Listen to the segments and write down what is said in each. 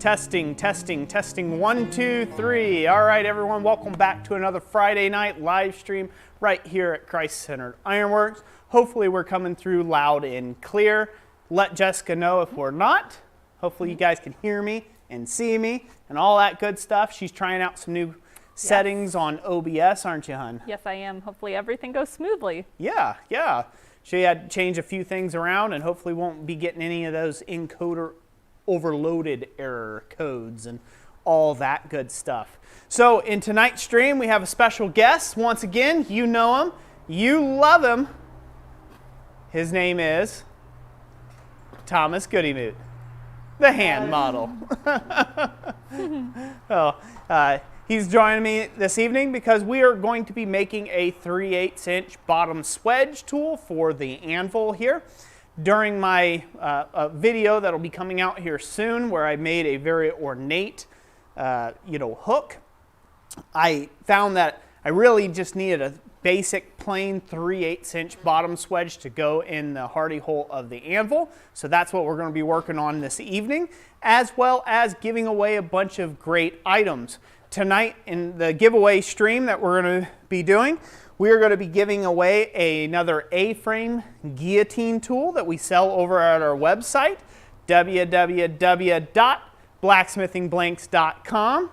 Testing, testing, testing. 1, 2, 3. All right, everyone, welcome back to another Friday night live stream right here at Christ-Centered Ironworks. Hopefully we're coming through loud and clear. Let Jessica know if we're not. Hopefully you guys can hear me and see me and all that good stuff. She's trying out some new settings on OBS, aren't you, hon? Yes, I am. Hopefully everything goes smoothly. Yeah. She had to change a few things around and hopefully won't be getting any of those encoder overloaded error codes and all that good stuff. So in tonight's stream, we have a special guest. Once again, you know him. You love him. His name is Thomas Goodymoot, the hand model. He's joining me this evening because we are going to be making a 3/8" bottom swedge tool for the anvil here. During my video that'll be coming out here soon, where I made a very ornate, hook, I found that I really just needed a basic plain 3/8" bottom swedge to go in the hardy hole of the anvil. So that's what we're going to be working on this evening, as well as giving away a bunch of great items. Tonight in the giveaway stream that we're going to be doing, we are going to be giving away another A-frame guillotine tool that we sell over at our website, www.blacksmithingblanks.com.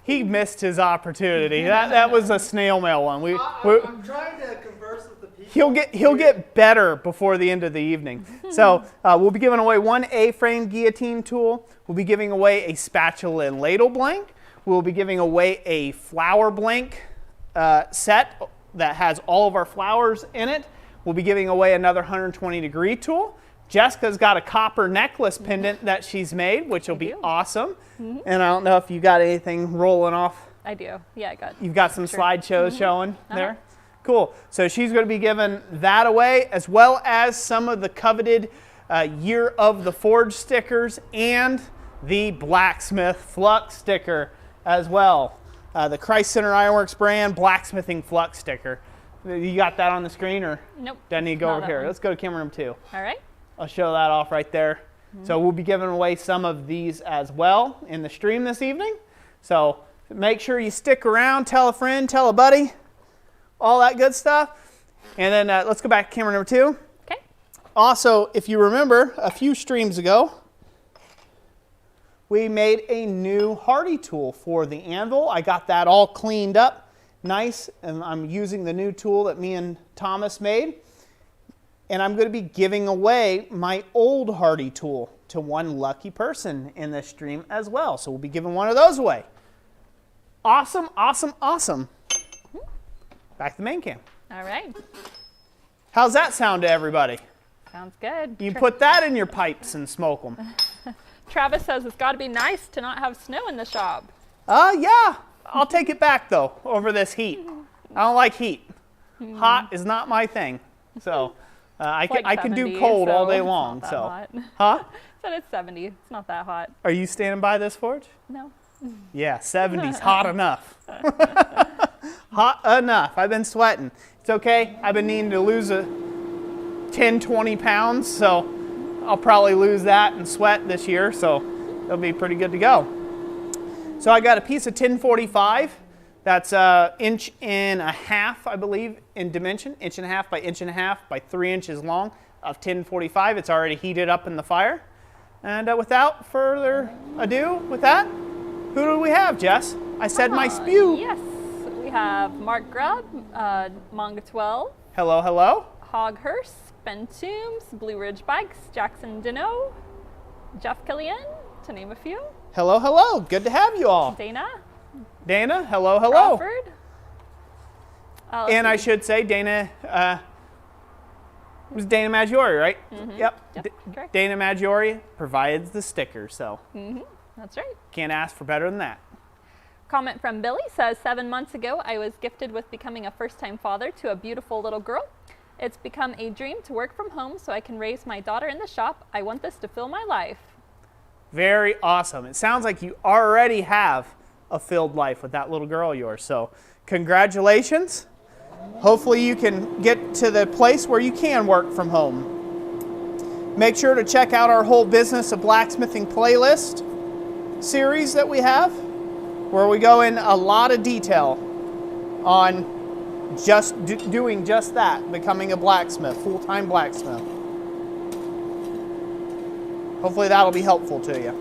He missed his opportunity. That was a snail mail one. I'm trying to converse with the people. He'll get better before the end of the evening. So we'll be giving away one A-frame guillotine tool. We'll be giving away a spatula and ladle blank. We'll be giving away a flower blank set that has all of our flowers in it. We'll be giving away another 120-degree tool. Jessica's got a copper necklace pendant that she's made, which will be awesome. And I don't know if you got anything rolling off. I do. Yeah, I got. You've got some slideshows showing there. Cool. So she's going to be giving that away, as well as some of the coveted Year of the Forge stickers and the Blacksmith Flux sticker as well. The Christ-Centered Ironworks brand Blacksmithing Flux sticker. You got that on the screen, or? Nope. Do I need to go over here? Let's go to camera number 2. All right. I'll show that off right there. So we'll be giving away some of these as well in the stream this evening. So make sure you stick around, tell a friend, tell a buddy, all that good stuff. And then let's go back to camera number 2. Okay. Also, if you remember, a few streams ago, we made a new hardy tool for the anvil. I got that all cleaned up nice, and I'm using the new tool that me and Thomas made. And I'm going to be giving away my old hardy tool to one lucky person in this stream as well. So we'll be giving one of those away. Awesome, awesome, awesome. Back to the main cam. All right. How's that sound to everybody? Sounds good. You put that in your pipes and smoke them. Travis says it's got to be nice to not have snow in the shop. Yeah. I'll take it back, though, over this heat. I don't like heat. Hot is not my thing. So I can do cold all day long. It's So, not that huh? Said it's 70. It's not that hot. Are you standing by this, Forge? No. Yeah, 70's hot enough. Hot enough. I've been sweating. It's okay. I've been needing to lose 10, 20 pounds, so I'll probably lose that and sweat this year, so it'll be pretty good to go. So I got a piece of 1045. That's 1.5 inches, I believe, in dimension. 1.5 by 1.5 by 3 inches long of 1045. It's already heated up in the fire. And without further ado, with that, who do we have, Jess? I said my spew. Yes. We have Mark Grubb, Manga 12. Hello, hello. Hoghurst, Ben Toombs, Blue Ridge Bikes, Jackson Dino, Jeff Killian, to name a few. Hello, hello. Good to have you all. Dana. Dana, hello, hello. Crawford. And I should say Dana, it was Dana Maggiore, right? Yep. Correct. Dana Maggiore provides the sticker, so That's right. can't ask for better than that. Comment from Billy says, 7 months ago, I was gifted with becoming a first-time father to a beautiful little girl. It's become a dream to work from home so I can raise my daughter in the shop. I want this to fill my life. Very awesome. It sounds like you already have a filled life with that little girl of yours. So congratulations. Hopefully you can get to the place where you can work from home. Make sure to check out our whole Business of Blacksmithing playlist series that we have, where we go in a lot of detail on just doing just that, becoming a blacksmith, full-time blacksmith. Hopefully that'll be helpful to you.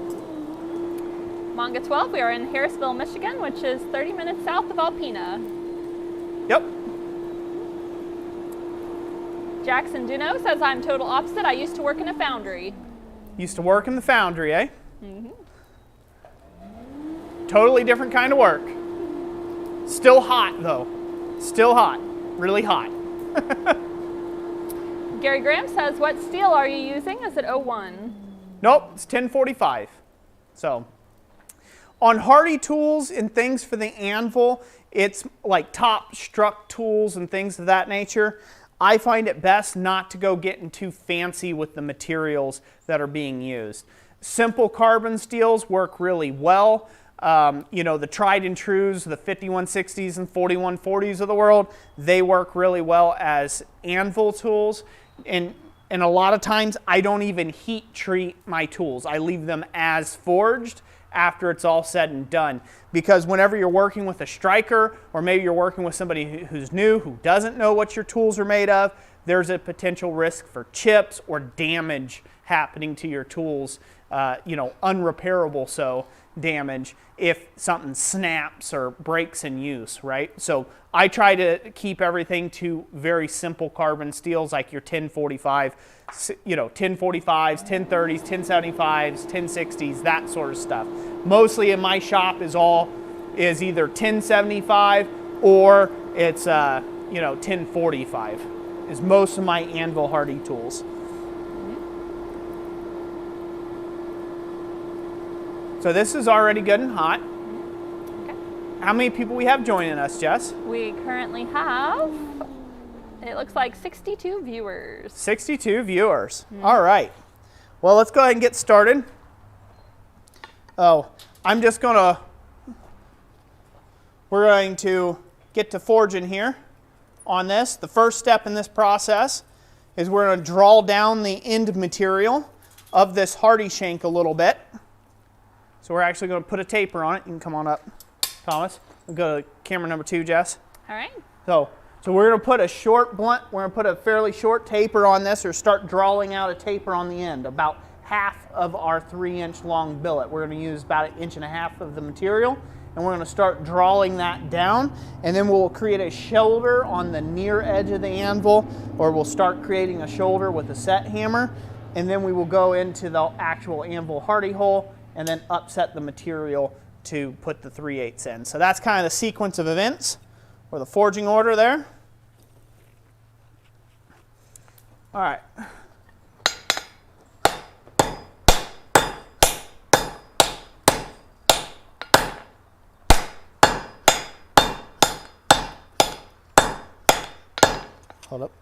Manga 12, we are in Harrisville, Michigan, which is 30 minutes south of Alpena. Yep. Jackson Duno says, I'm total opposite. I used to work in a foundry. Used to work in the foundry, eh? Mm-hmm. Totally different kind of work. Still hot, though. Still hot. Really hot. Gary Graham says, what steel are you using? Is it 01? Nope, it's 1045. So, on hardy tools and things for the anvil, it's like top struck tools and things of that nature. I find it best not to go getting too fancy with the materials that are being used. Simple carbon steels work really well. You know, the tried and trues, the 5160s and 4140s of the world, they work really well as anvil tools. And a lot of times I don't even heat treat my tools. I leave them as forged after it's all said and done. Because whenever you're working with a striker, or maybe you're working with somebody who's new, who doesn't know what your tools are made of, there's a potential risk for chips or damage happening to your tools, you know, unrepairable damage if something snaps or breaks in use, right? So I try to keep everything to very simple carbon steels, like your 1045, you know, 1045s, 1030s, 1075s, 1060s, that sort of stuff. Mostly in my shop is either 1075 or it's you know, 1045 is most of my anvil hardy tools. So this is already good and hot. Okay. How many people we have joining us, Jess? We currently have, it looks like 62 viewers. 62 viewers. All right. Well, let's go ahead and get started. Oh, we're going to get to forging here on this. The first step in this process is we're going to draw down the end material of this hardy shank a little bit. So we're actually going to put a taper on it. You can come on up, Thomas. We'll go to camera number 2, Jess. All right. So we're going to put a short blunt, we're going to put a fairly short taper on this, or start drawing out a taper on the end, about half of our 3-inch long billet. We're going to use about 1.5 inches of the material, and we're going to start drawing that down, and then we'll create a shoulder on the near edge of the anvil, or we'll start creating a shoulder with a set hammer, and then we will go into the actual anvil hardy hole and then upset the material to put the 3/8 in. So that's kind of the sequence of events, or the forging order there. All right. Hold up.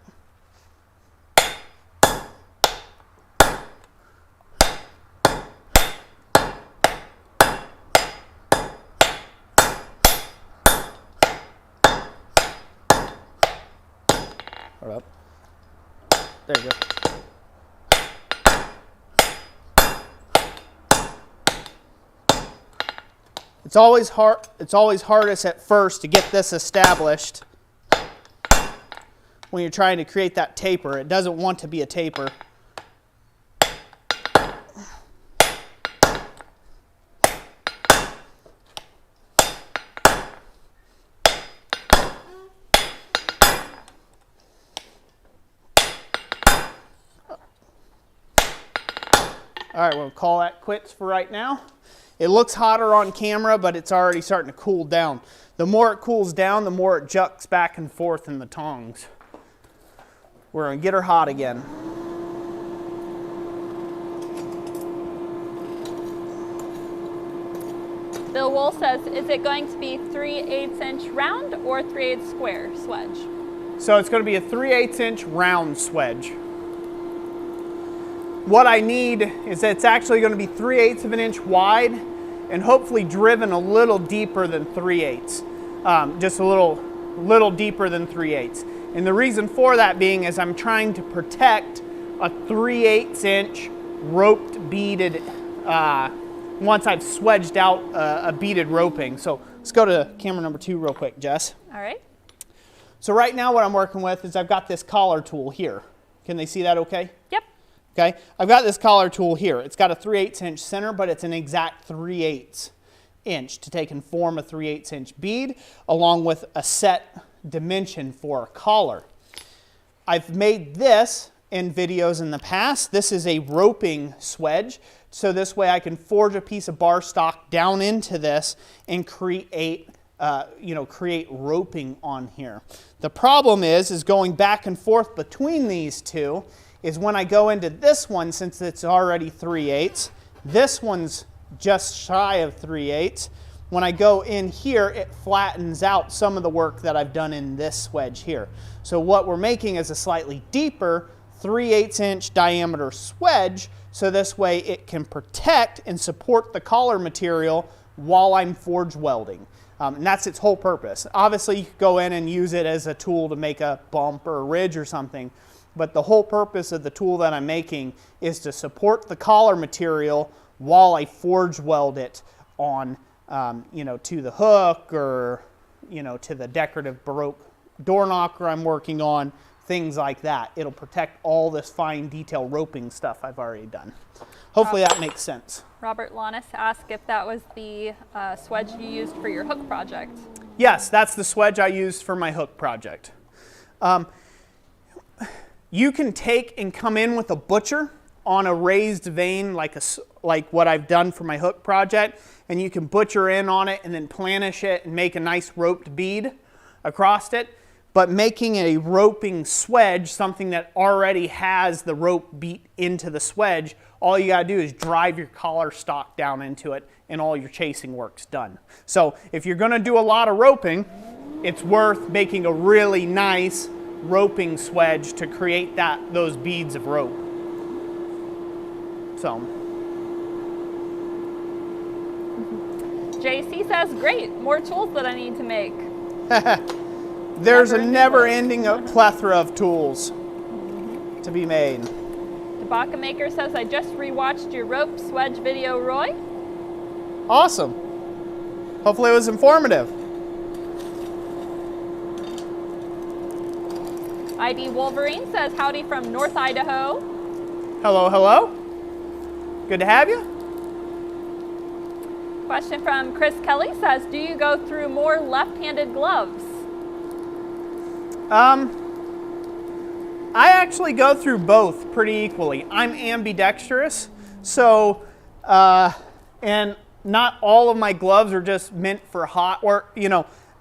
Hold up. There you go. It's always hardest at first to get this established when you're trying to create that taper. It doesn't want to be a taper. All right, we'll call that quits for right now. It looks hotter on camera, but it's already starting to cool down. The more it cools down, the more it juts back and forth in the tongs. We're going to get her hot again. Bill Wool says, is it going to be 3/8 inch round or 3/8 square swedge? So it's going to be a 3/8 inch round swedge. What I need is that it's actually going to be 3/8 of an inch wide and hopefully driven a little deeper than 3/8. Just a little deeper than 3/8. And the reason for that being is I'm trying to protect a 3/8 inch roped beaded, once I've swedged out a beaded roping. So let's go to camera number 2 real quick, Jess. All right. So right now what I'm working with is I've got this collar tool here. Can they see that okay? Yep. Okay, I've got this collar tool here. It's got a 3/8 inch center, but it's an exact 3/8 inch to take and form a 3/8 inch bead, along with a set dimension for a collar. I've made this in videos in the past. This is a roping swedge, so this way I can forge a piece of bar stock down into this and create create roping on here. The problem is going back and forth between these two is when I go into this one, since it's already 3/8, this one's just shy of 3/8. When I go in here, it flattens out some of the work that I've done in this swedge here. So what we're making is a slightly deeper 3/8 inch diameter swedge, so this way it can protect and support the collar material while I'm forge welding. And that's its whole purpose. Obviously, you could go in and use it as a tool to make a bump or a ridge or something, but the whole purpose of the tool that I'm making is to support the collar material while I forge weld it on, to the hook or, to the decorative Baroque door knocker I'm working on, things like that. It'll protect all this fine detail roping stuff I've already done. Hopefully that makes sense. Robert Lannis asked if that was the swedge you used for your hook project. Yes, that's the swedge I used for my hook project. You can take and come in with a butcher on a raised vane like what I've done for my hook project, and you can butcher in on it and then planish it and make a nice roped bead across it. But making a roping swedge, something that already has the rope beat into the swedge, all you gotta do is drive your collar stock down into it and all your chasing work's done. So if you're gonna do a lot of roping, it's worth making a really nice roping swedge to create those beads of rope. So. JC says, great, more tools that I need to make. There's a never-ending plethora of tools to be made. Tabaka Maker says, I just rewatched your rope swedge video, Roy. Awesome. Hopefully it was informative. ID Wolverine says, howdy from North Idaho. Hello, hello. Good to have you. Question from Chris Kelly says, do you go through more left-handed gloves? I actually go through both pretty equally. I'm ambidextrous, so, and not all of my gloves are just meant for hot work.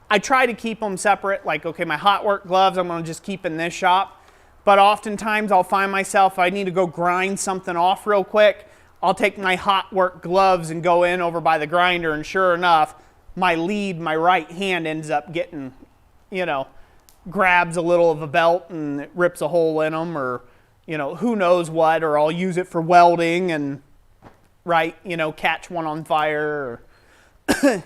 I try to keep them separate, like, okay, my hot work gloves I'm gonna just keep in this shop, but oftentimes I'll find myself, if I need to go grind something off real quick, I'll take my hot work gloves and go in over by the grinder, and sure enough, my right hand ends up getting, grabs a little of a belt and it rips a hole in them, or, who knows what, or I'll use it for welding and, catch one on fire, or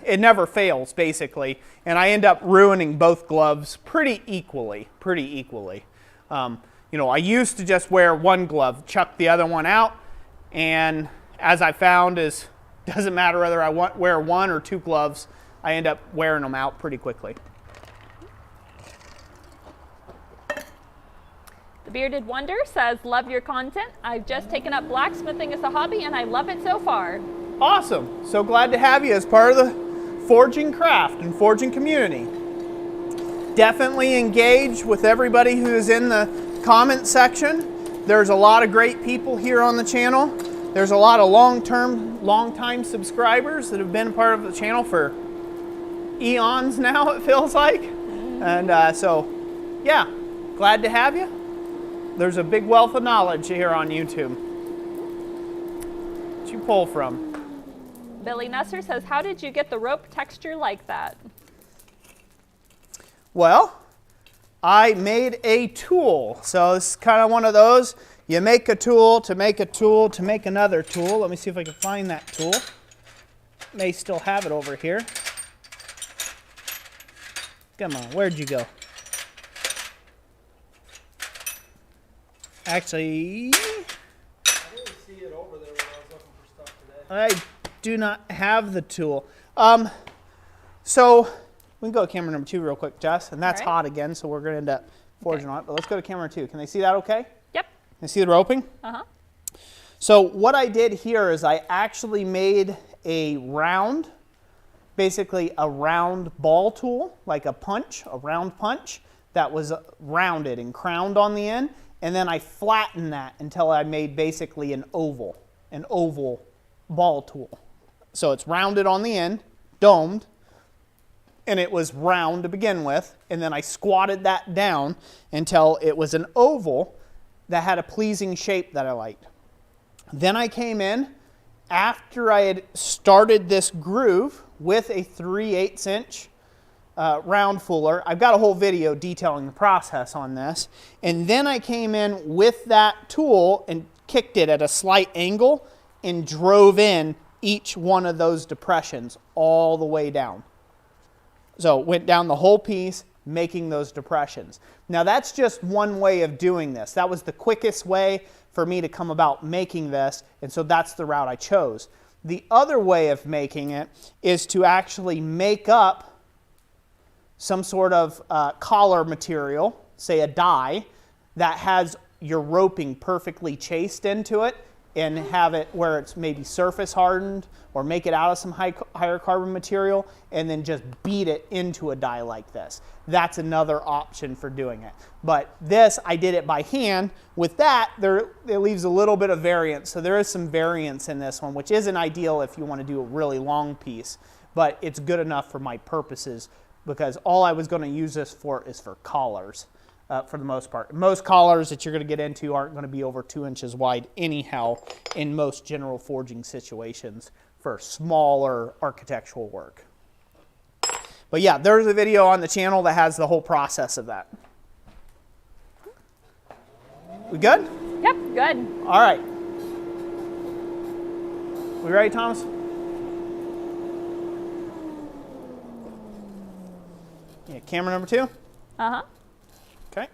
it never fails, basically. And I end up ruining both gloves pretty equally. I used to just wear one glove, chuck the other one out, and as I found is, doesn't matter whether I wear one or two gloves, I end up wearing them out pretty quickly. The Bearded Wonder says, love your content. I've just taken up blacksmithing as a hobby and I love it so far. Awesome. So glad to have you as part of the forging craft and forging community. Definitely engage with everybody who is in the comment section. There's a lot of great people here on the channel. There's a lot of long-time subscribers that have been part of the channel for eons now, it feels like. And so, yeah, glad to have you. There's a big wealth of knowledge here on YouTube. What'd you pull from? Billy Nusser says, how did you get the rope texture like that? Well, I made a tool. So it's kind of one of those, you make a tool to make a tool to make another tool. Let me see if I can find that tool. May still have it over here. Come on, where'd you go? Actually, I didn't see it over there when I was looking for stuff today. I do not have the tool. So we can go to camera number 2 real quick, Jess, and that's All right. hot again, so we're going to end up forging on it. But let's go to camera 2. Can they see that okay? Yep. Can they see the roping? Uh-huh. So what I did here is I actually made a round, basically a round ball tool, like a round punch that was rounded and crowned on the end. And then I flattened that until I made basically an oval ball tool. So it's rounded on the end, domed, and it was round to begin with. And then I squatted that down until it was an oval that had a pleasing shape that I liked. Then I came in after I had started this groove with a 3/8 inch round fuller. I've got a whole video detailing the process on this. And then I came in with that tool and kicked it at a slight angle and drove in each one of those depressions all the way down. So went down the whole piece, making those depressions. Now that's just one way of doing this. That was the quickest way for me to come about making this, and so that's the route I chose. The other way of making it is to actually make up some sort of collar material, say a die, that has your roping perfectly chased into it and have it where it's maybe surface hardened, or make it out of some higher carbon material and then just beat it into a die like this. That's another option for doing it. But this, I did it by hand. With that, it leaves a little bit of variance. So there is some variance in this one, which isn't ideal if you want to do a really long piece, but it's good enough for my purposes because all I was going to use this for is for collars. For the most part. Most collars that you're going to get into aren't going to be over 2 inches wide anyhow in most general forging situations for smaller architectural work. But yeah, there's a video on the channel that has the whole process of that. We good? Yep, good. All right. We ready, Thomas? Yeah, camera number 2? Uh-huh. Okay.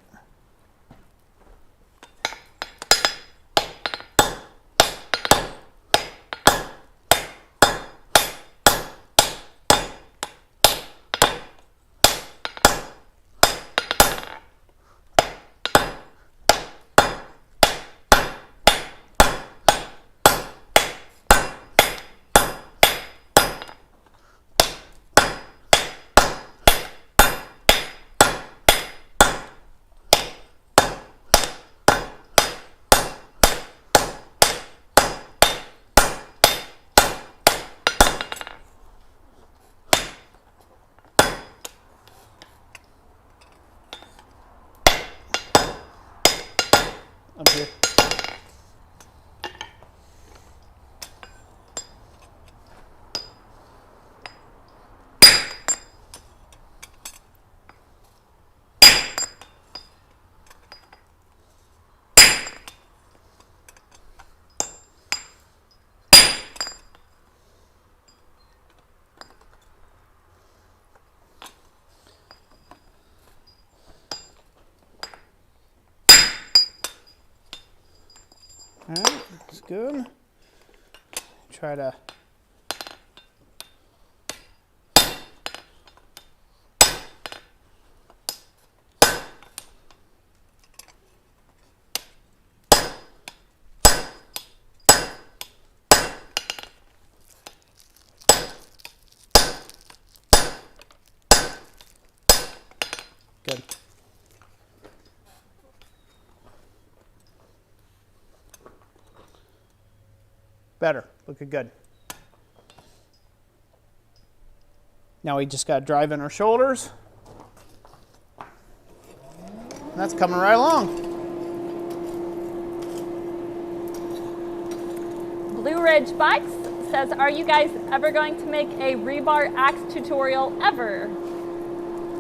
Up here. All right, that's good. Try to good. Better, looking good. Now we just got to drive in our shoulders. That's coming right along. Blue Ridge Bikes says, are you guys ever going to make a rebar axe tutorial ever?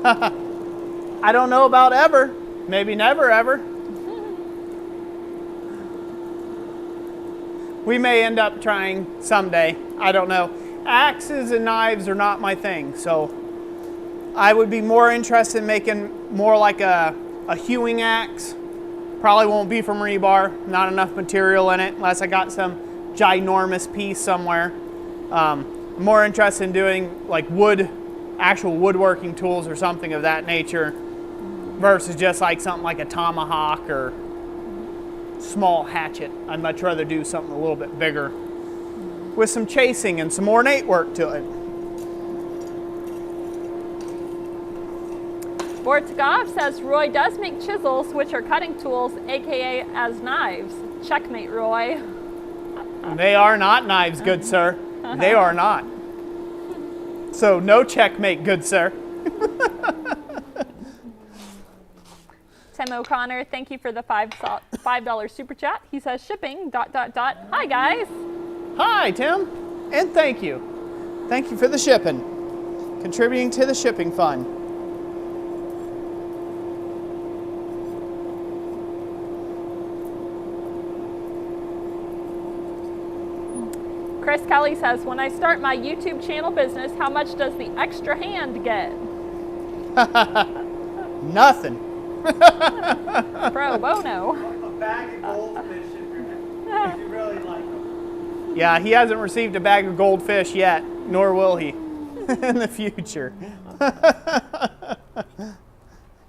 I don't know about ever. Maybe never ever. We may end up trying someday. I don't know. Axes and knives are not my thing, so I would be more interested in making more like a hewing axe Probably won't be from rebar, not enough material in it unless I got some ginormous piece somewhere. I'm more interested in doing like actual woodworking tools or something of that nature versus just like something like a tomahawk or small hatchet. I'd much rather do something a little bit bigger with some chasing and some ornate work to it. Bortagov says Roy does make chisels, which are cutting tools, aka as knives. Checkmate, Roy. They are not knives, good sir. They are not. So no checkmate, good sir. Tim O'Connor, thank you for the $5 super chat. He says shipping, ... Hi guys. Hi, Tim. And thank you. Thank you for the shipping. Contributing to the shipping fund. Chris Kelly says, when I start my YouTube channel business, how much does the extra hand get? Nothing. Pro bono. A bag of goldfish if you really like them. Yeah, he hasn't received a bag of goldfish yet, nor will he in the future.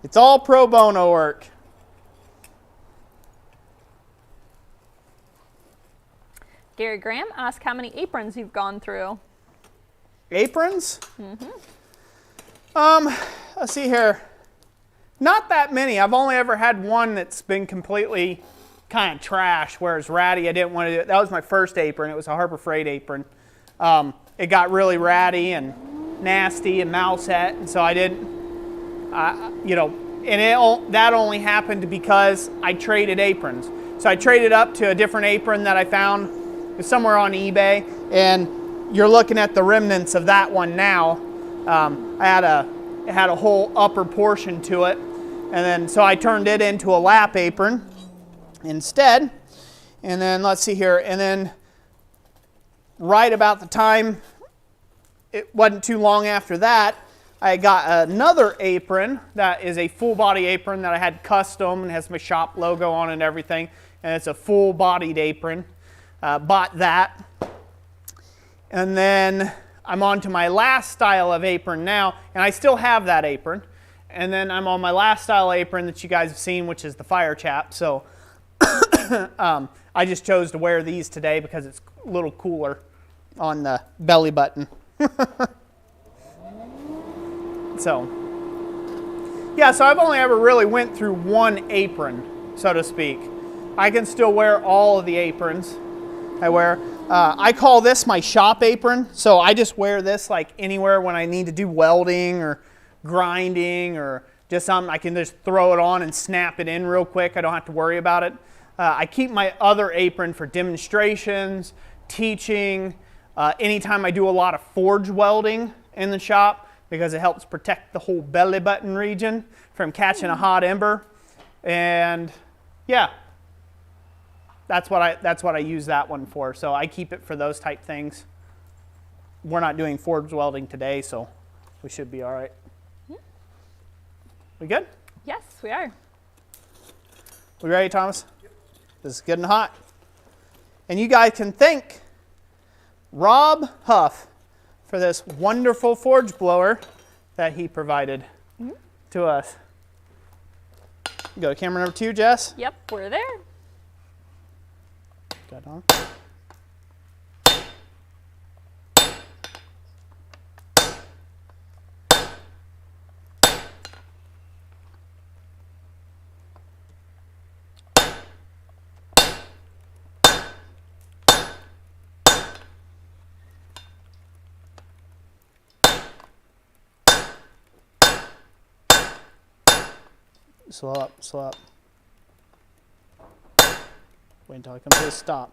It's all pro bono work. Gary Graham asked how many aprons you've gone through. Aprons? Let's see here. Not that many. I've only ever had one that's been completely kind of trash, whereas ratty, I didn't want to do it. That was my first apron. It was a Harbor Freight apron. It got really ratty and nasty and mouse het, and so I didn't, that only happened because I traded aprons. So I traded up to a different apron that I found somewhere on eBay, and you're looking at the remnants of that one now. It had a whole upper portion to it, and then so I turned it into a lap apron instead. And then let's see here, and then right about the time, it wasn't too long after that, I got another apron that is a full body apron that I had custom and has my shop logo on and everything, and it's a full bodied apron. Bought that, and then I'm on to my last style of apron now, and I still have that apron, and then I'm on my last style apron that you guys have seen, which is the fire chap. So I just chose to wear these today because it's a little cooler on the belly button. So yeah, so I've only ever really went through one apron, so to speak. I can still wear all of the aprons I wear. I call this my shop apron, so I just wear this like anywhere when I need to do welding or grinding or just something. I can just throw it on and snap it in real quick. I don't have to worry about it. I keep my other apron for demonstrations, teaching, anytime I do a lot of forge welding in the shop, because it helps protect the whole belly button region from catching a hot ember. And yeah, that's what I use that one for. So I keep it for those type things. We're not doing forge welding today, so we should be all right. We good? Yes, we are. We ready, Thomas? Yep. This is good and hot. And you guys can thank Rob Huff for this wonderful forge blower that he provided to us. Go to camera number 2, Jess. Yep, we're there. Got on. Slow up, slow up. Wait until I come to a stop.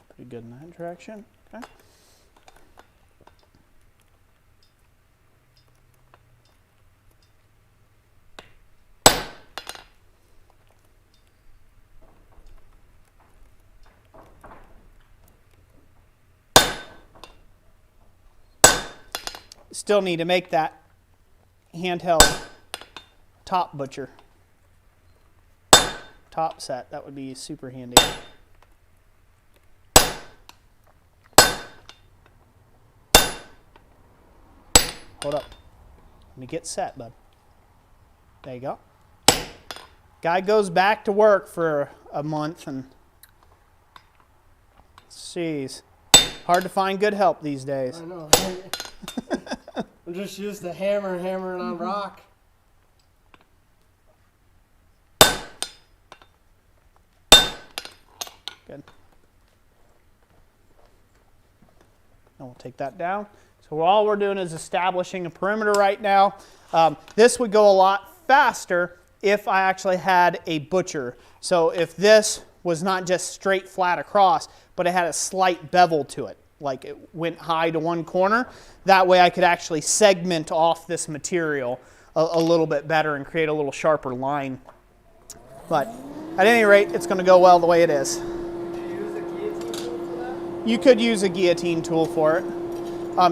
Pretty good in that direction. Okay. Still need to make that handheld top butcher. Top set, that would be super handy. Hold up. Let me get set, bud. There you go. Guy goes back to work for a month and jeez, hard to find good help these days. I know. I'm just used to hammering on rock. Good. And we'll take that down. So all we're doing is establishing a perimeter right now. This would go a lot faster if I actually had a butcher. So if this was not just straight flat across, but it had a slight bevel to it, like it went high to one corner, that way I could actually segment off this material a little bit better and create a little sharper line. But at any rate, it's going to go well the way it is. You could use a guillotine tool for it.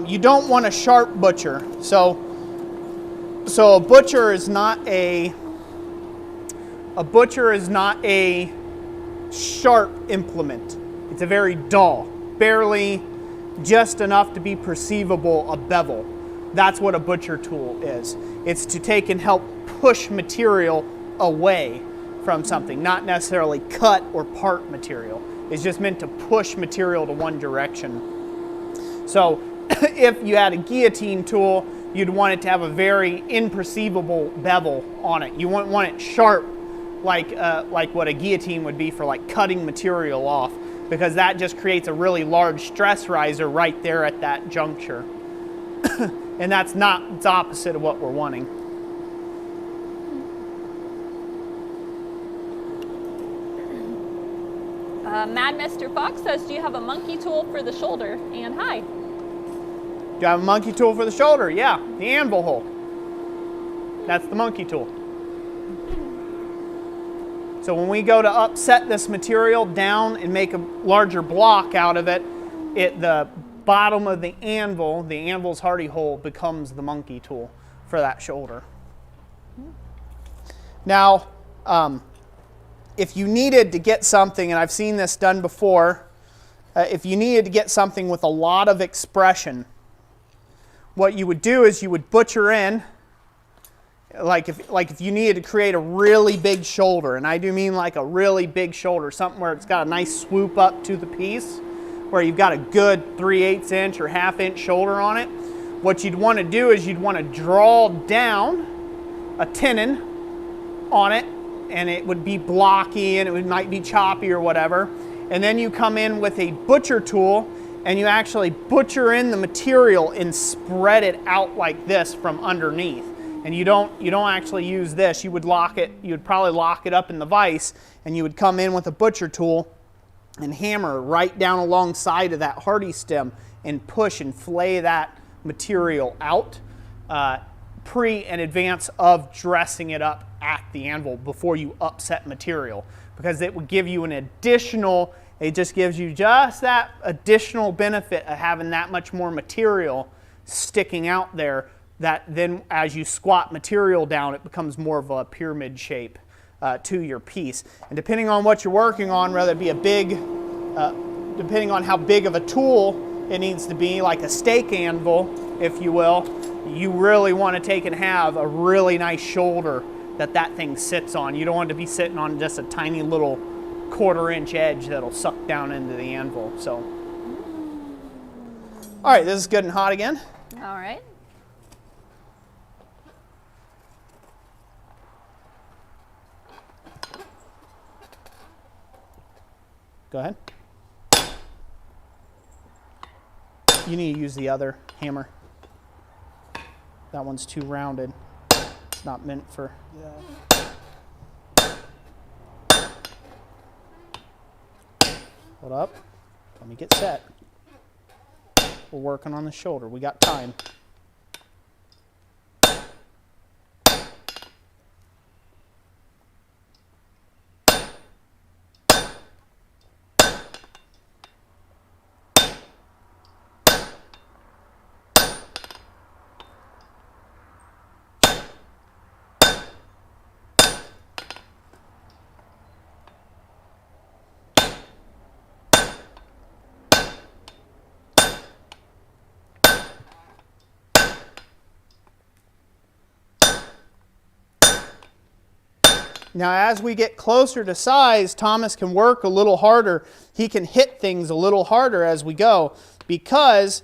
You don't want a sharp butcher. So a butcher is not a sharp implement. It's a very dull, barely just enough to be perceivable a bevel. That's what a butcher tool is. It's to take and help push material away from something, not necessarily cut or part material. It's just meant to push material to one direction. So if you had a guillotine tool, you'd want it to have a very imperceivable bevel on it. You wouldn't want it sharp like what a guillotine would be for like cutting material off, because that just creates a really large stress riser right there at that juncture. And that's not, it's opposite of what we're wanting. Mad Mr. Fox says, do you have a monkey tool for the shoulder? And hi. Do you have a monkey tool for the shoulder? Yeah, the anvil hole. That's the monkey tool. So when we go to upset this material down and make a larger block out of it, the bottom of the anvil's hardy hole becomes the monkey tool for that shoulder. Now, if you needed to get something, and I've seen this done before, if you needed to get something with a lot of expression, what you would do is you would butcher in, like if you needed to create a really big shoulder, and I do mean like a really big shoulder, something where it's got a nice swoop up to the piece, where you've got a good 3/8 inch or 1/2 inch shoulder on it. What you'd want to do is you'd want to draw down a tenon on it, and it would be blocky and it might be choppy or whatever. And then you come in with a butcher tool and you actually butcher in the material and spread it out like this from underneath. And you don't actually use this. You would probably lock it up in the vise, and you would come in with a butcher tool and hammer right down alongside of that hardy stem and push and flay that material out pre and advance of dressing it up at the anvil before you upset material, because it would give you an additional, it just gives you just that additional benefit of having that much more material sticking out there, that then as you squat material down, it becomes more of a pyramid shape to your piece. And depending on what you're working on, whether it be a big, depending on how big of a tool it needs to be, like a steak anvil, if you will, you really want to take and have a really nice shoulder that thing sits on. You don't want it to be sitting on just a tiny little 1/4 inch edge that'll suck down into the anvil. So, all right, this is good and hot again. All right. Go ahead. You need to use the other hammer. That one's too rounded. It's not meant for... Yeah. Hold up. Let me get set. We're working on the shoulder. We got time. Now, as we get closer to size, Thomas can work a little harder. He can hit things a little harder as we go because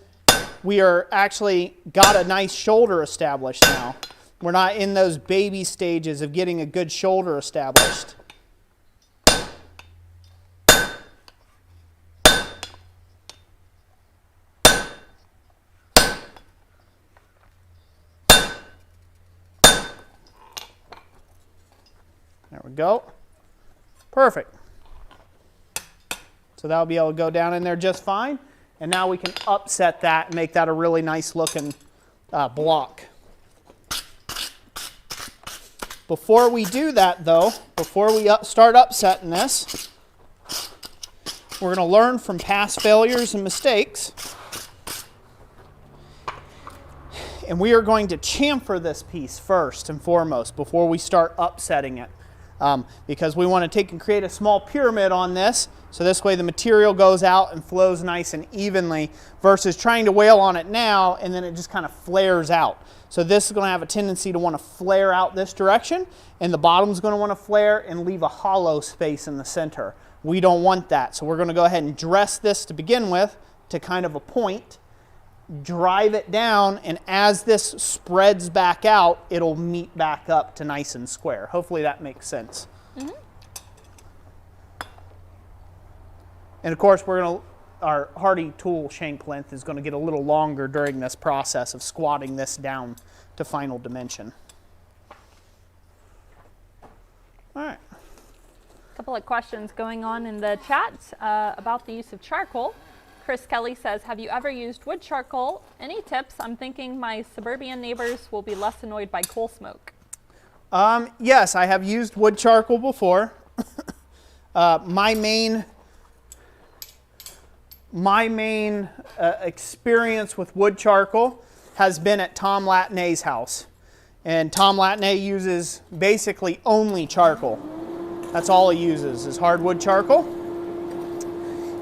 we are actually got a nice shoulder established now. We're not in those baby stages of getting a good shoulder established. There we go. Perfect. So that'll be able to go down in there just fine. And now we can upset that and make that a really nice looking block. Before we do that though, before we start upsetting this, we're going to learn from past failures and mistakes. And we are going to chamfer this piece first and foremost before we start upsetting it. Because we want to take and create a small pyramid on this, so this way the material goes out and flows nice and evenly versus trying to wail on it now and then it just kind of flares out. So this is going to have a tendency to want to flare out this direction, and the bottom is going to want to flare and leave a hollow space in the center. We don't want that, so we're going to go ahead and dress this to begin with to kind of a point, drive it down, and as this spreads back out, it'll meet back up to nice and square. Hopefully that makes sense. Mm-hmm. And of course, our Hardy tool shank length is going to get a little longer during this process of squatting this down to final dimension. All right. A couple of questions going on in the chat about the use of charcoal. Chris Kelly says, have you ever used wood charcoal? Any tips? I'm thinking my suburban neighbors will be less annoyed by coal smoke. Yes, I have used wood charcoal before. My main experience with wood charcoal has been at Tom Latney's house. And Tom Latney uses basically only charcoal. That's all he uses is hardwood charcoal.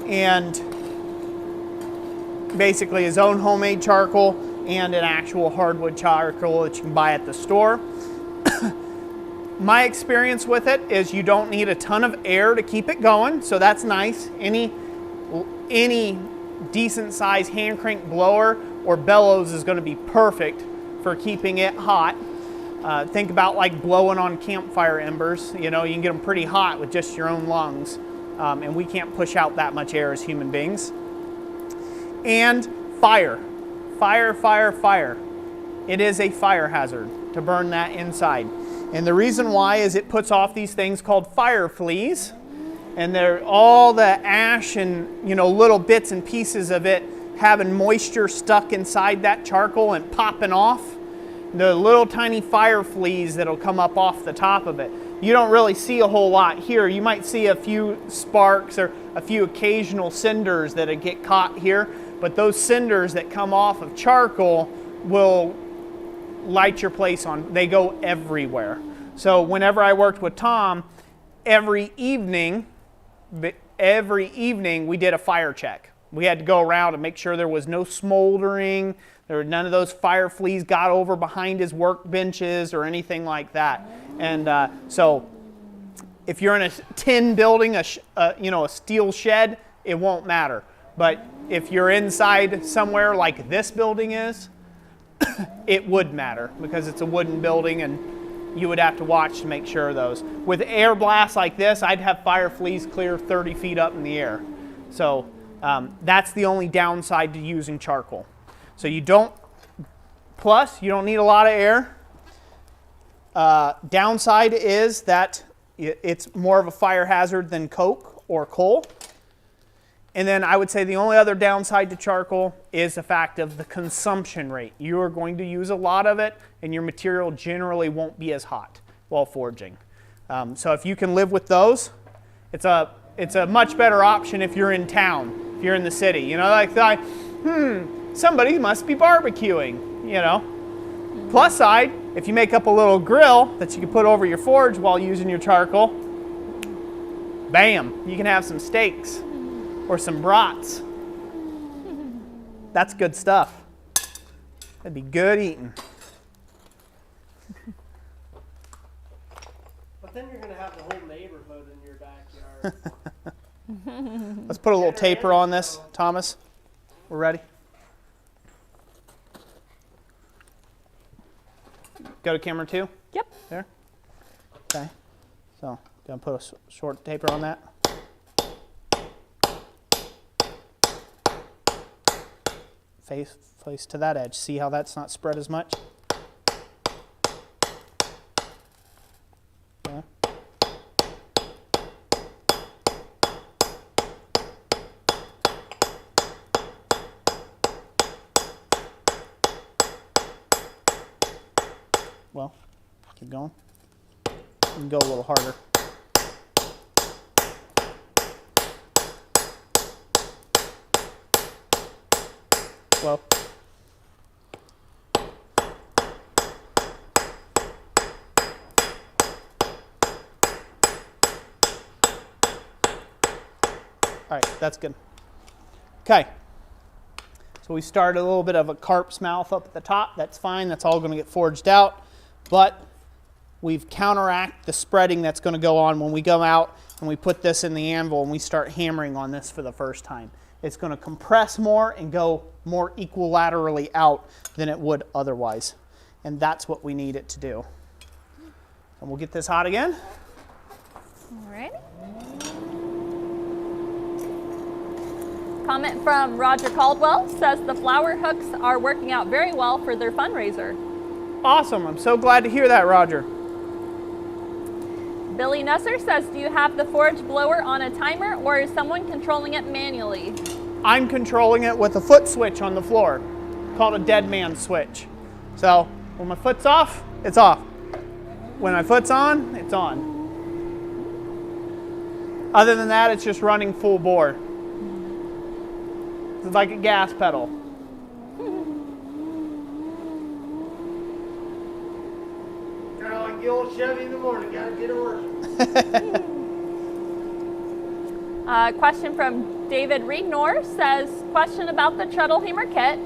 And basically his own homemade charcoal and an actual hardwood charcoal that you can buy at the store. My experience with it is you don't need a ton of air to keep it going, so that's nice. Any decent sized hand crank blower or bellows is going to be perfect for keeping it hot. Think about like blowing on campfire embers. You know, you can get them pretty hot with just your own lungs, and we can't push out that much air as human beings. And fire. Fire, fire, fire. It is a fire hazard to burn that inside. And the reason why is it puts off these things called fire fleas. And they're all the ash and, you know, little bits and pieces of it having moisture stuck inside that charcoal and popping off. The little tiny fire fleas that'll come up off the top of it. You don't really see a whole lot here. You might see a few sparks or a few occasional cinders that get caught here. But those cinders that come off of charcoal will light your place on. They go everywhere. So whenever I worked with Tom, every evening we did a fire check. We had to go around and make sure there was no smoldering, none of those fire fleas got over behind his workbenches or anything like that. And so if you're in a tin building, a steel shed, it won't matter. But if you're inside somewhere like this building is, it would matter because it's a wooden building and you would have to watch to make sure of those. With air blasts like this, I'd have fire fleas clear 30 feet up in the air. So that's the only downside to using charcoal. So you don't need a lot of air. Downside is that it's more of a fire hazard than coke or coal. And then I would say the only other downside to charcoal is the fact of the consumption rate. You are going to use a lot of it, and your material generally won't be as hot while forging. So if you can live with those, it's a much better option if you're in town, if you're in the city. You know, like somebody must be barbecuing, you know. Plus side, if you make up a little grill that you can put over your forge while using your charcoal, bam, you can have some steaks. Or some brats. That's good stuff. That'd be good eating. then you're gonna have the whole neighborhood in your backyard. Let's put a little taper on this, Thomas. We're ready. Go to camera 2. Yep. There. Okay. So, gonna put a short taper on that. Face to that edge. See how that's not spread as much? Okay. Well, keep going. You can go a little harder. Well. All right, that's good. Okay. So we started a little bit of a carp's mouth up at the top. That's fine. That's all going to get forged out. But we've counteracted the spreading that's going to go on when we go out and we put this in the anvil and we start hammering on this for the first time. It's going to compress more and go more equilaterally out than it would otherwise. And that's what we need it to do. And we'll get this hot again. All right. Comment from Roger Caldwell says the flower hooks are working out very well for their fundraiser. Awesome. I'm so glad to hear that, Roger. Billy Nusser says, do you have the forge blower on a timer or is someone controlling it manually? I'm controlling it with a foot switch on the floor called a dead man switch. So when my foot's off, it's off. When my foot's on, it's on. Other than that, it's just running full bore. It's like a gas pedal. Kind of like the old Chevy in the morning, gotta get it working. Question from David Reednor says, question about the treadle hammer kit.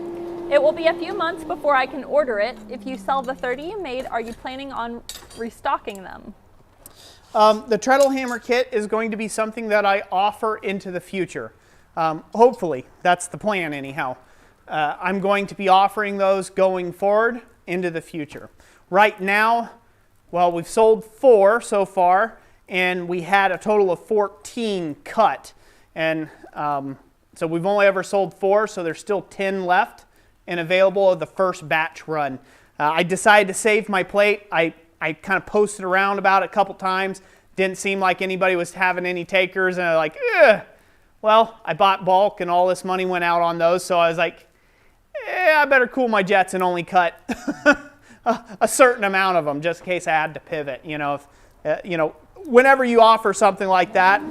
It will be a few months before I can order it. If you sell the 30 you made, are you planning on restocking them? The treadle hammer kit is going to be something that I offer into the future. Hopefully, that's the plan anyhow. I'm going to be offering those going forward into the future. Right now, well, we've sold 4 so far, and we had a total of 14 cut. And so we've only ever sold 4, so there's still 10 left and available of the first batch run. I decided to save my plate. I kind of posted around about it a couple times. Didn't seem like anybody was having any takers, and I was like, ugh. Well, I bought bulk and all this money went out on those, so I was like, I better cool my jets and only cut a certain amount of them just in case I had to pivot. You know, whenever you offer something like that,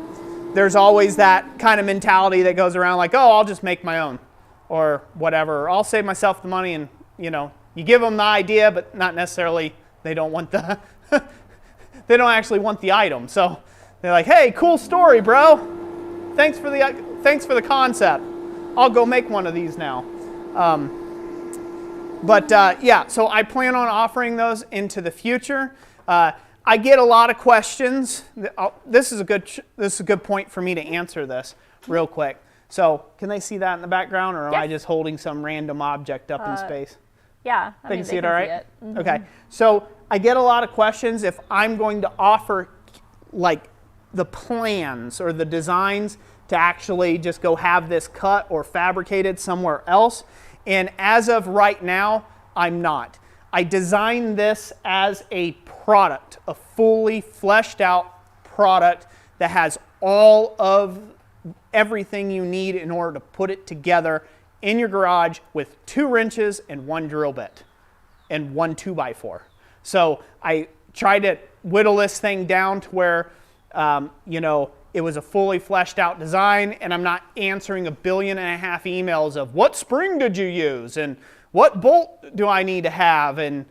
there's always that kind of mentality that goes around like, oh, I'll just make my own or whatever. I'll save myself the money, and you give them the idea, but not necessarily they don't want the they don't actually want the item. So they're like, hey, cool story, bro. Thanks for the concept. I'll go make one of these now. Yeah, so I plan on offering those into the future. I get a lot of questions. This is a good point for me to answer this real quick. So can they see that in the background, or am I just holding some random object up in space? Yeah, They can see it all right? Mm-hmm. Okay, so I get a lot of questions if I'm going to offer like the plans or the designs to actually just go have this cut or fabricated somewhere else. And as of right now, I'm not. I designed this as a product, a fully fleshed out product that has all of everything you need in order to put it together in your garage with 2 wrenches and 1 drill bit and 1 2x4. So I tried to whittle this thing down to where, it was a fully fleshed out design, and I'm not answering 1.5 billion emails of what spring did you use and what bolt do I need to have, and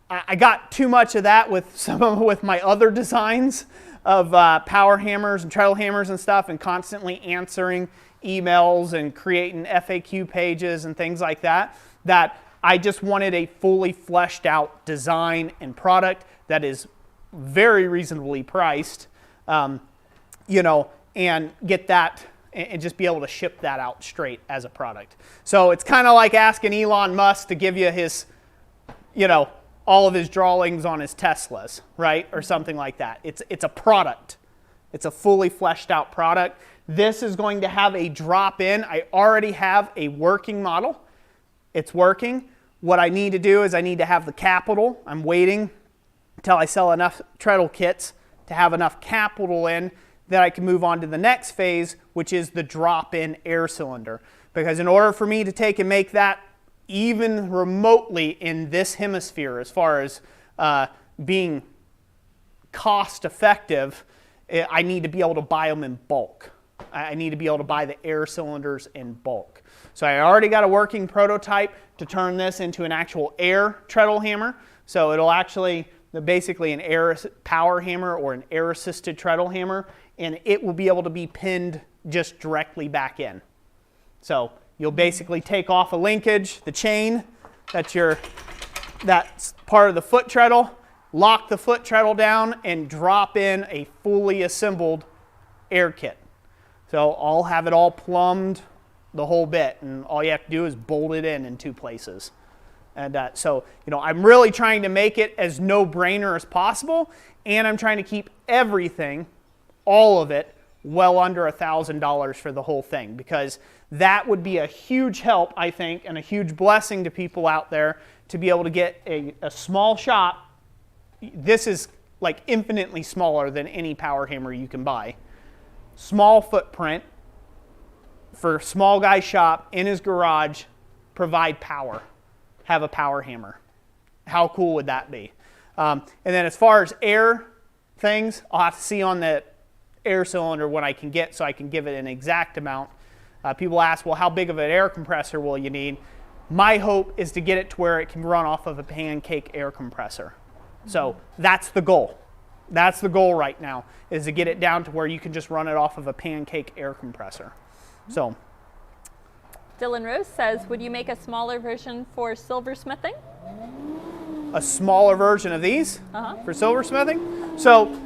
I got too much of that with my other designs of power hammers and treadle hammers and stuff, and constantly answering emails and creating FAQ pages and things like that, that I just wanted a fully fleshed out design and product that is very reasonably priced, you know, and get that and just be able to ship that out straight as a product. So it's kind of like asking Elon Musk to give you his, you know, all of his drawings on his Teslas, right? Or something like that. It's a product. It's a fully fleshed out product. This is going to have a drop in. I already have a working model. It's working. What I need to do is I need to have the capital. I'm waiting until I sell enough treadle kits to have enough capital in that I can move on to the next phase, which is the drop-in air cylinder. Because in order for me to take and make that even remotely in this hemisphere, as far as being cost effective, I need to be able to buy them in bulk. I need to be able to buy the air cylinders in bulk. So I already got a working prototype to turn this into an actual air treadle hammer. So it'll actually, basically an air power hammer or an air assisted treadle hammer, and it will be able to be pinned just directly back in. So you'll basically take off a linkage, the chain, that's part of the foot treadle, lock the foot treadle down, and drop in a fully assembled air kit. So I'll have it all plumbed, the whole bit, and all you have to do is bolt it in 2 places. And so, you know, I'm really trying to make it as no-brainer as possible, and I'm trying to keep everything, all of it, well under $1,000 for the whole thing, because that would be a huge help, I think, and a huge blessing to people out there to be able to get a small shop. This is like infinitely smaller than any power hammer you can buy. Small footprint for a small guy shop in his garage, provide power, have a power hammer. How cool would that be? And then as far as air things, I'll have to see on the air cylinder what I can get so I can give it an exact amount. People ask, well, how big of an air compressor will you need? My hope is to get it to where it can run off of a pancake air compressor. So that's the goal. That's the goal right now, is to get it down to where you can just run it off of a pancake air compressor. So Dylan Rose says, would you make a smaller version for silversmithing? A smaller version of these for silversmithing? So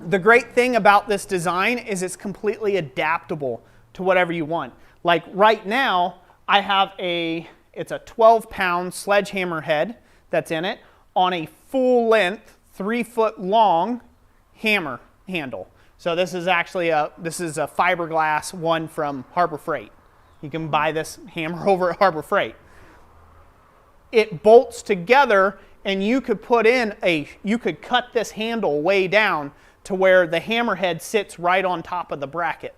the great thing about this design is it's completely adaptable to whatever you want. Like right now, I have it's a 12-pound sledgehammer head that's in it on a full length, 3-foot long hammer handle. So this is actually a fiberglass one from Harbor Freight. You can buy this hammer over at Harbor Freight. It bolts together, and you could cut this handle way down to where the hammerhead sits right on top of the bracket.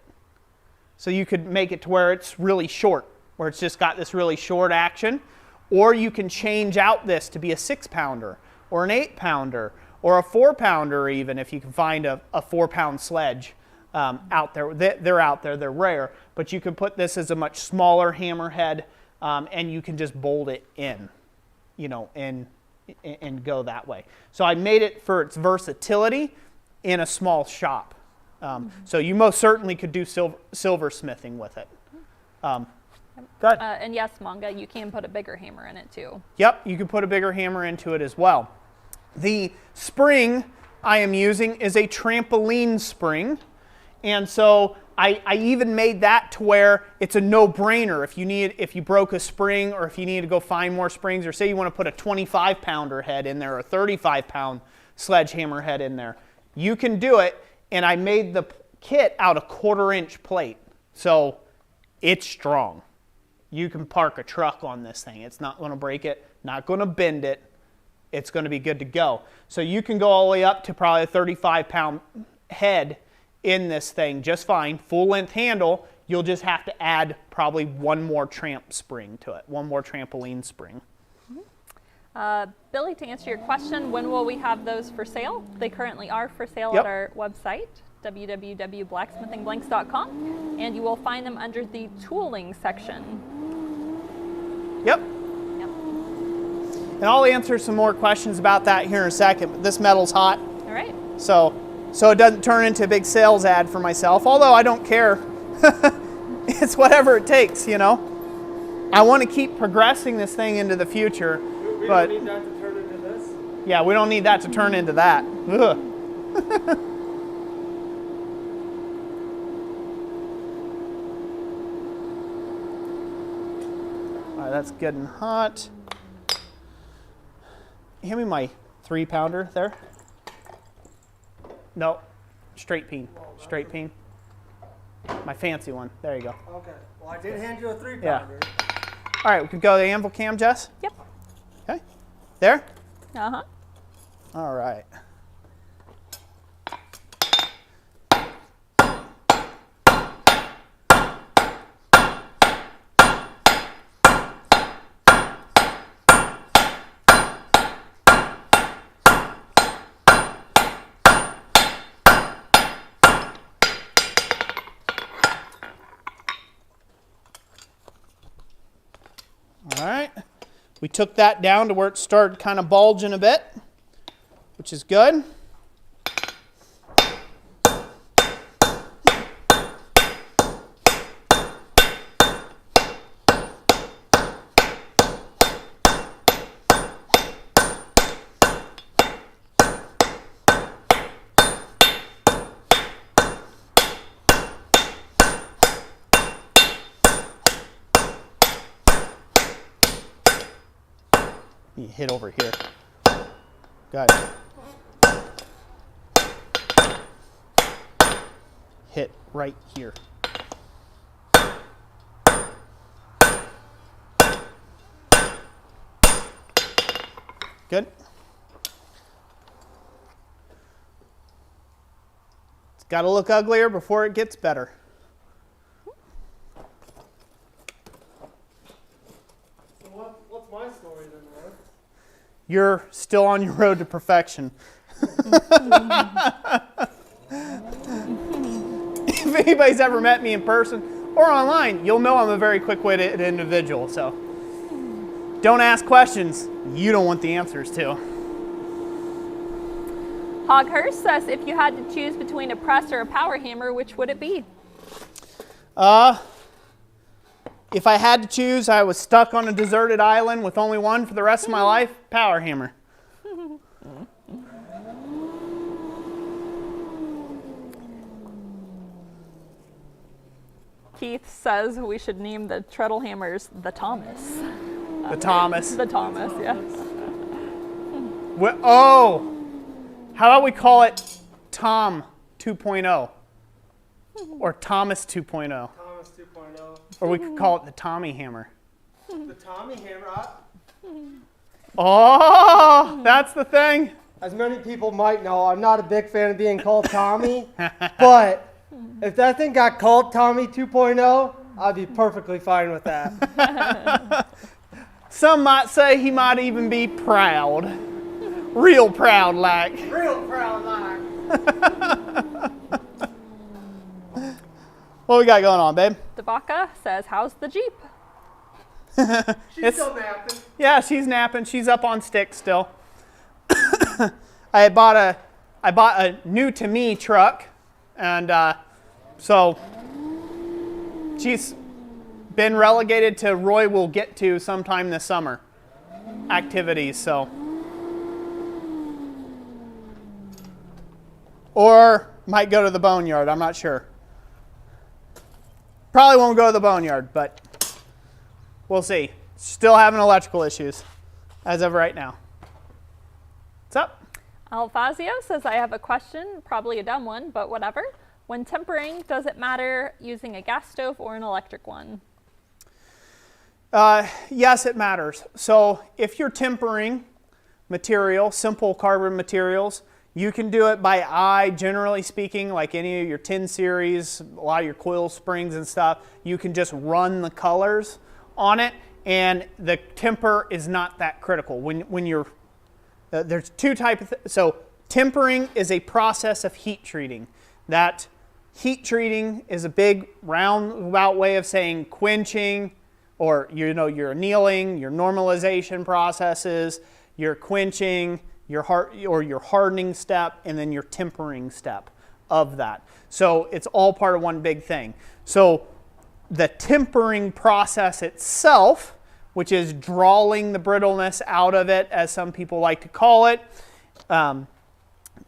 So you could make it to where it's really short, where it's just got this really short action. Or you can change out this to be a 6-pounder or an 8-pounder or a 4-pounder even, if you can find a 4-pound sledge out there. They're out there, they're rare. But you can put this as a much smaller hammerhead, and you can just bolt it in, you know, and go that way. So I made it for its versatility in a small shop. So you most certainly could do silversmithing with it. Good. And yes, Manga, you can put a bigger hammer in it too. Yep, you can put a bigger hammer into it as well. The spring I am using is a trampoline spring, and so I even made that to where it's a no-brainer. If you broke a spring, or if you need to go find more springs, or say you want to put a 25-pounder head in there or a 35-pound sledgehammer head in there, you can do it. And I made the kit out of 1/4-inch plate, so it's strong. You can park a truck on this thing. It's not going to break it, not going to bend it. It's going to be good to go. So you can go all the way up to probably a 35-pound head in this thing just fine. Full-length handle. You'll just have to add probably one more tramp spring to it, one more trampoline spring. Billy, to answer your question, when will we have those for sale? They currently are for sale at our website, www.blacksmithingblanks.com, and you will find them under the tooling section. Yep. And I'll answer some more questions about that here in a second, but this metal's hot. All right. So it doesn't turn into a big sales ad for myself, although I don't care. It's whatever it takes, you know. I want to keep progressing this thing into the future. We but don't need that to turn into this? Yeah, we don't need that to turn into that. Ugh. All right, that's good and hot. Hand me my 3-pounder there. No, straight peen. Straight peen. My fancy one. There you go. Okay. Well, I did hand you a 3-pounder. Yeah. All right, we can go to the anvil cam, Jess? Yep. Okay. There? Uh-huh. All right. All right, we took that down to where it started kind of bulging a bit, which is good. You hit over here. Got it. Hit right here. Good. It's got to look uglier before it gets better. So what's my story then, Mark? You're still on your road to perfection. If anybody's ever met me in person or online, you'll know I'm a very quick-witted individual. So don't ask questions you don't want the answers to. Hoghurst says, if you had to choose between a press or a power hammer, which would it be? If I had to choose, I was stuck on a deserted island with only one for the rest of my life, power hammer. Keith says we should name the treadle hammers the Thomas. The Thomas. The Thomas, yes. Oh, how about we call it Tom 2.0 or Thomas 2.0, Thomas 2.0. or we could call it the Tommy hammer. The Tommy hammer. Oh, that's the thing. As many people might know, I'm not a big fan of being called Tommy, but if that thing got called Tommy 2.0, I'd be perfectly fine with that. Some might say he might even be proud. Real proud like. Real proud like. What we got going on, babe? Devaka says, how's the Jeep? She's still napping. Yeah, she's napping. She's up on sticks still. I bought a new to me truck, and so she's been relegated to Roy will get to sometime this summer activities. So, or might go to the boneyard. I'm not sure. Probably won't go to the boneyard, but we'll see. Still having electrical issues as of right now. What's up? Alfazio says, I have a question, probably a dumb one, but whatever. When tempering, does it matter using a gas stove or an electric one? Yes, it matters. So if you're tempering material, simple carbon materials, you can do it by eye, generally speaking, like any of your 10 series, a lot of your coil springs and stuff. You can just run the colors on it, and the temper is not that critical. When you're, there's two types of, so tempering is a process of heat treating. That heat treating is a big roundabout way of saying quenching, or your annealing, your normalization processes, your quenching, your hardening step, and then your tempering step of that. So it's all part of one big thing. So the tempering process itself, which is drawing the brittleness out of it, as some people like to call it.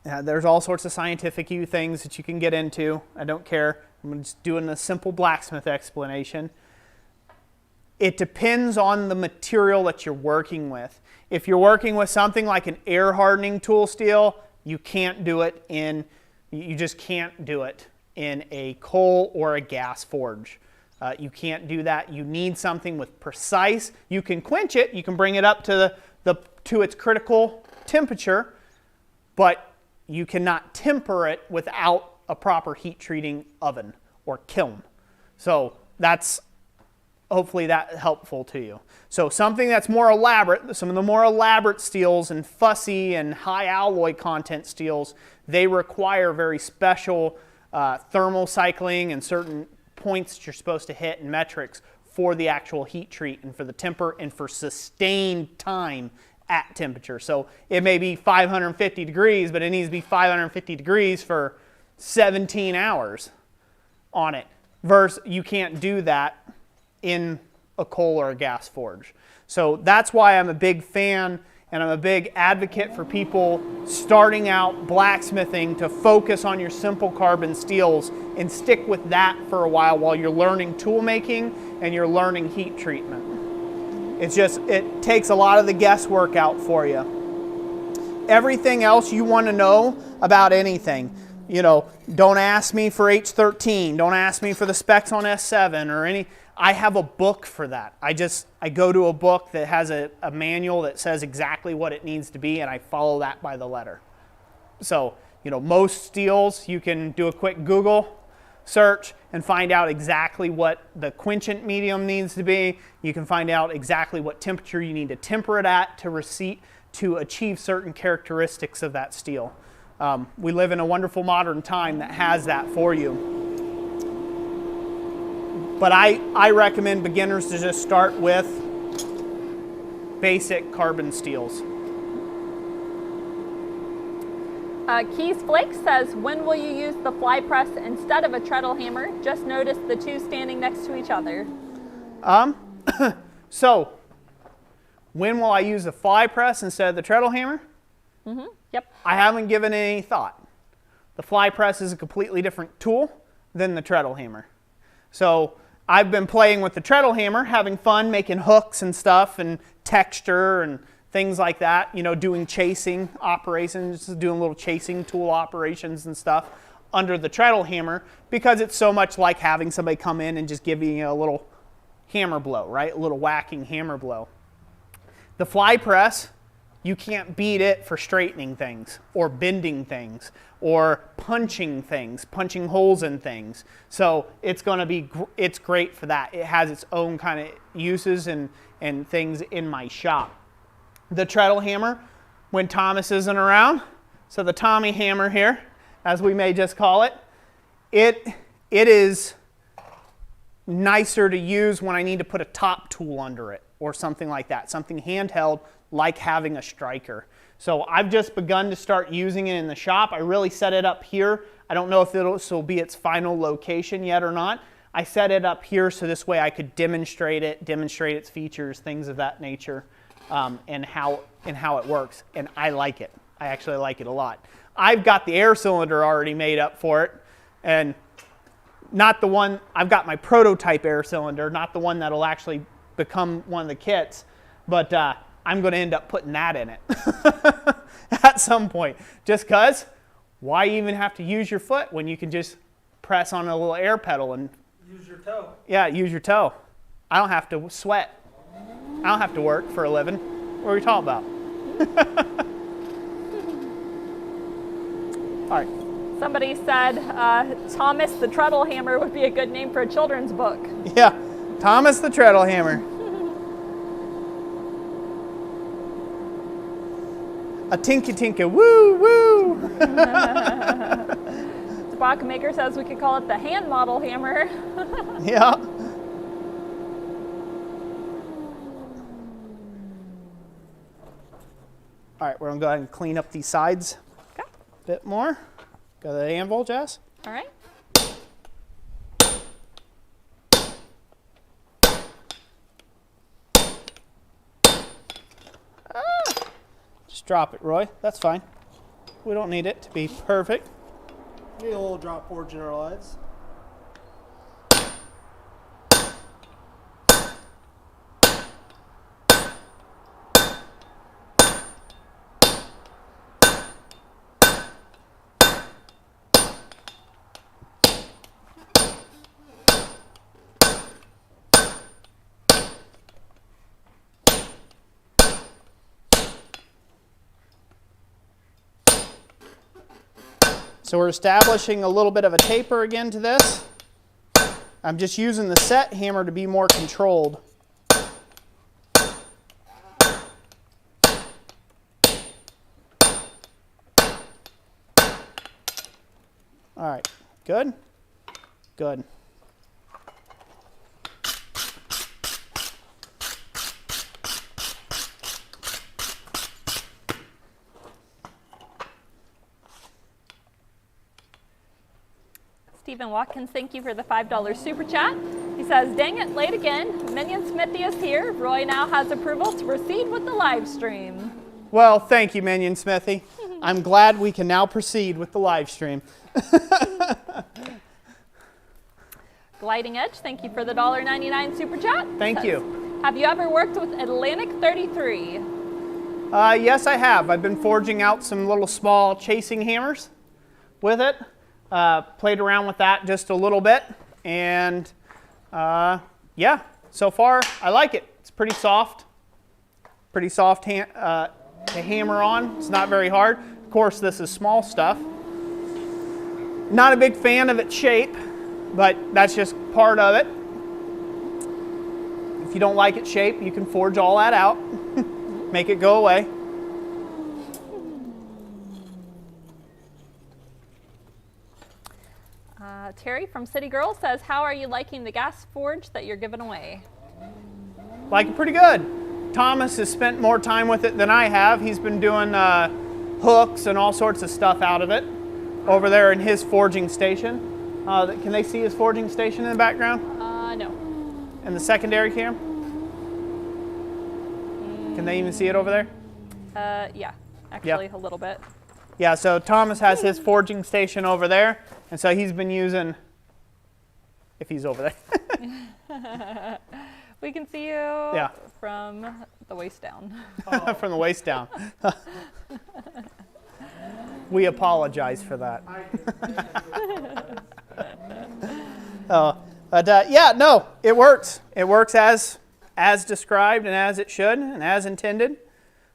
There's all sorts of scientific things that you can get into. I don't care. I'm just doing a simple blacksmith explanation. It depends on the material that you're working with. If you're working with something like an air hardening tool steel, you can't do it in, you just can't do it in a coal or a gas forge. You can't do that. You need something with precise. You can quench it. You can bring it up to to its critical temperature, but you cannot temper it without a proper heat treating oven or kiln. So that's hopefully that helpful to you. So something that's more elaborate, some of the more elaborate steels and fussy and high alloy content steels, they require very special thermal cycling and certain points that you're supposed to hit and metrics for the actual heat treat and for the temper and for sustained time at temperature. So it may be 550 degrees, but it needs to be 550 degrees for 17 hours on it. Versus you can't do that in a coal or a gas forge. So that's why I'm a big fan and I'm a big advocate for people starting out blacksmithing to focus on your simple carbon steels and stick with that for a while you're learning tool making and you're learning heat treatment. It's just, it takes a lot of the guesswork out for you. Everything else you want to know about anything, you know, don't ask me for H13, don't ask me for the specs on S7 or any. I have a book for that. I go to a book that has a manual that says exactly what it needs to be, and I follow that by the letter. So, you know, most steels, you can do a quick Google search and find out exactly what the quenchant medium needs to be. You can find out exactly what temperature you need to temper it at to achieve certain characteristics of that steel. We live in a wonderful modern time that has that for you. But I recommend beginners to just start with basic carbon steels. Keys Flake says, when will you use the fly press instead of a treadle hammer? Just noticed the two standing next to each other. So, when will I use the fly press instead of the treadle hammer? Yep. I haven't given it any thought. The fly press is a completely different tool than the treadle hammer. So, I've been playing with the treadle hammer, having fun, making hooks and stuff and texture and things like that, you know, doing chasing operations, doing little chasing tool operations and stuff under the treadle hammer because it's so much like having somebody come in and just giving you a little hammer blow, right? A little whacking hammer blow. The fly press, you can't beat it for straightening things or bending things or punching things, punching holes in things. So it's going to be, it's great for that. It has its own kind of uses and things in my shop. The treadle hammer, when Thomas isn't around, so the Tommy hammer here, as we may just call it, it is nicer to use when I need to put a top tool under it or something like that, something handheld like having a striker. So I've just begun to start using it in the shop. I really set it up here. I don't know if this will be its final location yet or not. I set it up here so this way I could demonstrate its features, things of that nature, and how it works. And I like it. I actually like it a lot. I've got the air cylinder already made up for it, and not the one, I've got my prototype air cylinder, not the one that'll actually become one of the kits, but I'm going to end up putting that in it at some point. Just because, why even have to use your foot when you can just press on a little air pedal and Use your toe. Yeah, use your toe. I don't have to sweat. I don't have to work for a living. What are we talking about? All right. Somebody said Thomas the Treadle Hammer would be a good name for a children's book. Yeah, Thomas the Treadle Hammer. A tinka tinka, woo woo. Bachmaker says we could call it the hand model hammer. Yeah. All right, we're gonna go ahead and clean up these sides Okay. a bit more. Got the anvil, Jess? All right. drop it, Roy. That's fine. We don't need it to be perfect. Need a little drop forge in our lives. So we're establishing a little bit of a taper again to this. I'm just using the set hammer to be more controlled. All right, good? Good. Stephen Watkins, thank you for the $5 super chat. He says, dang it, late again. Minion Smithy is here. Roy now has approval to proceed with the live stream. Well, thank you, Minion Smithy. I'm glad we can now proceed with the live stream. Gliding Edge, thank you for the $1.99 super chat. Thank Says, you. have you ever worked with Atlantic 33? Yes, I have. I've been forging out some little small chasing hammers with it. Played around with that just a little bit, and yeah, so far I like it. It's pretty soft to hammer on. It's not very hard. Of course, this is small stuff. Not a big fan of its shape, but that's just part of it. If you don't like its shape, you can forge all that out, make it go away. Terry from City Girl says, how are you liking the gas forge that you're giving away? Like it pretty good. Thomas has spent more time with it than I have. He's been doing hooks and all sorts of stuff out of it over there in his forging station. Can they see his forging station in the background? No. And the secondary cam? Can they even see it over there? Yeah, actually a little bit. Yeah, so Thomas has his forging station over there, and so he's been using, if he's over there. We can see you from the waist down. From the waist down. We apologize for that. Yeah, no, it works. It works as described and as it should and as intended.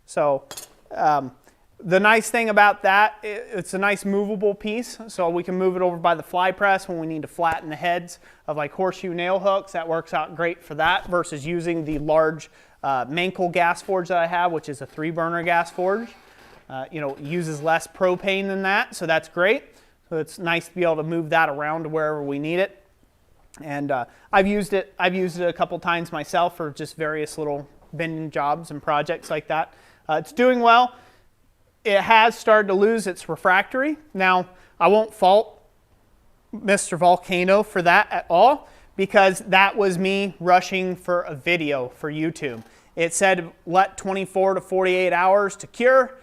So the nice thing about that, it's a nice movable piece, so we can move it over by the fly press when we need to flatten the heads of like horseshoe nail hooks. That works out great for that versus using the large Mankell gas forge that I have, which is a 3-burner gas forge. It uses less propane than that, so that's great. So it's nice to be able to move that around to wherever we need it. And I've used it a couple times myself for just various little bending jobs and projects like that. It's doing well. It has started to lose its refractory. Now, I won't fault Mr. Volcano for that at all, because that was me rushing for a video for YouTube. It said let 24 to 48 hours to cure.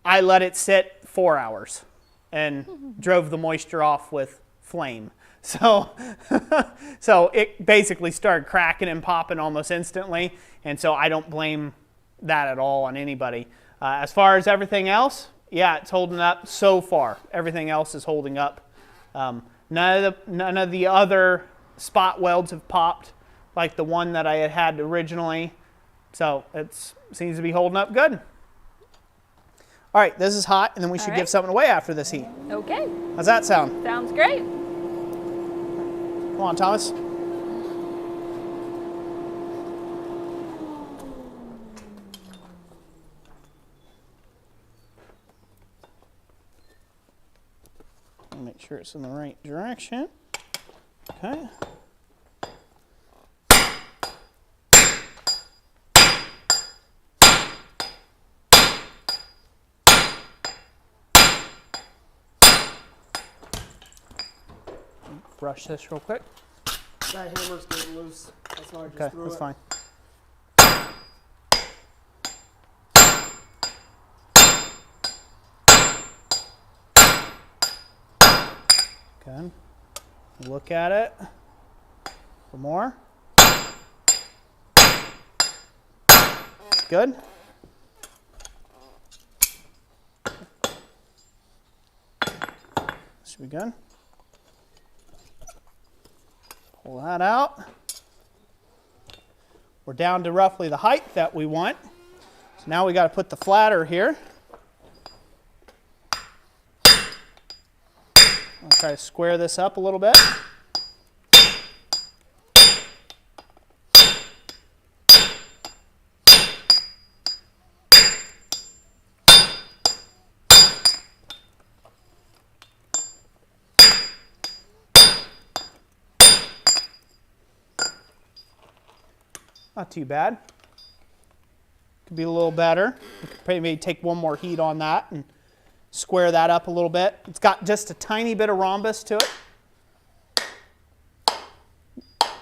I let it sit 4 hours and drove the moisture off with flame. So, so it basically started cracking and popping almost instantly, and so I don't blame that at all on anybody. As far as everything else, yeah, it's holding up so far. Everything else is holding up. None of the other spot welds have popped like the one that I had originally. So it seems to be holding up good. All right, this is hot, and then we should give something away after this heat. Okay. How's that sound? Sounds great. Come on, Thomas. Make sure it's in the right direction. Okay. Brush this real quick. That hammer's getting loose. That's why I just threw it. That's fine. Good. Look at it for more. Good. Should be good. Pull that out. We're down to roughly the height that we want. So now we got to put the flatter here. I'll try to square this up a little bit. Not too bad. Could be a little better. We could maybe take one more heat on that and square that up a little bit. It's got just a tiny bit of rhombus to it.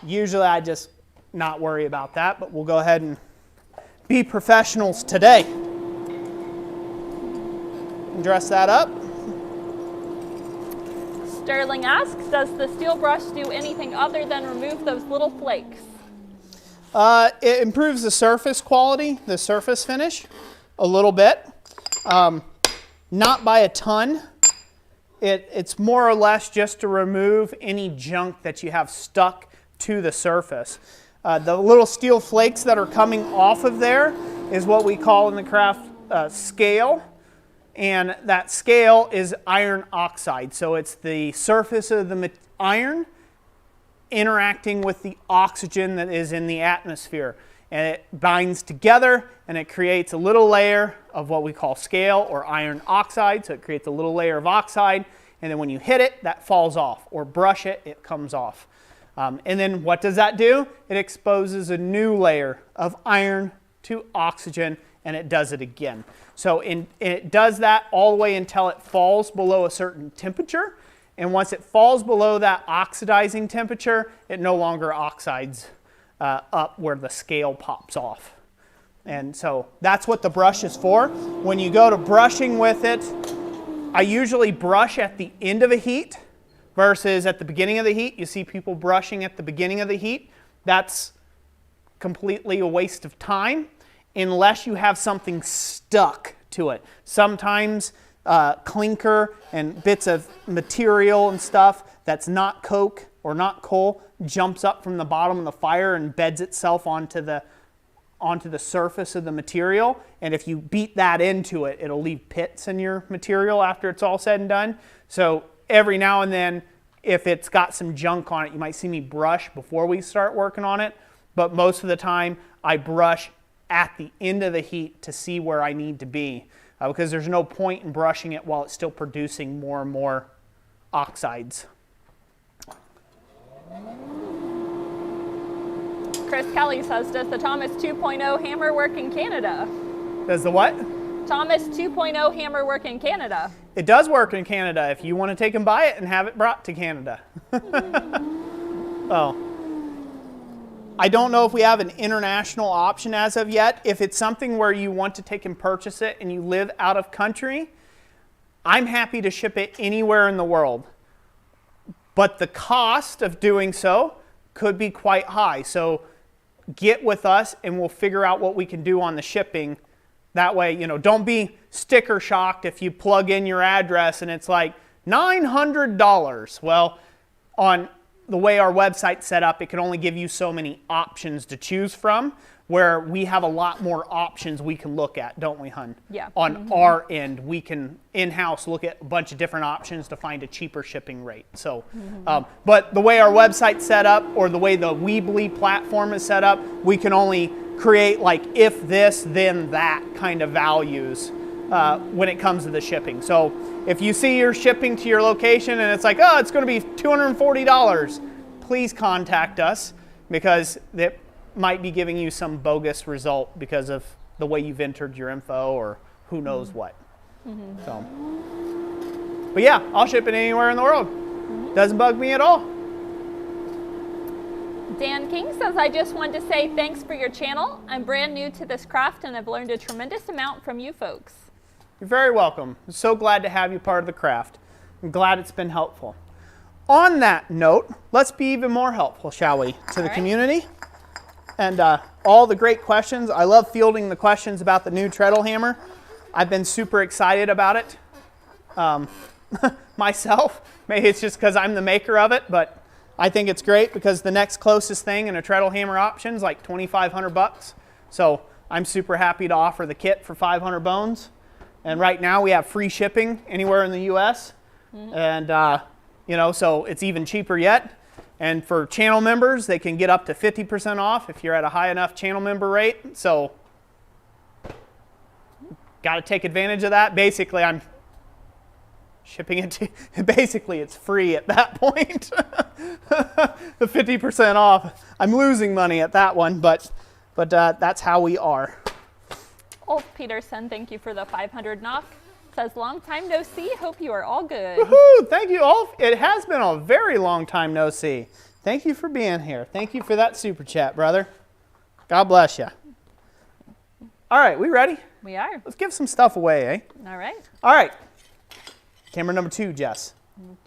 Usually I just not worry about that, but we'll go ahead and be professionals today. Dress that up. Sterling asks, does the steel brush do anything other than remove those little flakes? It improves the surface quality, the surface finish, a little bit. Not by a ton. It's more or less just to remove any junk that you have stuck to the surface. The little steel flakes that are coming off of there is what we call in the craft scale. And that scale is iron oxide. So it's the surface of the iron interacting with the oxygen that is in the atmosphere, and it binds together and it creates a little layer of what we call scale or iron oxide. So it creates a little layer of oxide, and then when you hit it, that falls off, or brush it, it comes off. And then what does that do? It exposes a new layer of iron to oxygen, and it does it again. So it does that all the way until it falls below a certain temperature. And once it falls below that oxidizing temperature, it no longer oxides up where the scale pops off. And so that's what the brush is for. When you go to brushing with it, I usually brush at the end of a heat versus at the beginning of the heat. You see people brushing at the beginning of the heat. That's completely a waste of time unless you have something stuck to it. Sometimes clinker and bits of material and stuff that's not coke or not coal jumps up from the bottom of the fire and beds itself onto the surface of the material, and if you beat that into it, it'll leave pits in your material after it's all said and done. So every now and then, if it's got some junk on it, you might see me brush before we start working on it, but most of the time I brush at the end of the heat to see where I need to be. Because there's no point in brushing it while it's still producing more and more oxides. Chris Kelly says, does the Thomas 2.0 hammer work in Canada? Does the what? Thomas 2.0 hammer work in Canada. It does work in Canada if you want to take and buy it and have it brought to Canada. Oh. I don't know if we have an international option as of yet. If it's something where you want to take and purchase it and you live out of country, I'm happy to ship it anywhere in the world. But the cost of doing so could be quite high. So get with us and we'll figure out what we can do on the shipping. That way, you know, don't be sticker shocked if you plug in your address and it's like $900. Well, on the way our website's set up, it can only give you so many options to choose from, where we have a lot more options we can look at, don't we, hun? Yeah. On our end, we can in-house look at a bunch of different options to find a cheaper shipping rate. So, but the way our website's set up, or the way the Weebly platform is set up, we can only create like if this, then that kind of values when it comes to the shipping. So if you see you're shipping to your location and it's like, oh, it's going to be $240, please contact us, because it might be giving you some bogus result because of the way you've entered your info or who knows what. So, but yeah, I'll ship it anywhere in the world. Doesn't bug me at all. Dan King says, I just wanted to say thanks for your channel. I'm brand new to this craft and I've learned a tremendous amount from you folks. You're very welcome. I'm so glad to have you part of the craft. I'm glad it's been helpful. on that note, let's be even more helpful, shall we, to the community? And all the great questions. I love fielding the questions about the new treadle hammer. I've been super excited about it myself. Maybe it's just because I'm the maker of it, but I think it's great because the next closest thing in a treadle hammer option is like $2,500. So I'm super happy to offer the kit for 500 bones. And right now we have free shipping anywhere in the U.S. And you know, so it's even cheaper yet. And for channel members, they can get up to 50% off if you're at a high enough channel member rate. So got to take advantage of that. Basically, I'm shipping it to, basically it's free at that point. The 50% off. I'm losing money at that one, but that's how we are. Ulf Peterson, thank you for the 500 knock. Says, long time no see. Hope you are all good. Woohoo! Thank you, Ulf. It has been a very long time no see. Thank you for being here. Thank you for that super chat, brother. God bless you. All right, we ready? We are. Let's give some stuff away, eh? All right. All right. Camera number 2, Jess.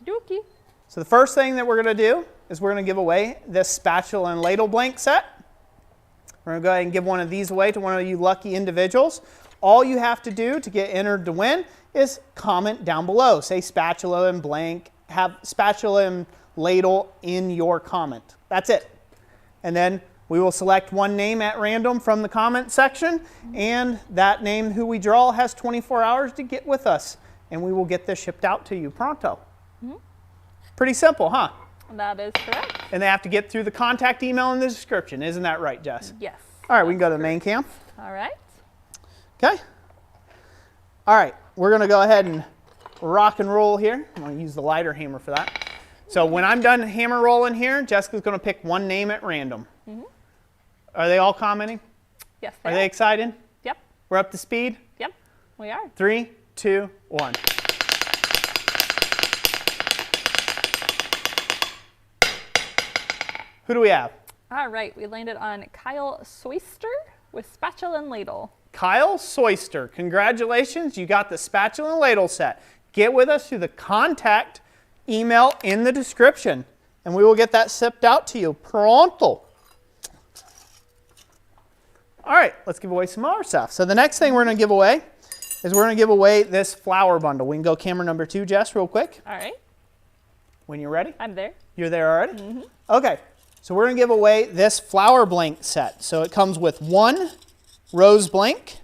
Dookie. So the first thing that we're going to do is we're going to give away this spatula and ladle blank set. We're going to go ahead and give one of these away to one of you lucky individuals. All you have to do to get entered to win is comment down below. Say spatula and blank. Have spatula and ladle in your comment. That's it. And then we will select one name at random from the comment section, and that name who we draw has 24 hours to get with us, and we will get this shipped out to you pronto. Pretty simple, huh? That is correct. And they have to get through the contact email in the description. Isn't that right, Jess? Yes. All right, we can go to the main cam. All right. Okay. All right, we're going to go ahead and rock and roll here. I'm going to use the lighter hammer for that. So when I'm done hammer rolling here, Jessica's going to pick one name at random. Are they all commenting? Yes. Are they excited? Yep. We're up to speed? Yep. We are. 3, 2, 1. Who do we have? All right. We landed on Kyle Soyster with spatula and ladle. Kyle Soyster, congratulations. You got the spatula and ladle set. Get with us through the contact email in the description, and we will get that shipped out to you pronto. All right, let's give away some more stuff. So the next thing we're going to give away is we're going to give away this flower bundle. We can go camera number 2, Jess, real quick. All right. When you're ready. I'm there. You're there already? Okay, so we're going to give away this flower blank set. So it comes with one rose blank,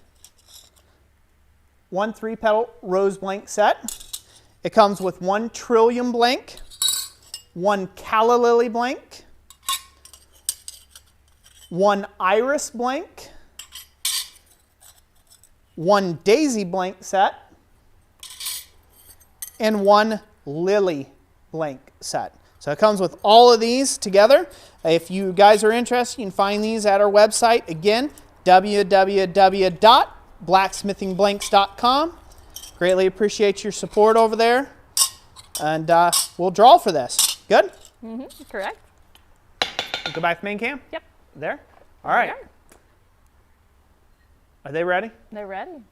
one 3-petal rose blank set. It comes with one trillium blank, one calla lily blank, one iris blank, one daisy blank set, and one lily blank set. So it comes with all of these together. If you guys are interested, you can find these at our website. Again, www.blacksmithingblanks.com. Greatly appreciate your support over there. And we'll draw for this. Good? Correct. Go back to main cam? Yep. There? All right. Are they ready? They're ready.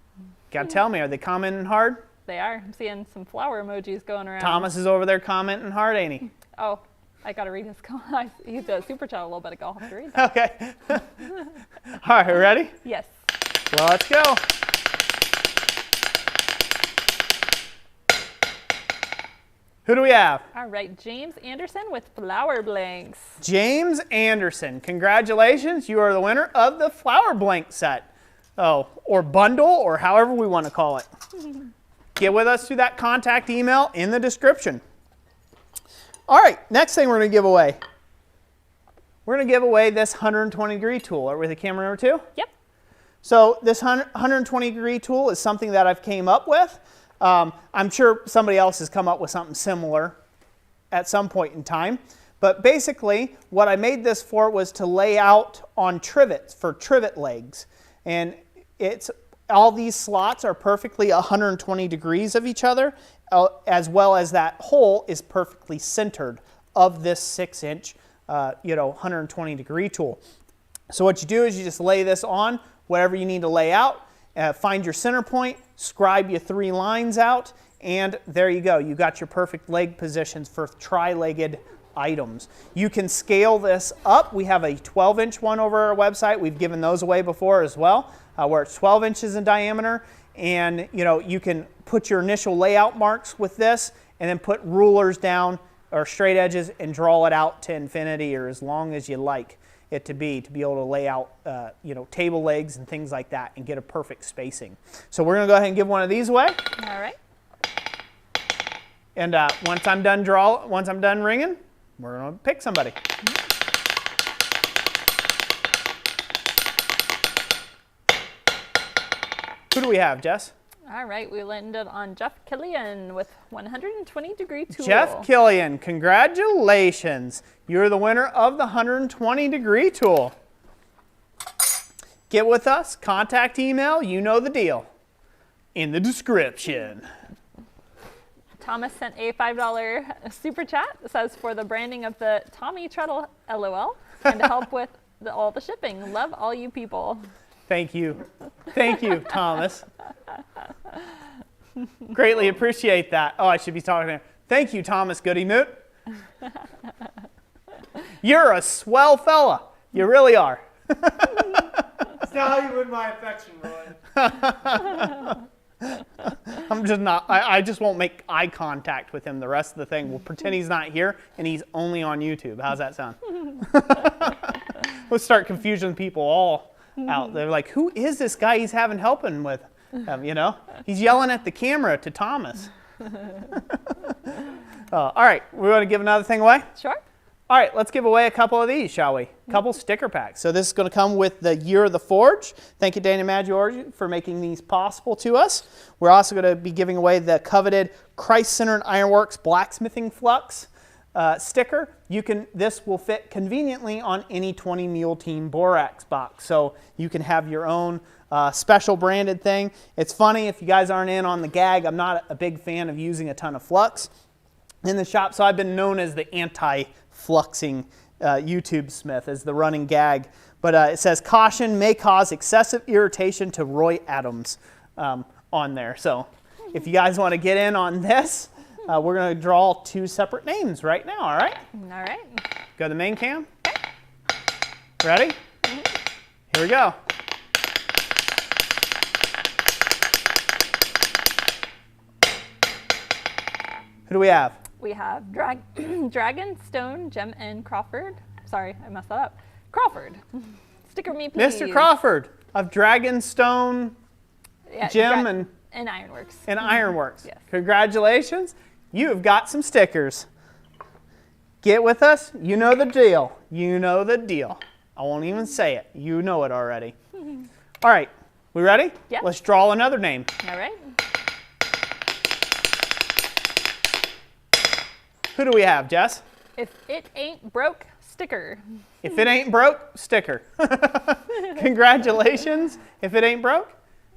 Gotta tell me, are they commenting hard? They are. I'm seeing some flower emojis going around. Thomas is over there commenting hard, ain't he? Oh, I got to read his comment. He did a super chat a little bit ago. I'll have to read that. Okay. All right, ready? Yes. Well, let's go. Who do we have? All right, James Anderson with flower blanks. James Anderson. Congratulations. You are the winner of the flower blank set. Oh, or bundle, or however we want to call it. Get with us through that contact email in the description. All right, next thing we're going to give away. We're going to give away this 120-degree tool. Are we with the camera number 2? Yep. So this 120-degree tool is something that I've came up with. I'm sure somebody else has come up with something similar at some point in time. But basically, what I made this for was to lay out on trivets for trivet legs. And all these slots are perfectly 120 degrees of each other, as well as that hole is perfectly centered of this 6-inch, 120-degree tool. So what you do is you just lay this on whatever you need to lay out, find your center point, scribe your 3 lines out, and there you go. You got your perfect leg positions for tri-legged items. You can scale this up. We have a 12-inch one over our website. We've given those away before as well, where it's 12 inches in diameter. And you can put your initial layout marks with this and then put rulers down or straight edges and draw it out to infinity or as long as you like it to be able to lay out table legs and things like that and get a perfect spacing. So we're going to go ahead and give one of these away. All right. And once I'm done ringing, we're going to pick somebody. Who do we have, Jess? All right, we landed on Jeff Killian with 120-degree tool. Jeff Killian, congratulations. You're the winner of the 120-degree tool. Get with us, contact email, you know the deal, in the description. Thomas sent a $5 super chat that says, for the branding of the Tommy Treadle, LOL, and to help with all the shipping. Love all you people. Thank you. Thank you, Thomas. Greatly appreciate that. Oh, I should be talking there. Thank you, Thomas Goodymoot. You're a swell fella. You really are. That's not how you win my affection, Roy. I'm just not, I just won't make eye contact with him the rest of the thing. We'll pretend he's not here and he's only on YouTube. How's that sound? We'll start confusing people all out. They're like, who is this guy he's having helping with? He's yelling at the camera to Thomas. All right, we want to give another thing away? Sure. All right, let's give away a couple of these, shall we? A couple sticker packs. So this is going to come with the Year of the Forge. Thank you, Dana Maggiore, for making these possible to us. We're also going to be giving away the coveted Christ-centered Ironworks Blacksmithing Flux sticker. This will fit conveniently on any 20 Mule Team Borax box. So you can have your own special branded thing. It's funny, if you guys aren't in on the gag, I'm not a big fan of using a ton of flux in the shop, so I've been known as the anti-fluxing YouTube Smith as the running gag. But it says, caution may cause excessive irritation to Roy Adams on there. So if you guys want to get in on this, we're going to draw 2 separate names right now, all right? All right. Go to the main cam. Ready? Here we go. Who do we have? We have Dragonstone, Gem, and Crawford. Sorry, I messed that up. Crawford. Sticker me, please. Mr. Crawford of Dragonstone, Yeah, Gem, and Ironworks. And Ironworks. Yes. Congratulations. You have got some stickers. Get with us. You know the deal. You know the deal. I won't even say it. You know it already. All right. We ready? Yeah. Let's draw another name. All right. Who do we have, Jess? If it ain't broke, sticker. If it ain't broke, sticker. Congratulations. If it ain't broke,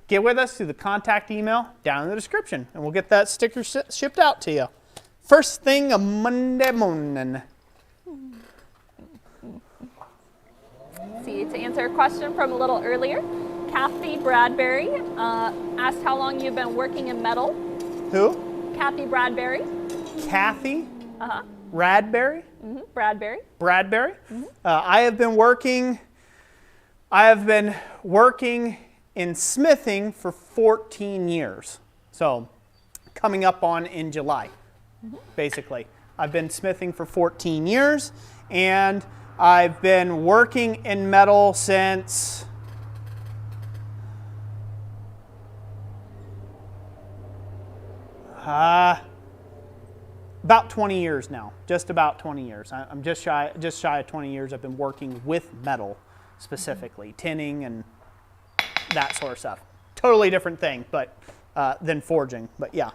get with us through the contact email down in the description, and we'll get that sticker shipped out to you. First thing on Monday morning. See, to answer a question from a little earlier, Kathy Bradbury asked how long you've been working in metal. Who? Kathy Bradbury. Kathy Uh-huh. Radberry? Bradbury. Bradbury. I have been working in smithing for 14 years. So coming up on in July, basically. I've been smithing for 14 years, and I've been working in metal since about 20 years now, just about 20 years. I'm just shy of 20 years I've been working with metal specifically, tinning and that sort of stuff. Totally different thing, but than forging, but yeah.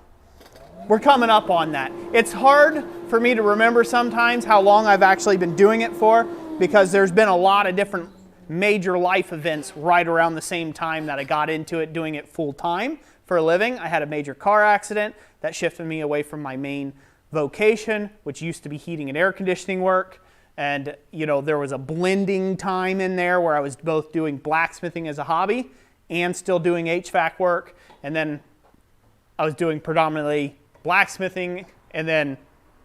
We're coming up on that. It's hard for me to remember sometimes how long I've actually been doing it for, because there's been a lot of different major life events right around the same time that I got into it, doing it full time for a living. I had a major car accident that shifted me away from my main vocation, which used to be heating and air conditioning work. And there was a blending time in there where I was both doing blacksmithing as a hobby and still doing HVAC work. And then I was doing predominantly blacksmithing and then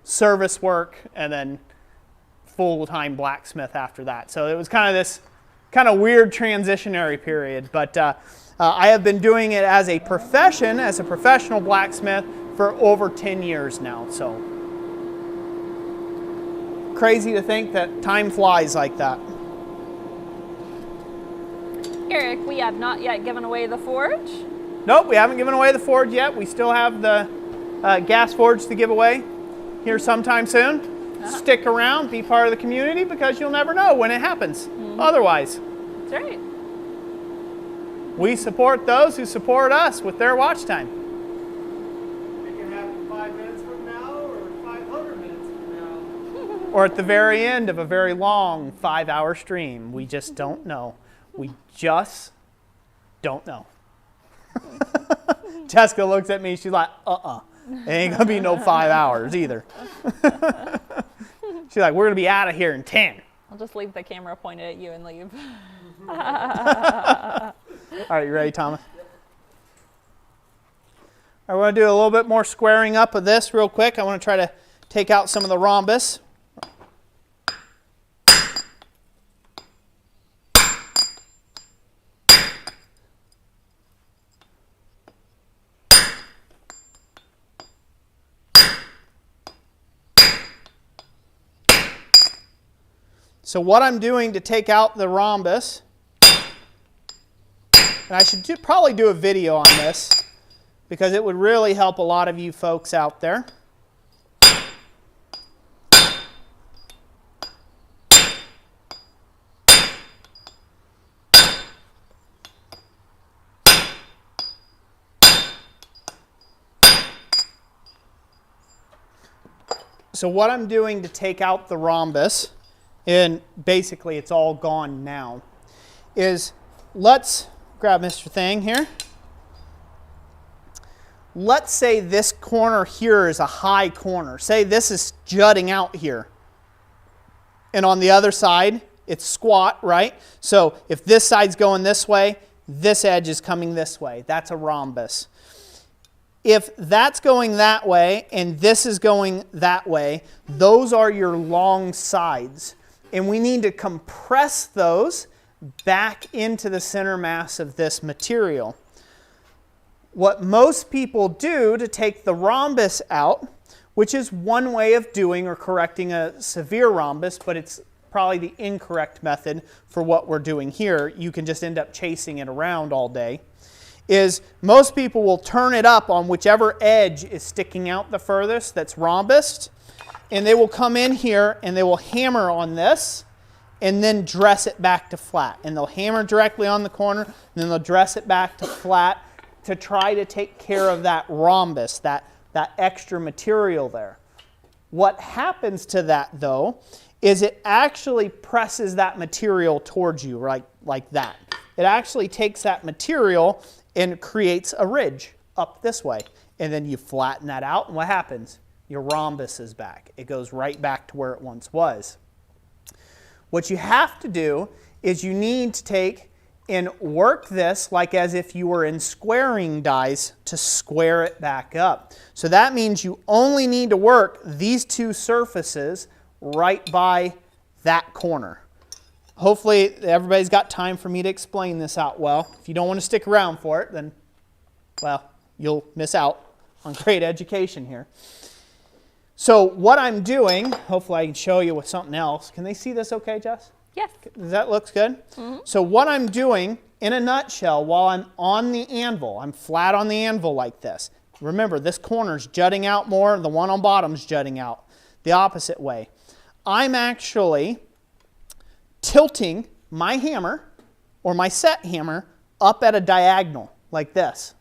service work and then full-time blacksmith after that. So it was kind of this kind of weird transitionary period. But I have been doing it as a profession, as a professional blacksmith for over 10 years now. So crazy to think that time flies like that. Eric, we have not yet given away the forge. Nope, we haven't given away the forge yet. We still have the gas forge to give away here sometime soon. Stick around, be part of the community, because you'll never know when it happens. Otherwise. That's right. We support those who support us with their watch time. It can happen 5 minutes from now or 500 minutes from now. Or at the very end of a very long 5-hour stream. We just don't know. We just don't know. Jessica looks at me, she's like, it ain't gonna be no 5 hours either. She's like, we're gonna be out of here in 10. I'll just leave the camera pointed at you and leave. All right, you ready, Thomas? I want to do a little bit more squaring up of this real quick. I want to try to take out some of the rhombus. So what I'm doing to take out the rhombus, and I should probably do a video on this because it would really help a lot of you folks out there. So what I'm doing to take out the rhombus, and basically it's all gone now, is let's grab Mr. Thing here. Let's say this corner here is a high corner. Say this is jutting out here. And on the other side, it's squat, right? So if this side's going this way, this edge is coming this way. That's a rhombus. If that's going that way and this is going that way, those are your long sides. And we need to compress those back into the center mass of this material. What most people do to take the rhombus out, which is one way of doing or correcting a severe rhombus, but it's probably the incorrect method for what we're doing here. You can just end up chasing it around all day. Is most people will turn it up on whichever edge is sticking out the furthest that's rhombused, and they will come in here and they will hammer on this and then dress it back to flat. And they'll hammer directly on the corner and then they'll dress it back to flat to try to take care of that rhombus, that extra material there. What happens to that though is it actually presses that material towards you like that. It actually takes that material and creates a ridge up this way. And then you flatten that out and what happens? Your rhombus is back. It goes right back to where it once was. What you have to do is you need to take and work this like as if you were in squaring dies to square it back up. So that means you only need to work these two surfaces right by that corner. Hopefully everybody's got time for me to explain this out well. If you don't want to stick around for it, then, well, you'll miss out on great education here. So what I'm doing, hopefully I can show you with something else. Can they see this okay, Jess? Yes. Does that look good? Mm-hmm. So what I'm doing, in a nutshell, while I'm on the anvil, I'm flat on the anvil like this. Remember, this corner's jutting out more, the one on bottom's jutting out the opposite way. I'm actually tilting my hammer, or my set hammer, up at a diagonal, like this.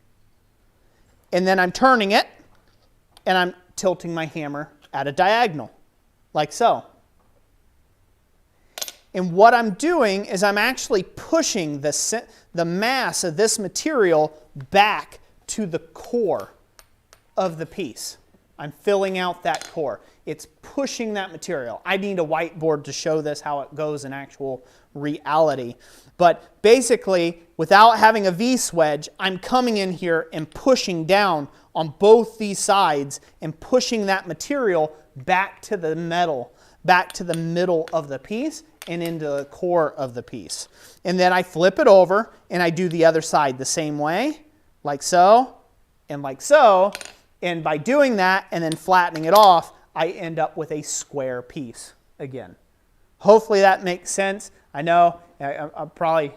And then I'm turning it, and I'm tilting my hammer at a diagonal, like so. And what I'm doing is I'm actually pushing the mass of this material back to the core of the piece. I'm filling out that core. It's pushing that material. I need a whiteboard to show this how it goes in actual reality. But basically, without having a V-swedge, I'm coming in here and pushing down on both these sides and pushing that material back to the metal, back to the middle of the piece and into the core of the piece. And then I flip it over and I do the other side the same way, like so and like so. And by doing that and then flattening it off, I end up with a square piece again. Hopefully that makes sense. I know I'm probably,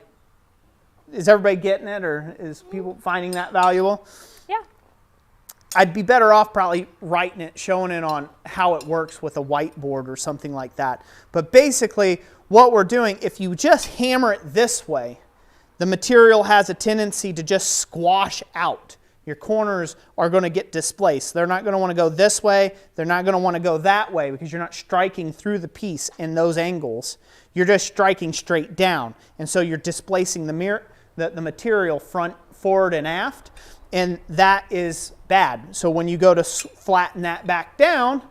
is everybody getting it, or is people finding that valuable? Yeah. I'd be better off probably writing it, showing it on how it works with a whiteboard or something like that. But basically what we're doing, if you just hammer it this way, the material has a tendency to just squash out. Your corners are going to get displaced. They're not going to want to go this way. They're not going to want to go that way because you're not striking through the piece in those angles. You're just striking straight down. And so you're displacing the material forward and aft. And that is bad. So when you go to flatten that back down,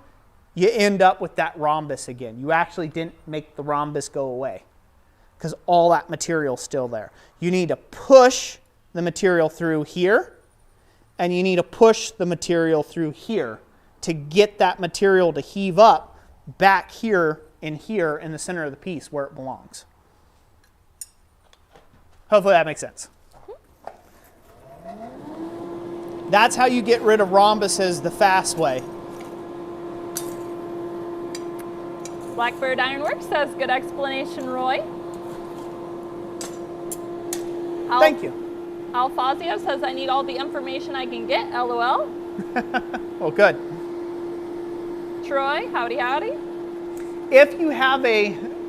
you end up with that rhombus again. You actually didn't make the rhombus go away because all that material is still there. You need to push the material through here, and you need to push the material through here to get that material to heave up back here in the center of the piece where it belongs. Hopefully that makes sense. That's how you get rid of rhombuses the fast way. Blackbird Ironworks says, good explanation, Roy. Thank you. Alfazio says, I need all the information I can get, LOL. Well, good. Troy, howdy, howdy. If you have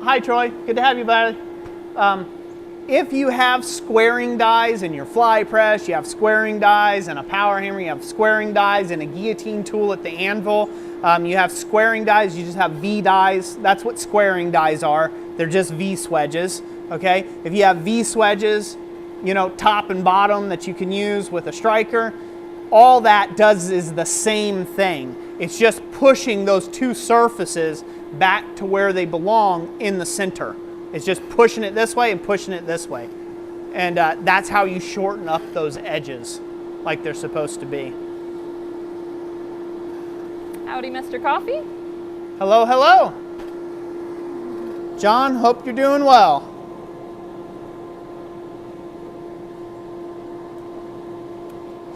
hi Troy, good to have you, buddy. If you have squaring dies in your fly press, you have squaring dies and a power hammer, you have squaring dies and a guillotine tool at the anvil, you have squaring dies, you just have V dies. That's what squaring dies are. They're just V swedges, okay? If you have V swedges, you know, top and bottom that you can use with a striker, all that does is the same thing. It's just pushing those two surfaces back to where they belong in the center. It's just pushing it this way and pushing it this way. And that's how you shorten up those edges like they're supposed to be. Howdy, Mr. Coffee. Hello, hello. John, hope you're doing well.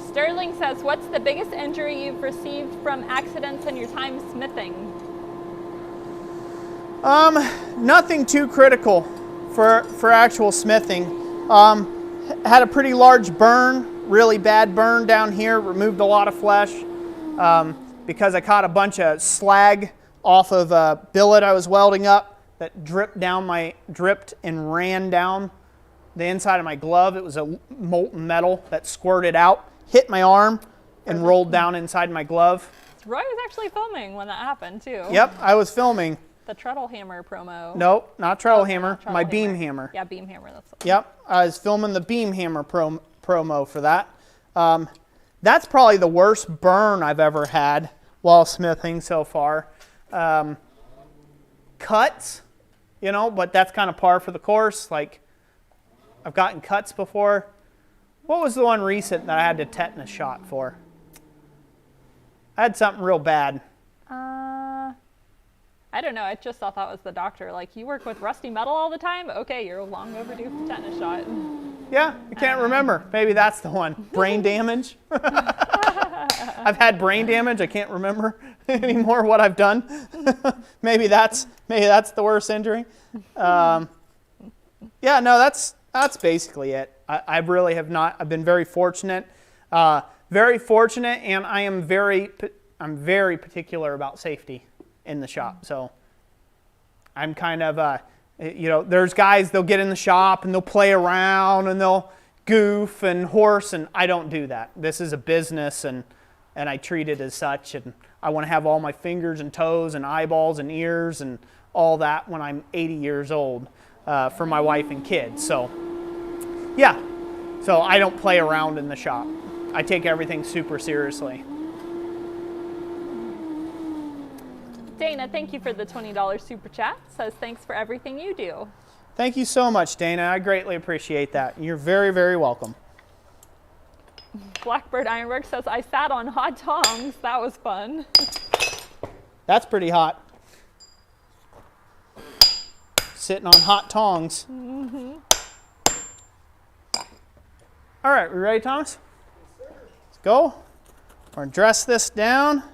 Sterling says, what's the biggest injury you've received from accidents in your time smithing? Nothing too critical for actual smithing. Had a pretty large burn, really bad burn down here, removed a lot of flesh because I caught a bunch of slag off of a billet I was welding up that dripped and ran down the inside of my glove. It was a molten metal that squirted out, hit my arm, and rolled down inside my glove. Roy was actually filming when that happened, too. Yep, I was filming. The treadle hammer promo. Nope, not treadle hammer, not treadle my hammer. beam hammer. Yeah, beam hammer. That's the Yep, I was filming the beam hammer promo for that. That's probably the worst burn I've ever had while smithing so far. Cuts, you know, but that's kind of par for the course. Like, I've gotten cuts before. What was the one recent that I had a tetanus shot for? I had something real bad. I don't know. I just thought that was the doctor. Like, you work with rusty metal all the time? Okay, you're long overdue for tetanus shot. Yeah, I can't remember. Maybe that's the one. Brain damage. I've had brain damage. I can't remember anymore what I've done. maybe that's the worst injury. Yeah, no, that's basically it. I really have not. I've been very fortunate, and I'm very particular about safety in the shop. So I'm kind of, you know, there's guys, they'll get in the shop and they'll play around and they'll goof and horse, and I don't do that. This is a business, and I treat it as such, and I want to have all my fingers and toes and eyeballs and ears and all that when I'm 80 years old for my wife and kids. So yeah, so I don't play around in the shop. I take everything super seriously. Dana, thank you for the $20 super chat. Says thanks for everything you do. Thank you so much, Dana. I greatly appreciate that. You're very, very welcome. Blackbird Ironworks says, I sat on hot tongs. That was fun. That's pretty hot. Sitting on hot tongs. Mm-hmm. All right, we ready, Thomas? Let's go. We're going to dress this down.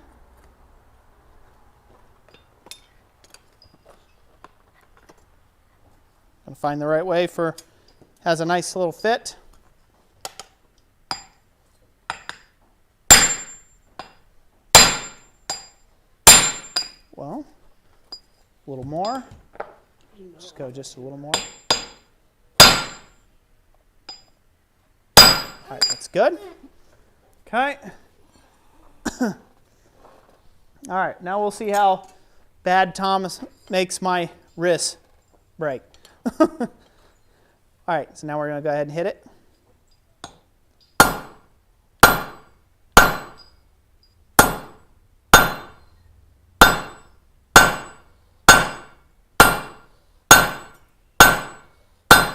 Gonna find the right way for, has a nice little fit. Well, a little more. Just go just a little more. All right, that's good. Okay. All right, now we'll see how bad Thomas makes my wrist break. All right, so now we're going to go ahead and hit it.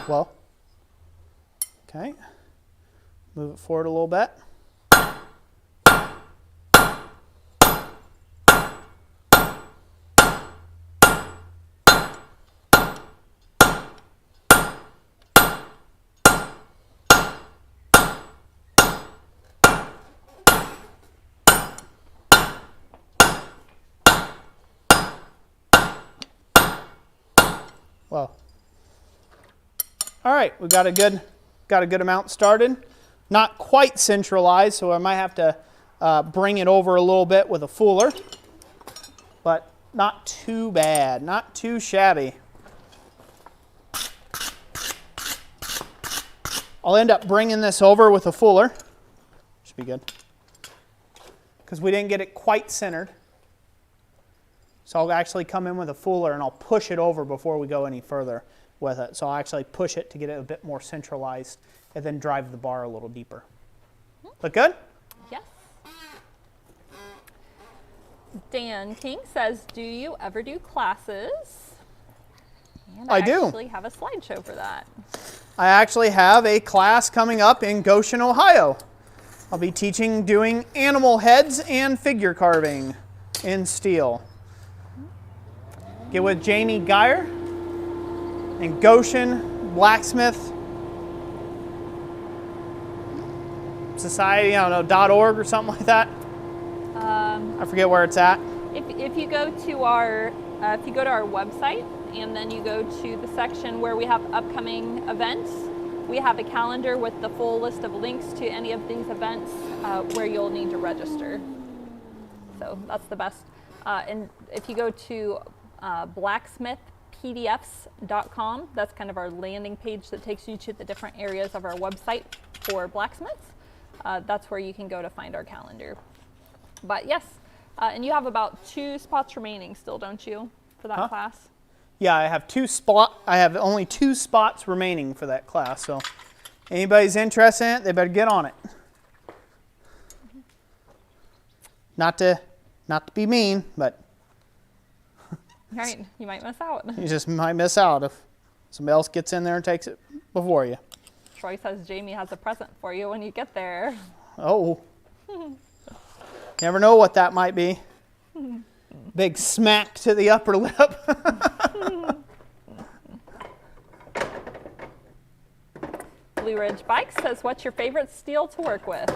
Well, okay, move it forward a little bit. Well, all right, we got a good amount started. Not quite centralized, so I might have to bring it over a little bit with a fuller, but not too bad, not too shabby. I'll end up bringing this over with a fuller. Should be good, because we didn't get it quite centered. So I'll actually come in with a fuller and I'll push it over before we go any further with it. So I'll actually push it to get it a bit more centralized and then drive the bar a little deeper. Look good? Yes. Dan King says, do you ever do classes? And I do. I actually have a slideshow for that. I actually have a class coming up in Goshen, Ohio. I'll be teaching doing animal heads and figure carving in steel. Get with Jamie Geyer in Goshen, Blacksmith, Society, I don't know, .org or something like that. I forget where it's at. If you go to our website and then you go to the section where we have upcoming events, we have a calendar with the full list of links to any of these events where you'll need to register. So that's the best. And if you go to blacksmithpdfs.com. That's kind of our landing page that takes you to the different areas of our website for blacksmiths. That's where you can go to find our calendar. But yes, and you have about 2 spots remaining still, don't you, for that class? Yeah, I have only 2 spots remaining for that class. So anybody's interested in it, they better get on it. Not to be mean, but Right, you might miss out. you just might miss out if somebody else gets in there and takes it before you. Troy says Jamie has a present for you when you get there. Oh. Never know what that might be. Big smack to the upper lip. Blue Ridge Bikes says, what's your favorite steel to work with?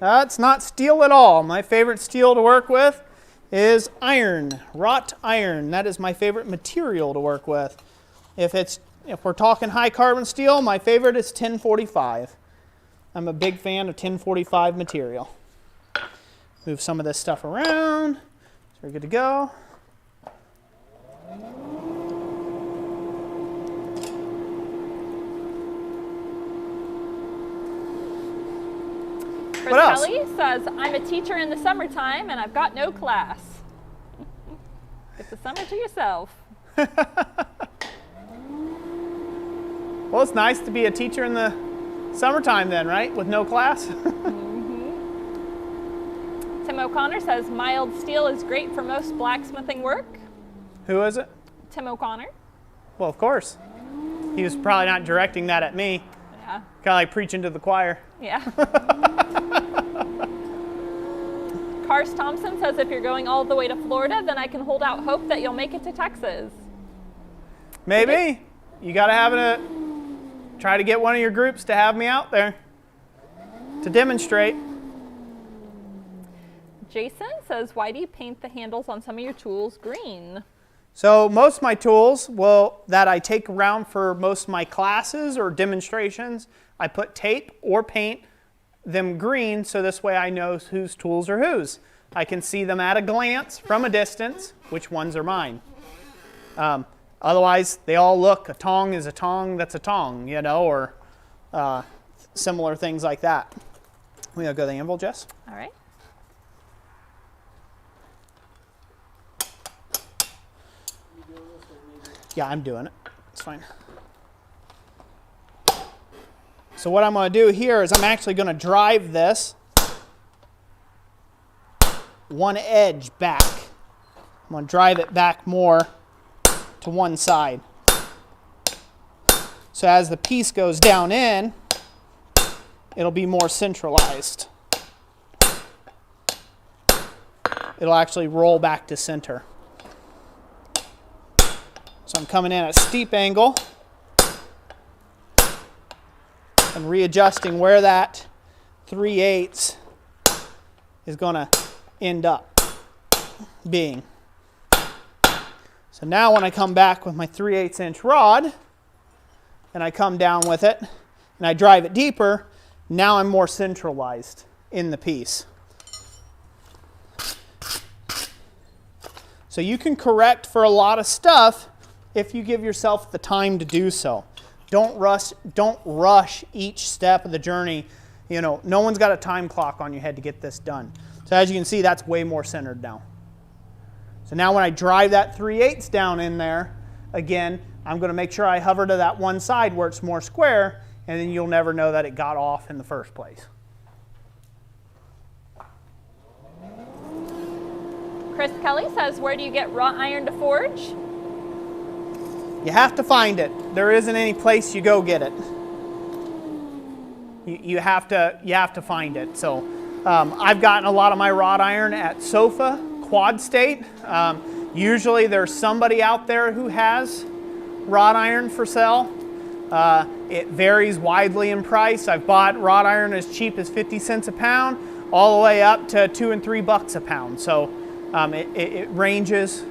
It's not steel at all. My favorite steel to work with is iron, wrought iron. That is my favorite material to work with. If we're talking high carbon steel, my favorite is 1045. I'm a big fan of 1045 material. Move some of this stuff around. So we're good to go. Chris What else? Kelly says, I'm a teacher in the summertime and I've got no class. Get the summer to yourself. Well, it's nice to be a teacher in the summertime then, right? With no class. Tim O'Connor says mild steel is great for most blacksmithing work. Who is it? Tim O'Connor. Well, of course. He was probably not directing that at me. Yeah. Kind of like preaching to the choir. Yeah. Cars Thompson says if you're going all the way to Florida, then I can hold out hope that you'll make it to Texas. Maybe. You got to try to get one of your groups to have me out there to demonstrate. Jason says, why do you paint the handles on some of your tools green? So most of my tools that I take around for most of my classes or demonstrations, I put tape or paint them green, so this way I know whose tools are whose. I can see them at a glance from a distance which ones are mine. Otherwise, they all look, a tong is a tong that's a tong, you know, or similar things like that. We gonna go to the anvil, Jess? All right. Yeah, I'm doing it. It's fine. So what I'm going to do here is I'm actually going to drive this one edge back. I'm going to drive it back more to one side. So as the piece goes down in, it'll be more centralized. It'll actually roll back to center. So I'm coming in at a steep angle and readjusting where that 3/8 is going to end up being. So now when I come back with my 3/8 inch rod and I come down with it and I drive it deeper, now I'm more centralized in the piece. So you can correct for a lot of stuff if you give yourself the time to do so. Don't rush each step of the journey. You know, no one's got a time clock on your head to get this done. So as you can see, that's way more centered now. So now when I drive that 3/8 down in there, again, I'm going to make sure I hover to that one side where it's more square, and then you'll never know that it got off in the first place. Chris Kelly says, where do you get wrought iron to forge? You have to find it. There isn't any place you go get it. You have to find it. So I've gotten a lot of my wrought iron at Sofa, Quad State. Usually there's somebody out there who has wrought iron for sale. It varies widely in price. I've bought wrought iron as cheap as 50 cents a pound, all the way up to $2 and $3 a pound. So it ranges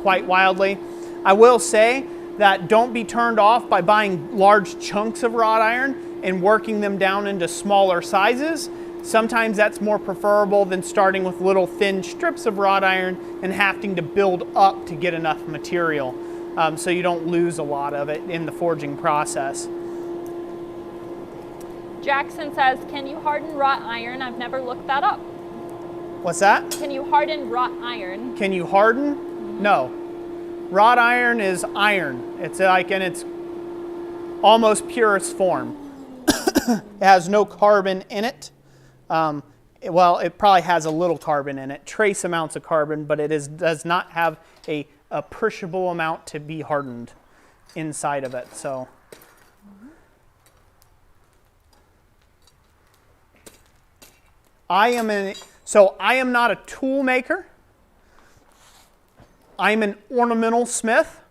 quite wildly. I will say that don't be turned off by buying large chunks of wrought iron and working them down into smaller sizes. Sometimes that's more preferable than starting with little thin strips of wrought iron and having to build up to get enough material, so you don't lose a lot of it in the forging process. Jackson says, can you harden wrought iron? I've never looked that up. What's that? Can you harden wrought iron? Can you harden? No. Wrought iron is iron. It's like in its almost purest form. It has no carbon in it. Well, it probably has a little carbon in it, trace amounts of carbon, but it does not have a appreciable amount to be hardened inside of it. So, I am not a tool maker. I'm an ornamental smith,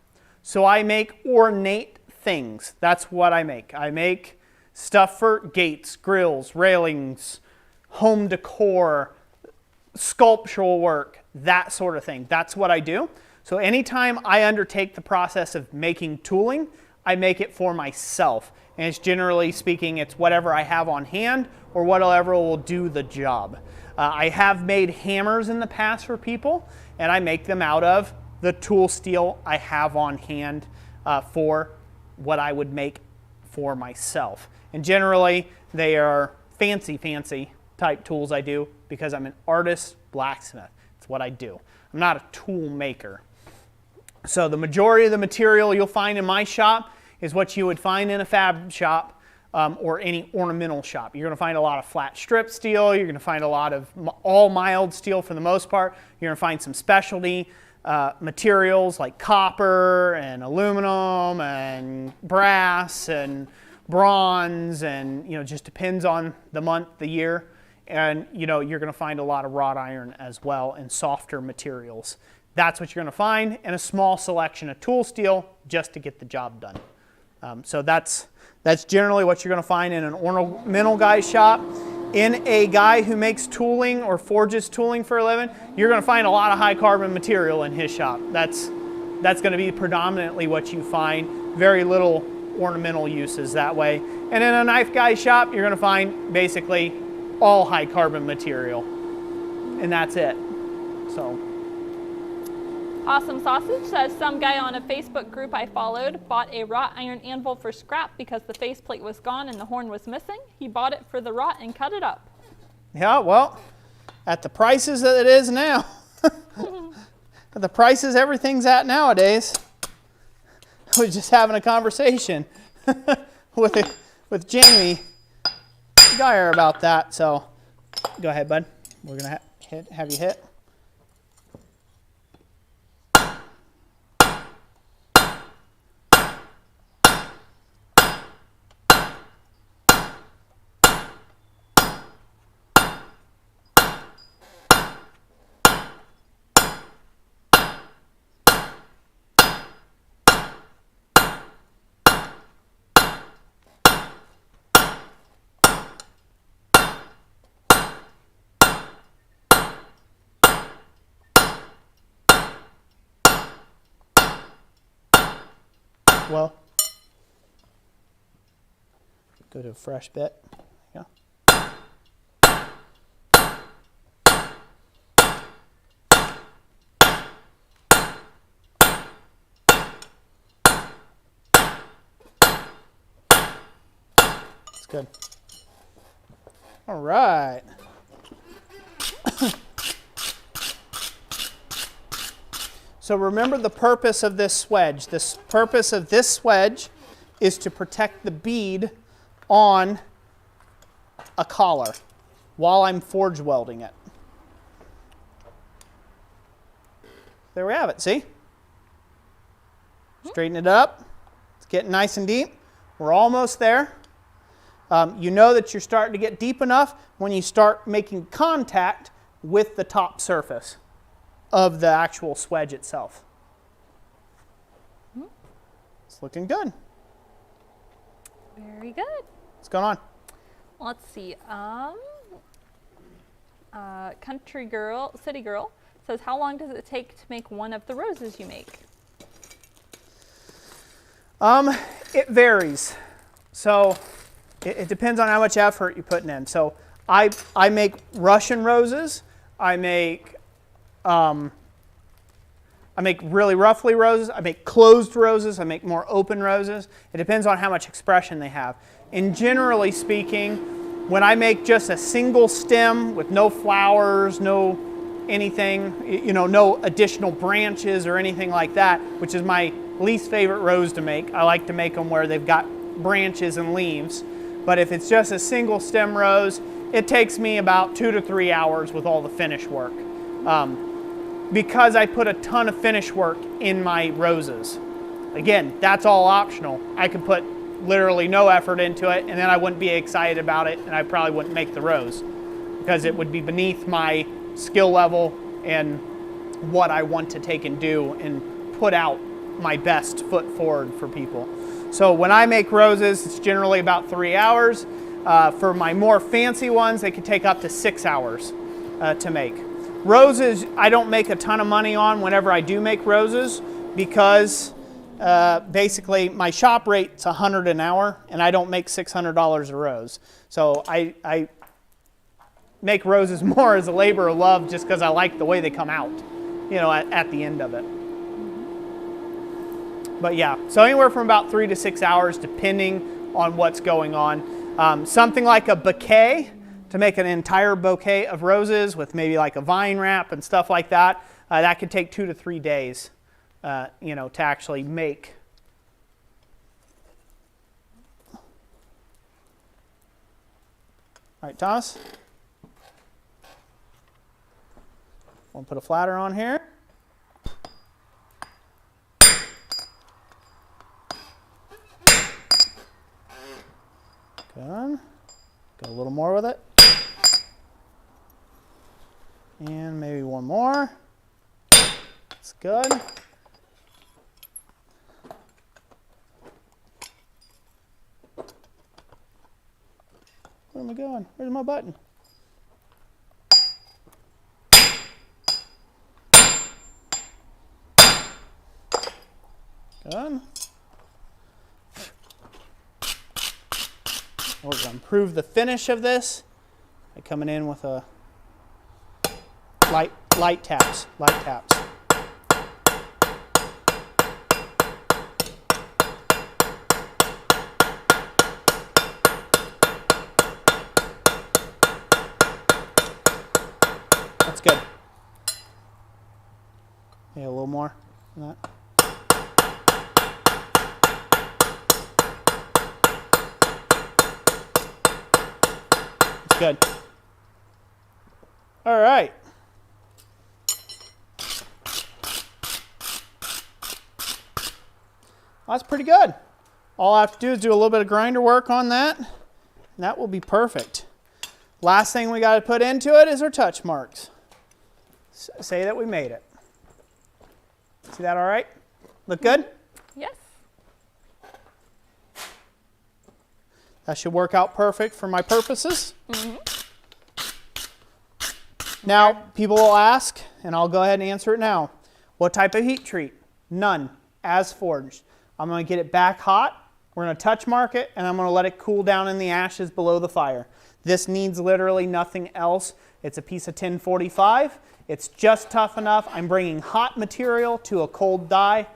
so I make ornate things. That's what I make. I make stuff for gates, grills, railings, home decor, sculptural work, that sort of thing. That's what I do. So anytime I undertake the process of making tooling, I make it for myself. And it's generally speaking, it's whatever I have on hand or whatever will do the job. I have made hammers in the past for people, and I make them out of the tool steel I have on hand for what I would make for myself. And generally, they are fancy type tools I do because I'm an artist blacksmith. It's what I do. I'm not a tool maker. So the majority of the material you'll find in my shop is what you would find in a fab shop. or any ornamental shop. You're going to find a lot of flat strip steel. You're going to find a lot of all mild steel for the most part. You're going to find some specialty materials like copper and aluminum and brass and bronze, and just depends on the month, the year. And you're going to find a lot of wrought iron as well and softer materials. That's what you're going to find, and a small selection of tool steel just to get the job done. So that's generally what you're going to find in an ornamental guy's shop. In a guy who makes tooling or forges tooling for a living, you're going to find a lot of high carbon material in his shop. That's going to be predominantly what you find. Very little ornamental uses that way. And in a knife guy's shop, you're going to find basically all high carbon material, and that's it. So. Awesome Sausage says, some guy on a Facebook group I followed bought a wrought iron anvil for scrap because the faceplate was gone and the horn was missing. He bought it for the wrought and cut it up. Yeah, well, at the prices that it is now, at the prices everything's at nowadays, I was just having a conversation with Jamie Geyer about that. So go ahead, bud. We're going to have you hit. Well, go to a fresh bit. Yeah. That's good. All right. So remember the purpose of this swedge. The purpose of this swedge is to protect the bead on a collar while I'm forge welding it. There we have it, see? Straighten it up. It's getting nice and deep. We're almost there. You know that you're starting to get deep enough when you start making contact with the top surface of the actual swedge itself. It's looking good. Very good. What's going on? Let's see. Country Girl, City Girl says, how long does it take to make one of the roses you make? It varies. So it depends on how much effort you're putting in. So I make Russian roses. I make really roughly roses. I make closed roses. I make more open roses. It depends on how much expression they have. And generally speaking, when I make just a single stem with no flowers, no anything, no additional branches or anything like that, which is my least favorite rose to make. I like to make them where they've got branches and leaves. But if it's just a single stem rose, it takes me about 2 to 3 hours with all the finish work. Because I put a ton of finish work in my roses. Again, that's all optional. I could put literally no effort into it, and then I wouldn't be excited about it, and I probably wouldn't make the rose because it would be beneath my skill level and what I want to take and do and put out my best foot forward for people. So when I make roses, it's generally about 3 hours. For my more fancy ones, they could take up to 6 hours to make. Roses, I don't make a ton of money on whenever I do make roses because basically my shop rate's $100 an hour and I don't make $600 a rose. So I make roses more as a labor of love just because I like the way they come out, at the end of it. But yeah, so anywhere from about 3 to 6 hours depending on what's going on. Something like a bouquet, to make an entire bouquet of roses with maybe like a vine wrap and stuff like that, that could take 2 to 3 days, to actually make. All right, Thomas. We'll put a flatter on here. Good. Go a little more with it. And maybe one more. That's good. Where am I going? Where's my button? Good. We're going to improve the finish of this by coming in with a light taps. That's good. Yeah, a little more than that. Good. All right. That's pretty good. All I have to do is do a little bit of grinder work on that, and that will be perfect. Last thing we got to put into it is our touch marks. Say that we made it. See that all right? Look good? Yes. That should work out perfect for my purposes. Now, people will ask, and I'll go ahead and answer it now. What type of heat treat? None, as forged. I'm going to get it back hot. We're going to touch mark it, and I'm going to let it cool down in the ashes below the fire. This needs literally nothing else. It's a piece of tin 45. It's just tough enough. I'm bringing hot material to a cold die.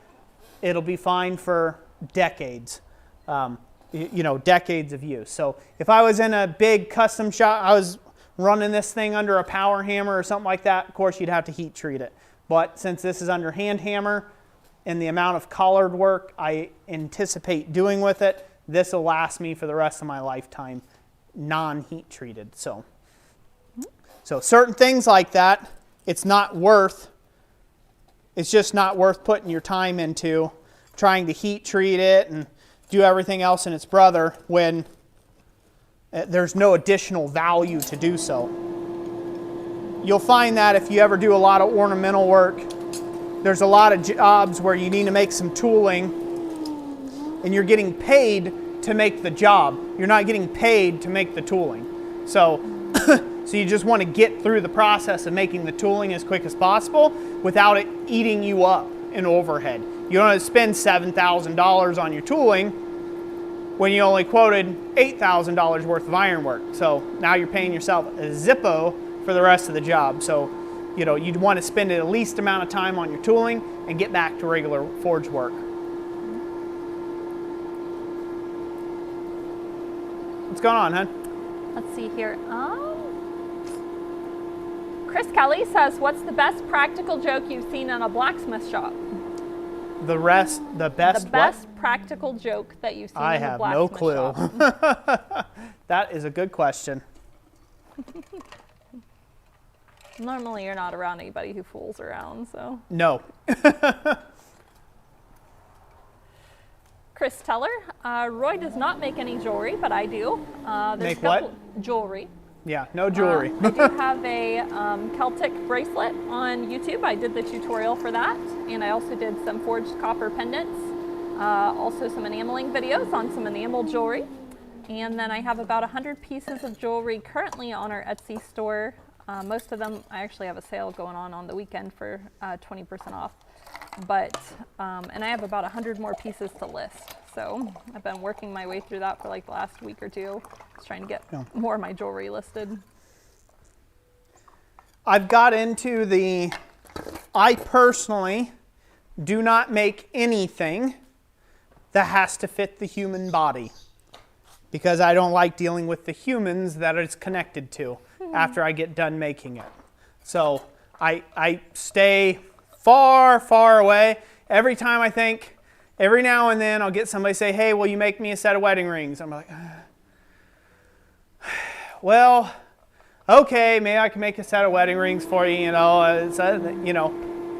It'll be fine for decades. You know, decades of use. So if I was in a big custom shop, I was running this thing under a power hammer or something like that, of course you'd have to heat treat it. But since this is under hand hammer and the amount of collared work I anticipate doing with it, this will last me for the rest of my lifetime, non-heat treated. So certain things like that, it's just not worth putting your time into trying to heat treat it and do everything else in its brother when there's no additional value to do so. You'll find that if you ever do a lot of ornamental work, there's a lot of jobs where you need to make some tooling and you're getting paid to make the job. You're not getting paid to make the tooling. So you just want to get through the process of making the tooling as quick as possible without it eating you up in overhead. You don't want to spend $7,000 on your tooling when you only quoted $8,000 worth of iron work. So now you're paying yourself a zippo for the rest of the job. So, you know, you'd want to spend the least amount of time on your tooling and get back to regular forge work. What's going on, hon? Let's see here. Chris Kelly says, what's the best practical joke you've seen in a blacksmith shop? The best practical joke that you've seen I in a have blacksmith no clue. shop. That is a good question. Normally you're not around anybody who fools around, so. No. Chris Teller, Roy does not make any jewelry, but I do. Make what? Jewelry. Yeah, no jewelry. I do have a Celtic bracelet on YouTube. I did the tutorial for that, and I also did some forged copper pendants, also some enameling videos on some enamel jewelry. And then I have about 100 pieces of jewelry currently on our Etsy store. Most of them, I actually have a sale going on the weekend for 20% off. But, and I have about 100 more pieces to list. So I've been working my way through that for like the last week or two, just trying to get more of my jewelry listed. I've got into I personally do not make anything that has to fit the human body because I don't like dealing with the humans that it's connected to after I get done making it. So I stay far, far away. Every time I think, every now and then I'll get somebody say, hey, will you make me a set of wedding rings? I'm like, well, okay, maybe I can make a set of wedding rings for you,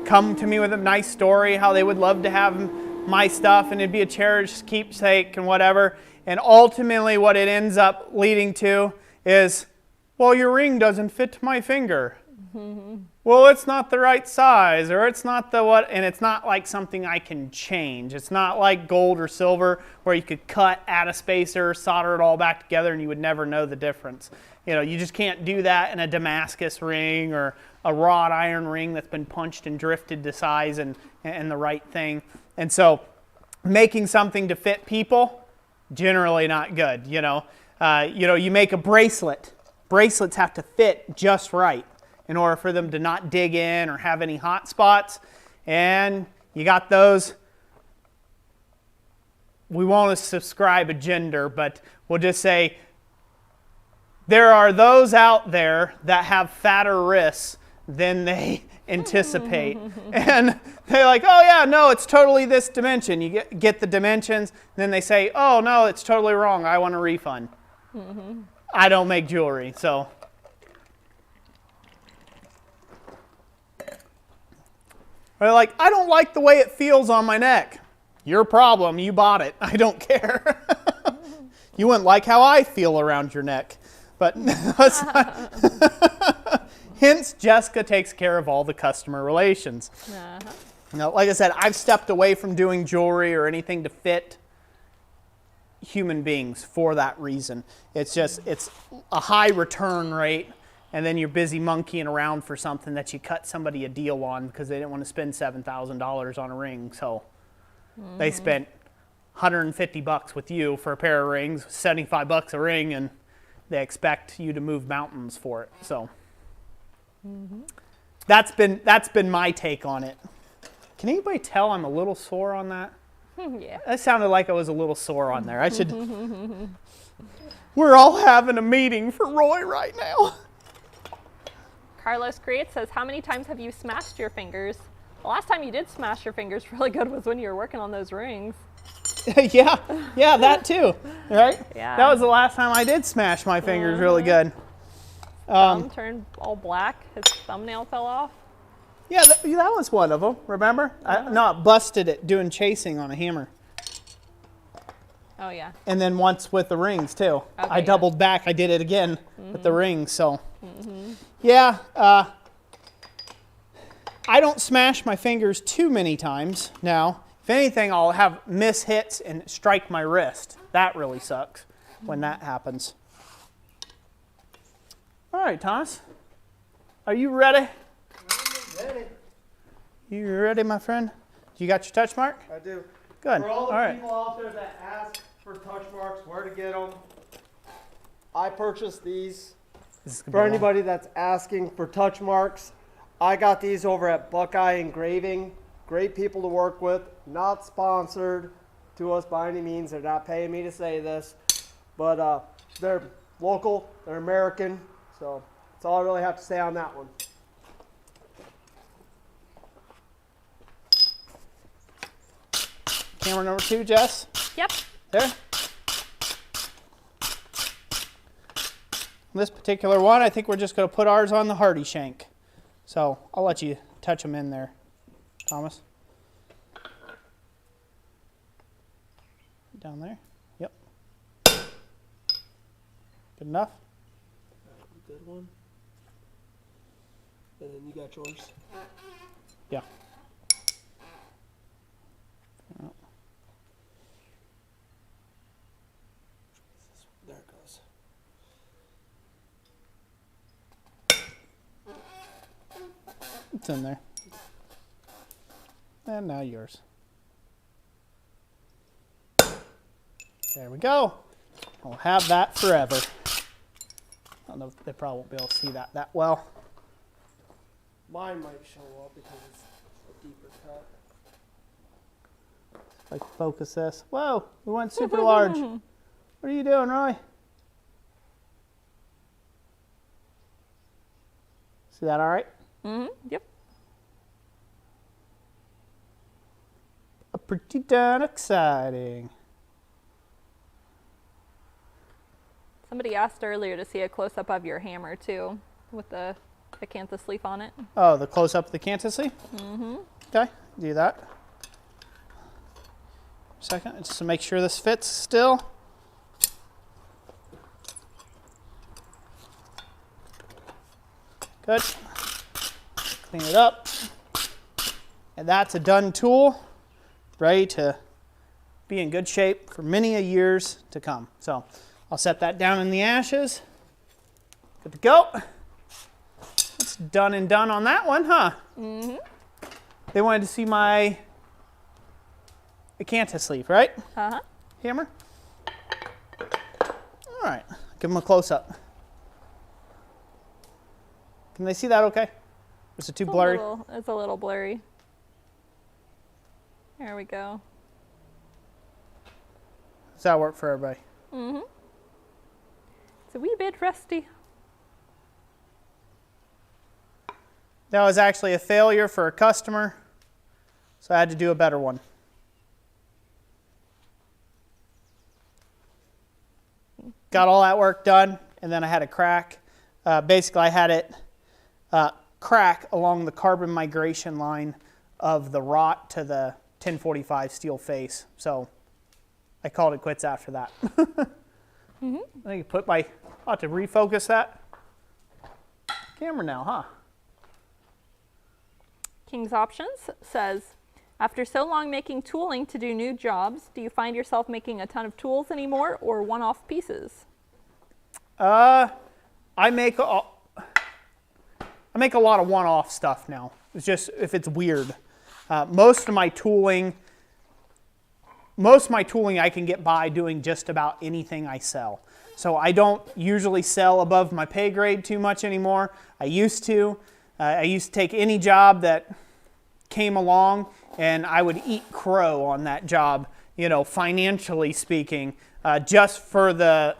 come to me with a nice story, how they would love to have my stuff and it'd be a cherished keepsake and whatever. And ultimately what it ends up leading to is, well, your ring doesn't fit my finger. Well, it's not the right size, or it's not the what, and it's not like something I can change. It's not like gold or silver where you could cut, add a spacer, solder it all back together, and you would never know the difference. You just can't do that in a Damascus ring or a wrought iron ring that's been punched and drifted to size and the right thing. And so making something to fit people, generally not good. You make a bracelet. Bracelets have to fit just right in order for them to not dig in or have any hot spots. And you got those, we won't subscribe a gender, but we'll just say there are those out there that have fatter wrists than they anticipate. And they're like, oh yeah, no, it's totally this dimension. You get the dimensions, then they say, oh no, it's totally wrong, I want a refund. I don't make jewelry, so. They're like, I don't like the way it feels on my neck. Your problem, you bought it. I don't care. You wouldn't like how I feel around your neck. But that's not. Hence, Jessica takes care of all the customer relations. Like I said, I've stepped away from doing jewelry or anything to fit human beings for that reason. It's a high return rate. And then you're busy monkeying around for something that you cut somebody a deal on because they didn't want to spend $7,000 on a ring. So they spent $150 with you for a pair of rings, $75 a ring, and they expect you to move mountains for it. So that's been my take on it. Can anybody tell I'm a little sore on that? Yeah. That sounded like I was a little sore on there. I should. We're all having a meeting for Roy right now. Carlos Create says, how many times have you smashed your fingers? The last time you did smash your fingers really good was when you were working on those rings. yeah, that too, right? Yeah. That was the last time I did smash my fingers really good. Thumb turned all black. His thumbnail fell off. Yeah, that was one of them, remember? I busted it doing chasing on a hammer. Oh, yeah. And then once with the rings, too. Okay, I doubled back. I did it again with the rings, so. Yeah, I don't smash my fingers too many times now. If anything, I'll have miss hits and strike my wrist. That really sucks when that happens. All right, Thomas. Are you ready? I'm ready. You ready, my friend? You got your touch mark? I do. Good. For all the all right. people out there that ask for touch marks, where to get them, I purchased these. For anybody that's asking for touch marks, I got these over at Buckeye Engraving. Great people to work with. Not sponsored to us by any means. They're not paying me to say this. But they're local. They're American. So that's all I really have to say on that one. Camera number 2, Jess. Yep. There. This particular one, I think we're just going to put ours on the Hardy shank. So I'll let you touch them in there, Thomas. Down there. Yep. Good enough? Good one. And then you got yours. Yeah. There it goes. It's in there. And now yours. There we go. I'll have that forever. I don't know if they probably won't be able to see that well. Mine might show up because it's a deeper cut. If I can focus this. Whoa, we went super large. What are you doing, Roy? See that all right? Yep. Pretty darn exciting. Some Somebody asked earlier to see a close-up of your hammer too, with the acanthus leaf on it. Oh, the close-up of the acanthus leaf? Mm-hmm. Okay, do that. Second, just to make sure this fits still. Good. Clean it up. And that's a done tool, ready to be in good shape for many a years to come. So I'll set that down in the ashes. Good to go. It's done and done on that one, huh? Mm-hmm. They wanted to see my acanthus leaf, right? Uh-huh. Hammer. All right, give them a close-up. Can they see that okay? Is it too blurry? It's a little blurry. There we go. Does that work for everybody? Mm-hmm. It's a wee bit rusty. That was actually a failure for a customer, so I had to do a better one. Got all that work done, and then I had a crack. Basically, I had it crack along the carbon migration line of the wrought to the 1045 steel face. So I called it quits after that. Mm-hmm. I think I'll have to refocus that camera now, huh? King's Options says, after so long making tooling to do new jobs, do you find yourself making a ton of tools anymore or one-off pieces? I make a lot of one-off stuff now. It's just if it's weird. Most of my tooling I can get by doing just about anything I sell. So I don't usually sell above my pay grade too much anymore. I used to. I used to take any job that came along and I would eat crow on that job, you know, financially speaking, just for the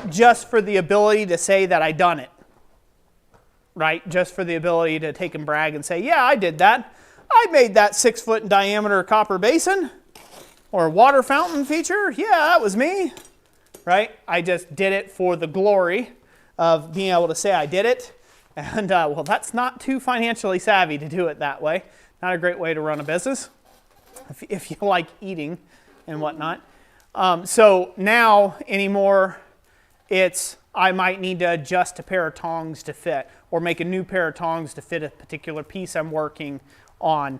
ability to say that I done it, right? Just for the ability to take and brag and say, yeah, I did that. I made that 6 foot in diameter copper basin or water fountain feature. Yeah, that was me, right? I just did it for the glory of being able to say I did it. And well, that's not too financially savvy to do it that way. Not a great way to run a business if you like eating and whatnot. So now anymore, I might need to adjust a pair of tongs to fit or make a new pair of tongs to fit a particular piece I'm working on.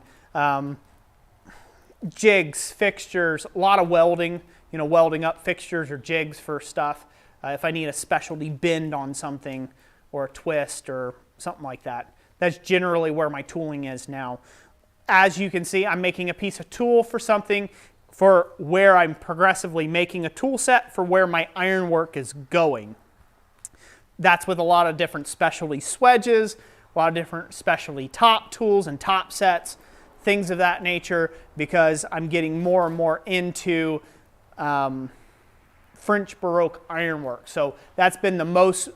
Jigs, fixtures, a lot of welding, you know, welding up fixtures or jigs for stuff. If I need a specialty bend on something or a twist or something like that. That's generally where my tooling is now. As you can see, I'm making a piece of tool for something for where I'm progressively making a tool set for where my ironwork is going. That's with a lot of different specialty swedges, a lot of different specialty top tools and top sets, things of that nature, because I'm getting more and more into French Baroque ironwork. So that's been the most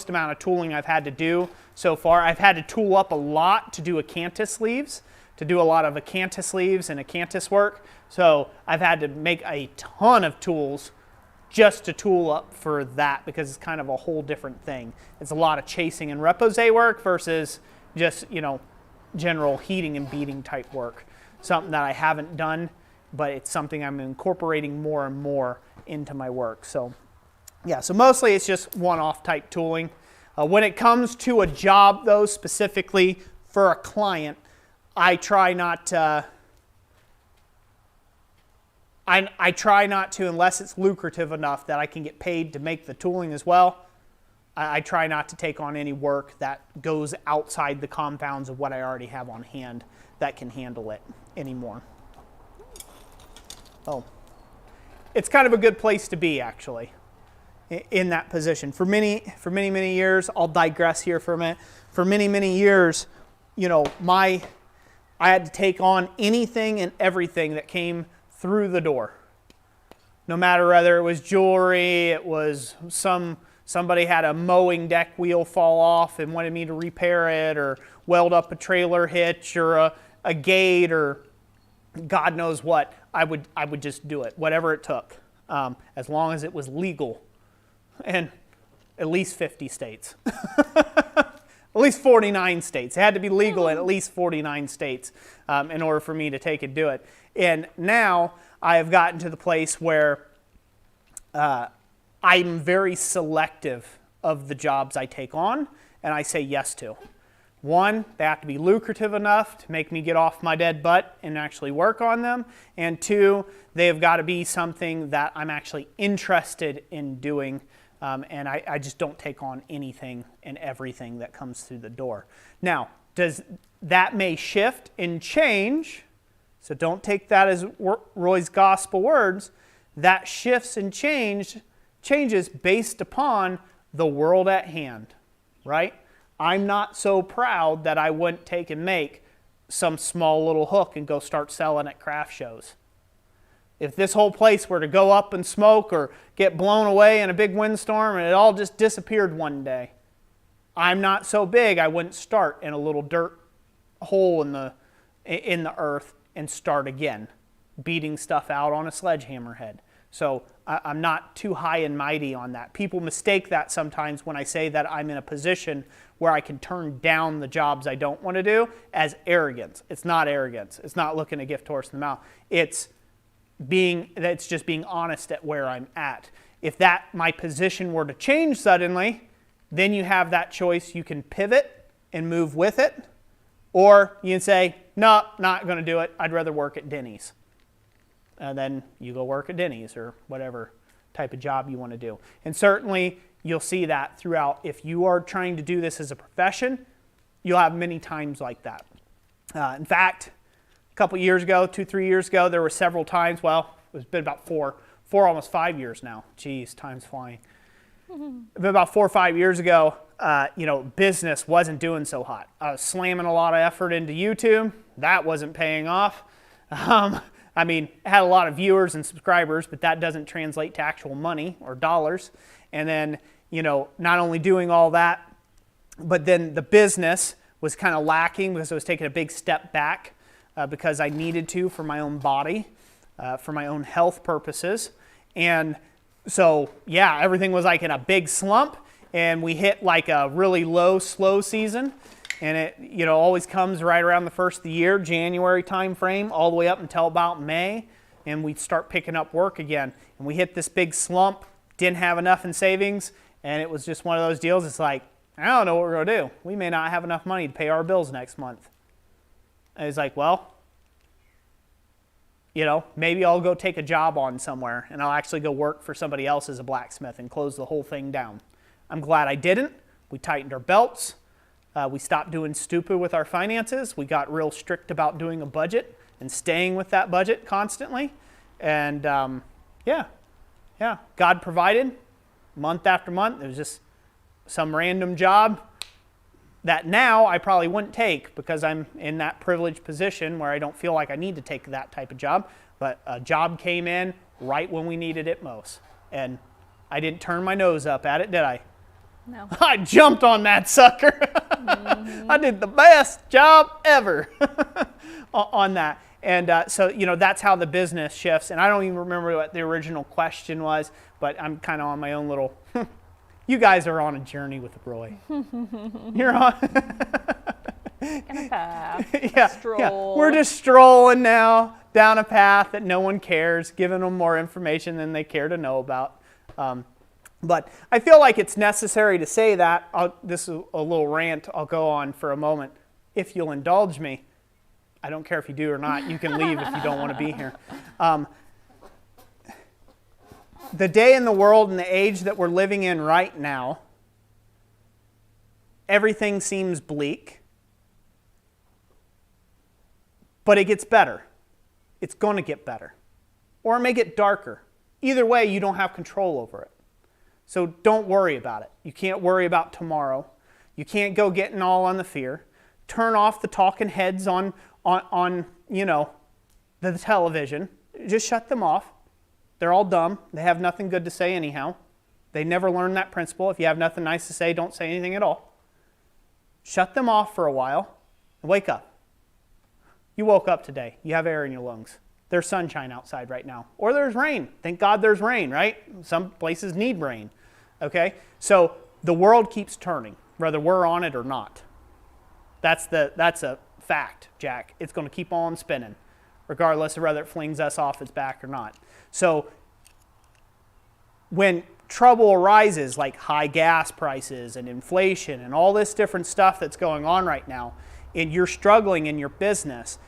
amount of tooling I've had to do so far. I've had to tool up a lot to do acanthus leaves, to do a lot of acanthus leaves and acanthus work. So I've had to make a ton of tools just to tool up for that because it's kind of a whole different thing. It's a lot of chasing and repose work versus just, you know, general heating and beating type work. Something that I haven't done, but it's something I'm incorporating more and more into my work. So yeah, so mostly it's just one-off type tooling. When it comes to a job though, specifically for a client, I try not to, unless it's lucrative enough that I can get paid to make the tooling as well, I try not to take on any work that goes outside the confounds of what I already have on hand that can handle it anymore. Oh. It's kind of a good place to be, actually, in that position. For many years, I'll digress here for a minute. For many years, you know, I had to take on anything and everything that came through the door. No matter whether it was jewelry, it was somebody had a mowing deck wheel fall off and wanted me to repair it, or weld up a trailer hitch, or a gate, or God knows what. I would just do it, whatever it took, as long as it was legal in at least 50 states. At least 49 states. It had to be legal in at least 49 states in order for me to take and do it. And now I have gotten to the place where I'm very selective of the jobs I take on and I say yes to. One, they have to be lucrative enough to make me get off my dead butt and actually work on them. And two, they have got to be something that I'm actually interested in doing. And I just don't take on anything and everything that comes through the door. Now, that may shift and change, so don't take that as Roy's gospel words. That shifts and changes based upon the world at hand, right? I'm not so proud that I wouldn't take and make some small little hook and go start selling at craft shows. If this whole place were to go up in smoke or get blown away in a big windstorm and it all just disappeared one day, I'm not so big I wouldn't start in a little dirt hole in the earth and start again, beating stuff out on a sledgehammer head. So I'm not too high and mighty on that. People mistake that sometimes when I say that I'm in a position where I can turn down the jobs I don't want to do as arrogance. It's not arrogance. It's not looking a gift horse in the mouth. It's just being honest at where I'm at. If my position were to change suddenly, then you have that choice. You can pivot and move with it, or you can say, no, not going to do it. I'd rather work at Denny's. And then you go work at Denny's or whatever type of job you want to do. And certainly you'll see that throughout. If you are trying to do this as a profession, you'll have many times like that. In fact, a couple years ago, 2-3 years ago, there were several times, well, it's been about four, almost 5 years now. Geez, time's flying. It's been about 4 or 5 years ago, business wasn't doing so hot. I was slamming a lot of effort into YouTube. That wasn't paying off. It had a lot of viewers and subscribers, but that doesn't translate to actual money or dollars. And then, not only doing all that, but then the business was kind of lacking because I was taking a big step back. Because I needed to for my own body, for my own health purposes. And so, yeah, everything was like in a big slump, and we hit like a really low, slow season. And it, always comes right around the first of the year, January time frame, all the way up until about May, and we start picking up work again. And we hit this big slump, didn't have enough in savings, and it was just one of those deals. It's like, I don't know what we're going to do. We may not have enough money to pay our bills next month. And it's like, well, maybe I'll go take a job on somewhere and I'll actually go work for somebody else as a blacksmith and close the whole thing down. I'm glad I didn't. We tightened our belts. We stopped doing stupid with our finances. We got real strict about doing a budget and staying with that budget constantly. And God provided month after month. It was just some random job that now I probably wouldn't take because I'm in that privileged position where I don't feel like I need to take that type of job. But a job came in right when we needed it most. And I didn't turn my nose up at it, did I? No. I jumped on that sucker. Mm-hmm. I did the best job ever on that. And so that's how the business shifts. And I don't even remember what the original question was, but I'm kind of on my own little... You guys are on a journey with Roy. You're on. In a path. Yeah, a stroll. Yeah. We're just strolling now down a path that no one cares, giving them more information than they care to know about. But I feel like it's necessary to say that. This is a little rant I'll go on for a moment. If you'll indulge me, I don't care if you do or not. You can leave if you don't want to be here. The day in the world and the age that we're living in right now, everything seems bleak, but it gets better. It's going to get better. Or it may get darker. Either way, you don't have control over it. So don't worry about it. You can't worry about tomorrow. You can't go getting all on the fear. Turn off the talking heads on the television. Just shut them off. They're all dumb. They have nothing good to say anyhow. They never learned that principle. If you have nothing nice to say, don't say anything at all. Shut them off for a while and wake up. You woke up today. You have air in your lungs. There's sunshine outside right now. Or there's rain. Thank God there's rain, right? Some places need rain. okay? So the world keeps turning, whether we're on it or not. That's a fact, Jack. It's going to keep on spinning, regardless of whether it flings us off its back or not. So when trouble arises, like high gas prices and inflation and all this different stuff that's going on right now, and you're struggling in your business,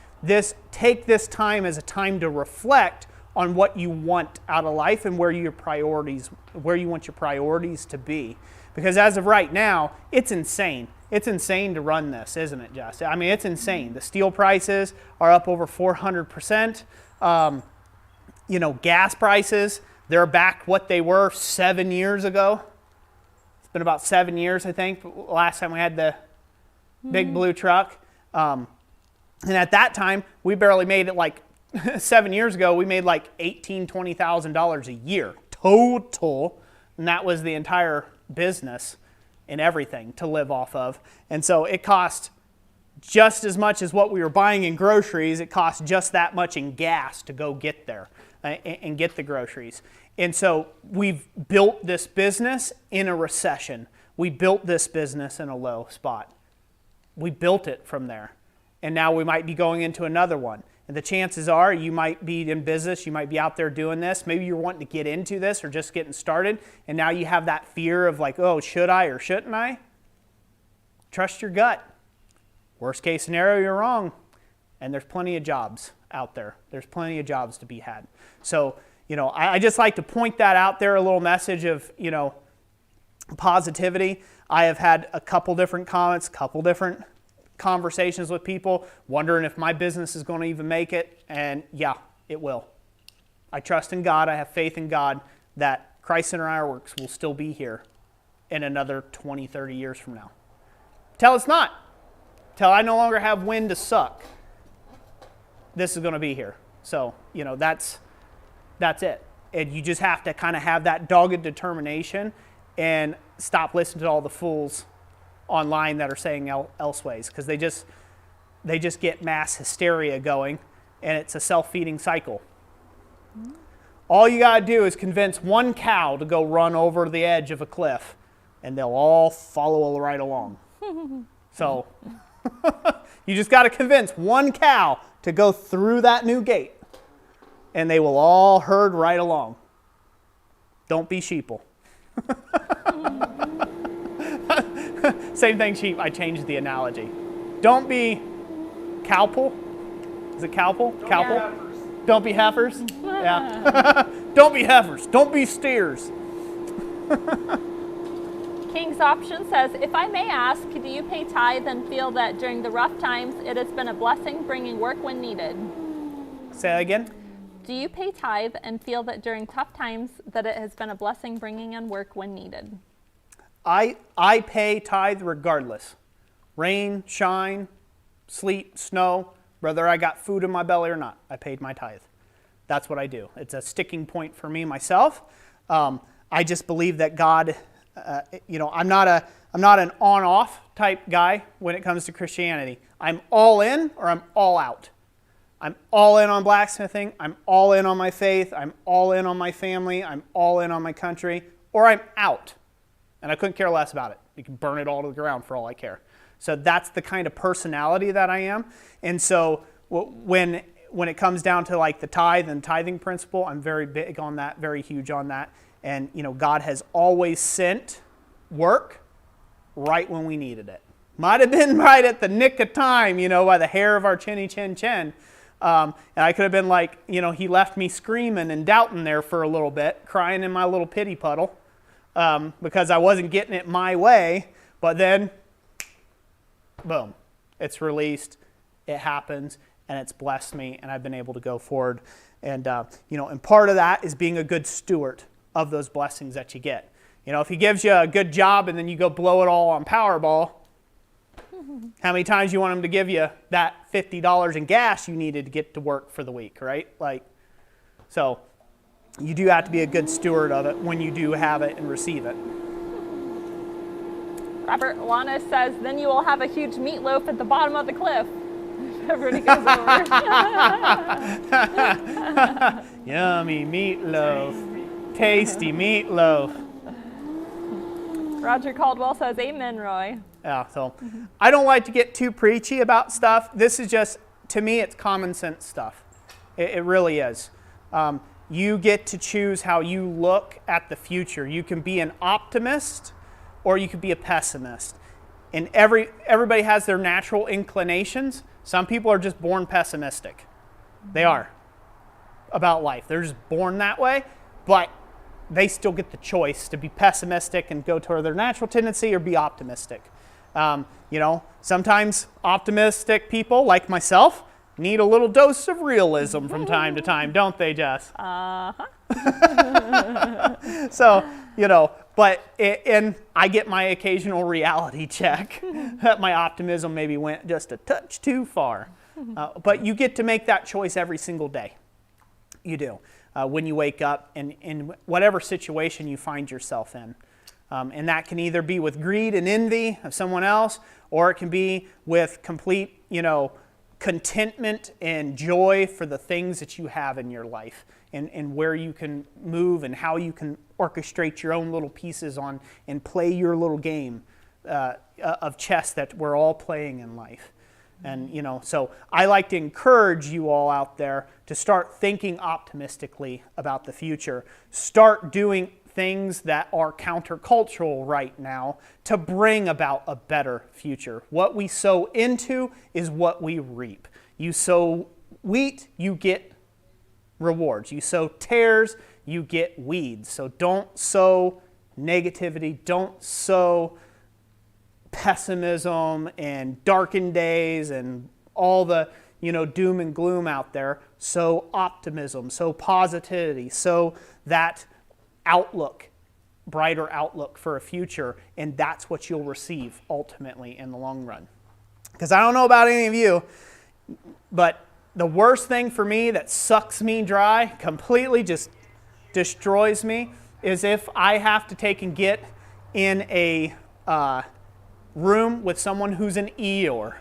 take this time as a time to reflect on what you want out of life and where you want your priorities to be. Because as of right now, it's insane. It's insane to run this, isn't it, Jess? I mean, it's insane. The steel prices are up over 400%. Gas prices, they're back what they were 7 years ago. It's been about 7 years, I think, last time we had the big blue truck. And at that time, we barely made it 7 years ago, we made like $18,000, $20,000 a year total. And that was the entire business and everything to live off of. And so it cost just as much as what we were buying in groceries. It cost just that much in gas to go get there and get the groceries. And so we've built this business in a recession. We built this business in a low spot. We built it from there. And now we might be going into another one. And the chances are you might be in business, you might be out there doing this. Maybe you're wanting to get into this or just getting started. And now you have that fear of like, oh, should I or shouldn't I? Trust your gut. Worst case scenario, you're wrong. And there's plenty of jobs out there. There's plenty of jobs to be had. So, I just like to point that out there, a little message of, positivity. I have had a couple different comments, couple different conversations with people, wondering if my business is going to even make it, and yeah, it will. I trust in God, I have faith in God that Christ Center Ironworks will still be here in another 20, 30 years from now. Till it's not. Till I no longer have wind to suck. This is going to be here. So, that's it. And you just have to kind of have that dogged determination and stop listening to all the fools online that are saying elseways, because they just get mass hysteria going, and it's a self-feeding cycle. Mm-hmm. All you got to do is convince one cow to go run over the edge of a cliff, and they'll all follow right along. So you just got to convince one cow to go through that new gate, and they will all herd right along. Don't be sheeple. Same thing, sheep. I changed the analogy. Don't be cowpole. Is it cowpole? Cowpole? Don't be heifers. Yeah. Don't be heifers. Don't be steers. King's Option says, if I may ask, do you pay tithe and feel that during the rough times it has been a blessing bringing work when needed? Say that again. Do you pay tithe and feel that during tough times that it has been a blessing bringing in work when needed? I pay tithe regardless. Rain, shine, sleet, snow, whether I got food in my belly or not, I paid my tithe. That's what I do. It's a sticking point for me myself. I just believe that God, I'm not an on-off type guy when it comes to Christianity. I'm all in or I'm all out. I'm all in on blacksmithing. I'm all in on my faith. I'm all in on my family. I'm all in on my country, or I'm out. And I couldn't care less about it. You can burn it all to the ground for all I care. So that's the kind of personality that I am. And so when it comes down to like the tithe and tithing principle, I'm very big on that, very huge on that. And God has always sent work right when we needed it. Might have been right at the nick of time, by the hair of our chinny chin chin. And I could have been like, he left me screaming and doubting there for a little bit, crying in my little pity puddle. Because I wasn't getting it my way, but then, boom, it's released, it happens, and it's blessed me, and I've been able to go forward. And, and part of that is being a good steward of those blessings that you get. If he gives you a good job and then you go blow it all on Powerball, how many times you want him to give you that $50 in gas you needed to get to work for the week, right? So you do have to be a good steward of it when you do have it and receive it. Robert Lana says, then you will have a huge meatloaf at the bottom of the cliff. Everybody goes over. Yummy meatloaf. Tasty meatloaf. Roger Caldwell says, amen, Roy. Yeah, so I don't like to get too preachy about stuff. This is just, to me, it's common sense stuff. It really is. You get to choose how you look at the future. You can be an optimist or you could be a pessimist. And everybody has their natural inclinations. Some people are just born pessimistic. They are about life. They're just born that way, but they still get the choice to be pessimistic and go toward their natural tendency or be optimistic. Sometimes optimistic people like myself need a little dose of realism from time to time, don't they, Jess? So, and I get my occasional reality check that my optimism maybe went just a touch too far. But you get to make that choice every single day. You do. When you wake up in whatever situation you find yourself in. And that can either be with greed and envy of someone else, or it can be with complete, contentment and joy for the things that you have in your life and where you can move and how you can orchestrate your own little pieces on and play your little game of chess that we're all playing in life. And, so I like to encourage you all out there to start thinking optimistically about the future. Start doing things that are countercultural right now to bring about a better future. What we sow into is what we reap. You sow wheat, you get rewards. You sow tares, you get weeds. So don't sow negativity, don't sow pessimism and darkened days and all the doom and gloom out there. Sow optimism, sow positivity, sow that outlook, brighter outlook for a future, and that's what you'll receive ultimately in the long run. Because I don't know about any of you, but the worst thing for me that sucks me dry, completely just destroys me, is if I have to take and get in a room with someone who's an Eeyore.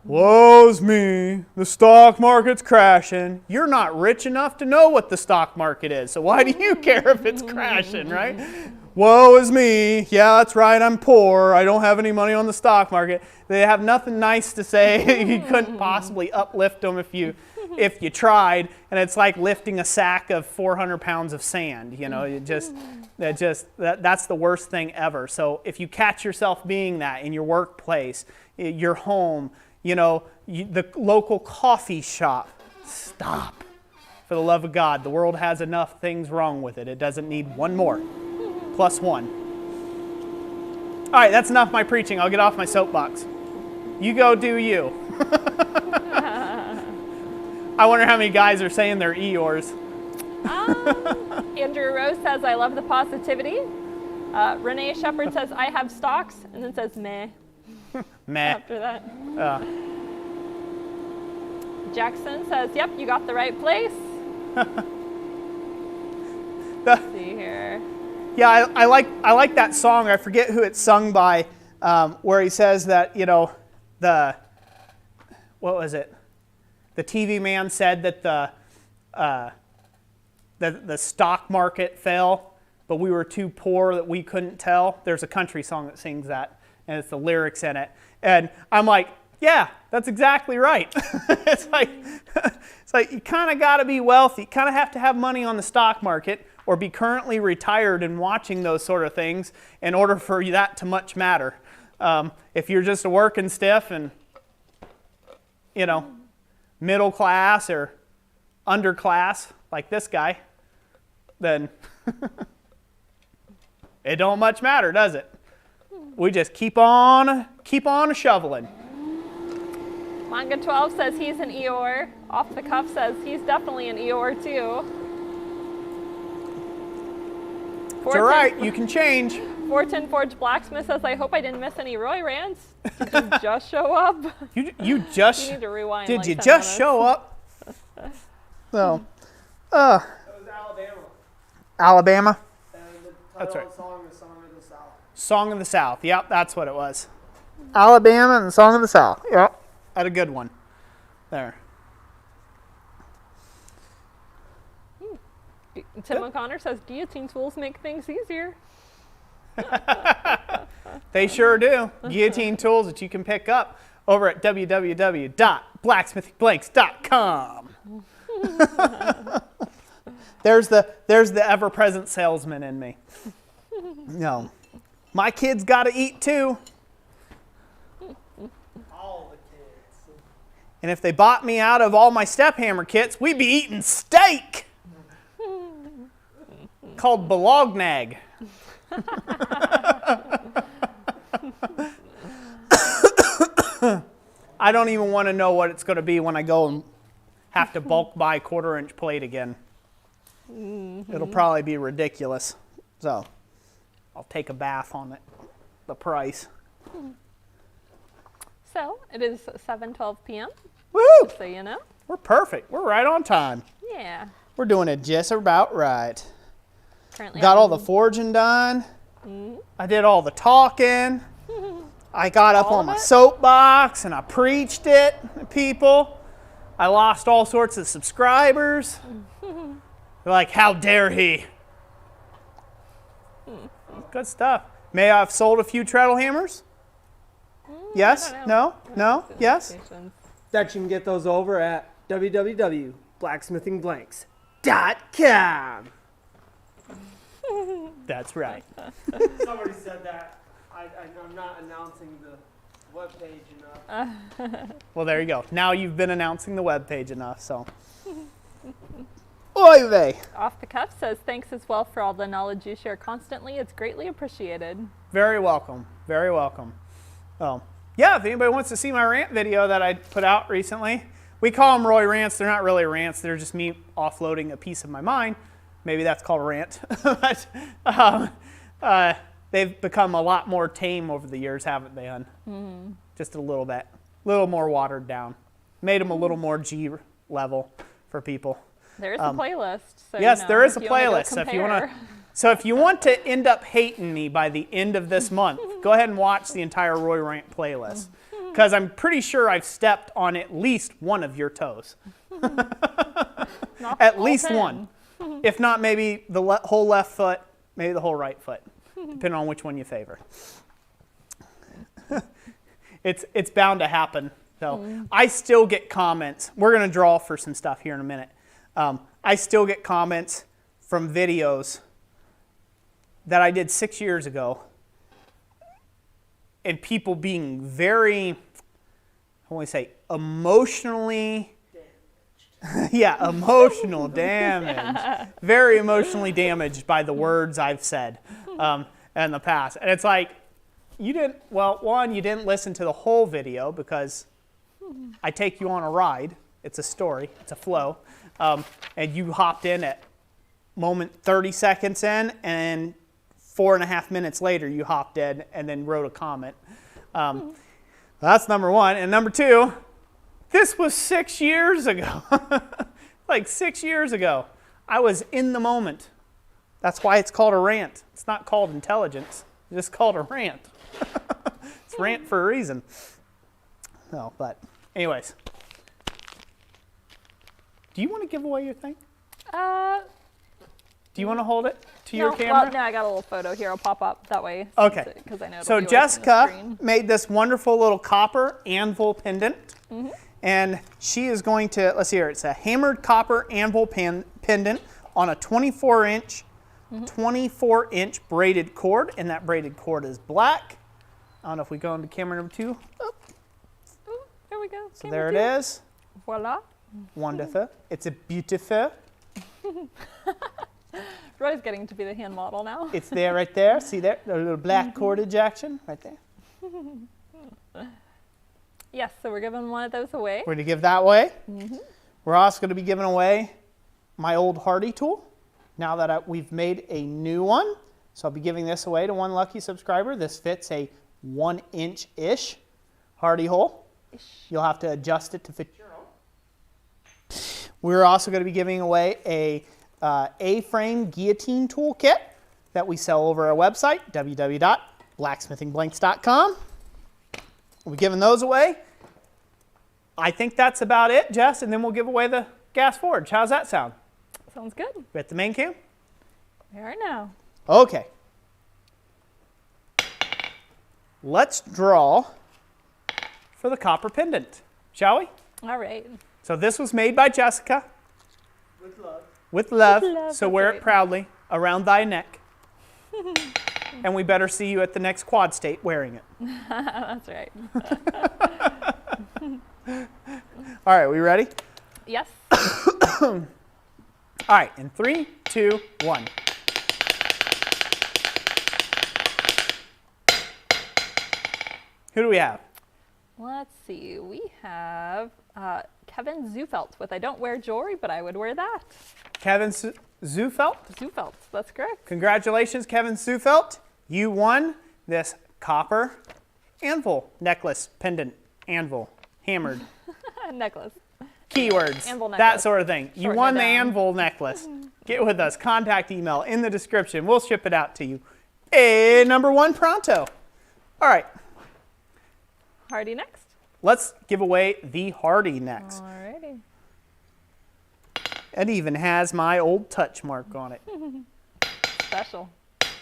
Woe's me, the stock market's crashing. You're not rich enough to know what the stock market is, so why do you care if it's crashing, right? Woe is me, yeah, that's right, I'm poor, I don't have any money on the stock market. They have nothing nice to say. You couldn't possibly uplift them if you tried, and it's like lifting a sack of 400 pounds of sand. That's the worst thing ever. So if you catch yourself being that in your workplace, your home, the local coffee shop, stop. For the love of God, the world has enough things wrong with it. It doesn't need one more. Plus one. All right, that's enough of my preaching. I'll get off my soapbox. You go do you. I wonder how many guys are saying they're Eeyores. Andrew Rose says, I love the positivity. Renee Shepard says, I have stocks, and then says, meh. Meh. After that. Jackson says, yep, you got the right place. Let's see here. Yeah, I like that song. I forget who it's sung by, where he says that, what was it? The TV man said that the stock market fell, but we were too poor that we couldn't tell. There's a country song that sings that, and it's the lyrics in it. And I'm like, yeah, that's exactly right. It's like you kind of got to be wealthy. You kind of have to have money on the stock market or be currently retired and watching those sort of things in order for that to much matter. If you're just a working stiff and, middle class or underclass like this guy, then it don't much matter, does it? We just keep on shoveling. Manga 12 says he's an Eeyore. Off the Cuff says he's definitely an Eeyore too. It's all right, you can change. 410 Forge Blacksmith says, I hope I didn't miss any Roy rants. Did you just show up? You just... You need to rewind. Did like you 10 just minutes. show up? So, That was Alabama. Alabama? And the That's title right. of the song is Song of the South. Song of the South. Yep, that's what it was. Alabama and the Song of the South. Yep. Had a good one. There. Tim O'Connor says, guillotine tools make things easier. They sure do. Guillotine tools that you can pick up over at www.blacksmithingblanks.com. There's the ever-present salesman in me. No. My kids got to eat too. All the kids. And if they bought me out of all my step hammer kits, we'd be eating steak. Called Bologna. I don't even want to know what it's going to be when I go and have to bulk buy 1/4-inch plate again. It'll probably be ridiculous. So I'll take a bath on it, the price. So it is 7:12 p.m. Woo! So you know. We're perfect. We're right on time. Yeah. We're doing it just about right. Currently Got all the forging done. I did all the talking. I got up All on of my it? soapbox and I preached it to people. I lost all sorts of subscribers. They're like, how dare he? Good stuff. May I have sold a few treadle hammers? Yes? I don't No? No? Yes? Notifications. That you can get those over at www.blacksmithingblanks.com. That's right. Somebody said that. I'm not announcing the webpage enough. Well, there you go. Now you've been announcing the webpage enough, so. Oy vey. Off the Cuff says, thanks as well for all the knowledge you share constantly. It's greatly appreciated. Very welcome. Very welcome. Oh, yeah, if anybody wants to see my rant video that I put out recently, we call them Roy rants. They're not really rants. They're just me offloading a piece of my mind. Maybe that's called a rant. But they've become a lot more tame over the years, haven't they, hon? Just a little bit. A little more watered down. Made them a little more G level for people. There is a playlist. So Yes, you know, there is a if you wanna go playlist. compare. So if you want to end up hating me by the end of this month, go ahead and watch the entire Roy Rant playlist. Because I'm pretty sure I've stepped on at least one of your toes. Not At all least 10. one. If not, maybe the whole left foot, maybe the whole right foot, depending on which one you favor. It's bound to happen. So I still get comments. We're going to draw for some stuff here in a minute. I still get comments from videos that I did 6 years ago, and people being very, I want to say, emotionally, yeah, emotional damage, very emotionally damaged by the words I've said in the past. And it's like, you didn't, well, one, you didn't listen to the whole video because I take you on a ride. It's a story, it's a flow. And you hopped in at moment 30 seconds in, and 4.5 minutes later you hopped in and then wrote a comment. That's number one. And number two, this was 6 years ago. Like 6 years ago. I was in the moment. That's why it's called a rant. It's not called intelligence. It's just called a rant. It's rant for a reason. No, but anyways. Do you want to give away your thing? Do you want to hold it to your camera? Well, no, I got a little photo here. I'll pop up that way. Okay. Because I know. So Jessica made this wonderful little copper anvil pendant. And she is going to, let's see here, it's a hammered copper anvil pendant on a 24-inch braided cord. And that braided cord is black. I don't know if we go into camera number 2. Oh. Ooh, there we go. So there it is. Voila. Wonderful. It's a beautiful. Roy's getting to be the hand model now. It's there right there. See there? The little black cordage action right there. Yes, so we're giving one of those away. We're going to give that away. We're also going to be giving away my old Hardy tool now that we've made a new one. So I'll be giving this away to one lucky subscriber. This fits a 1-inch-ish Hardy hole. You'll have to adjust it to fit your own. We're also going to be giving away a A-frame guillotine tool kit that we sell over our website, www.blacksmithingblanks.com. We'll be giving those away. I think that's about it, Jess, and then we'll give away the gas forge. How's that sound? Sounds good. We at the main cam? We are now. Okay. let's draw for the copper pendant, shall we? All right. So this was made by Jessica. With love. With love, With love, so that's wear right. it proudly around thy neck. And we better see you at the next quad state wearing it. That's right. All right, we ready? Yes. All right, in 3, 2, 1. Who do we have? Let's see. We have Kevin Zufelt with I don't wear jewelry, but I would wear that. Kevin Zufelt. Zufelt, that's correct. Congratulations, Kevin Zufelt. You won this copper anvil necklace, pendant, anvil, hammered, Necklace. keywords, Anvil that necklace. sort of thing. You Shorten won it the down. anvil necklace. Get with us. Contact email in the description. We'll ship it out to you. Hey, number 1 pronto. All right, Hardy next. let's give away the Hardy next. Alrighty. It even has my old touch mark on it. Special.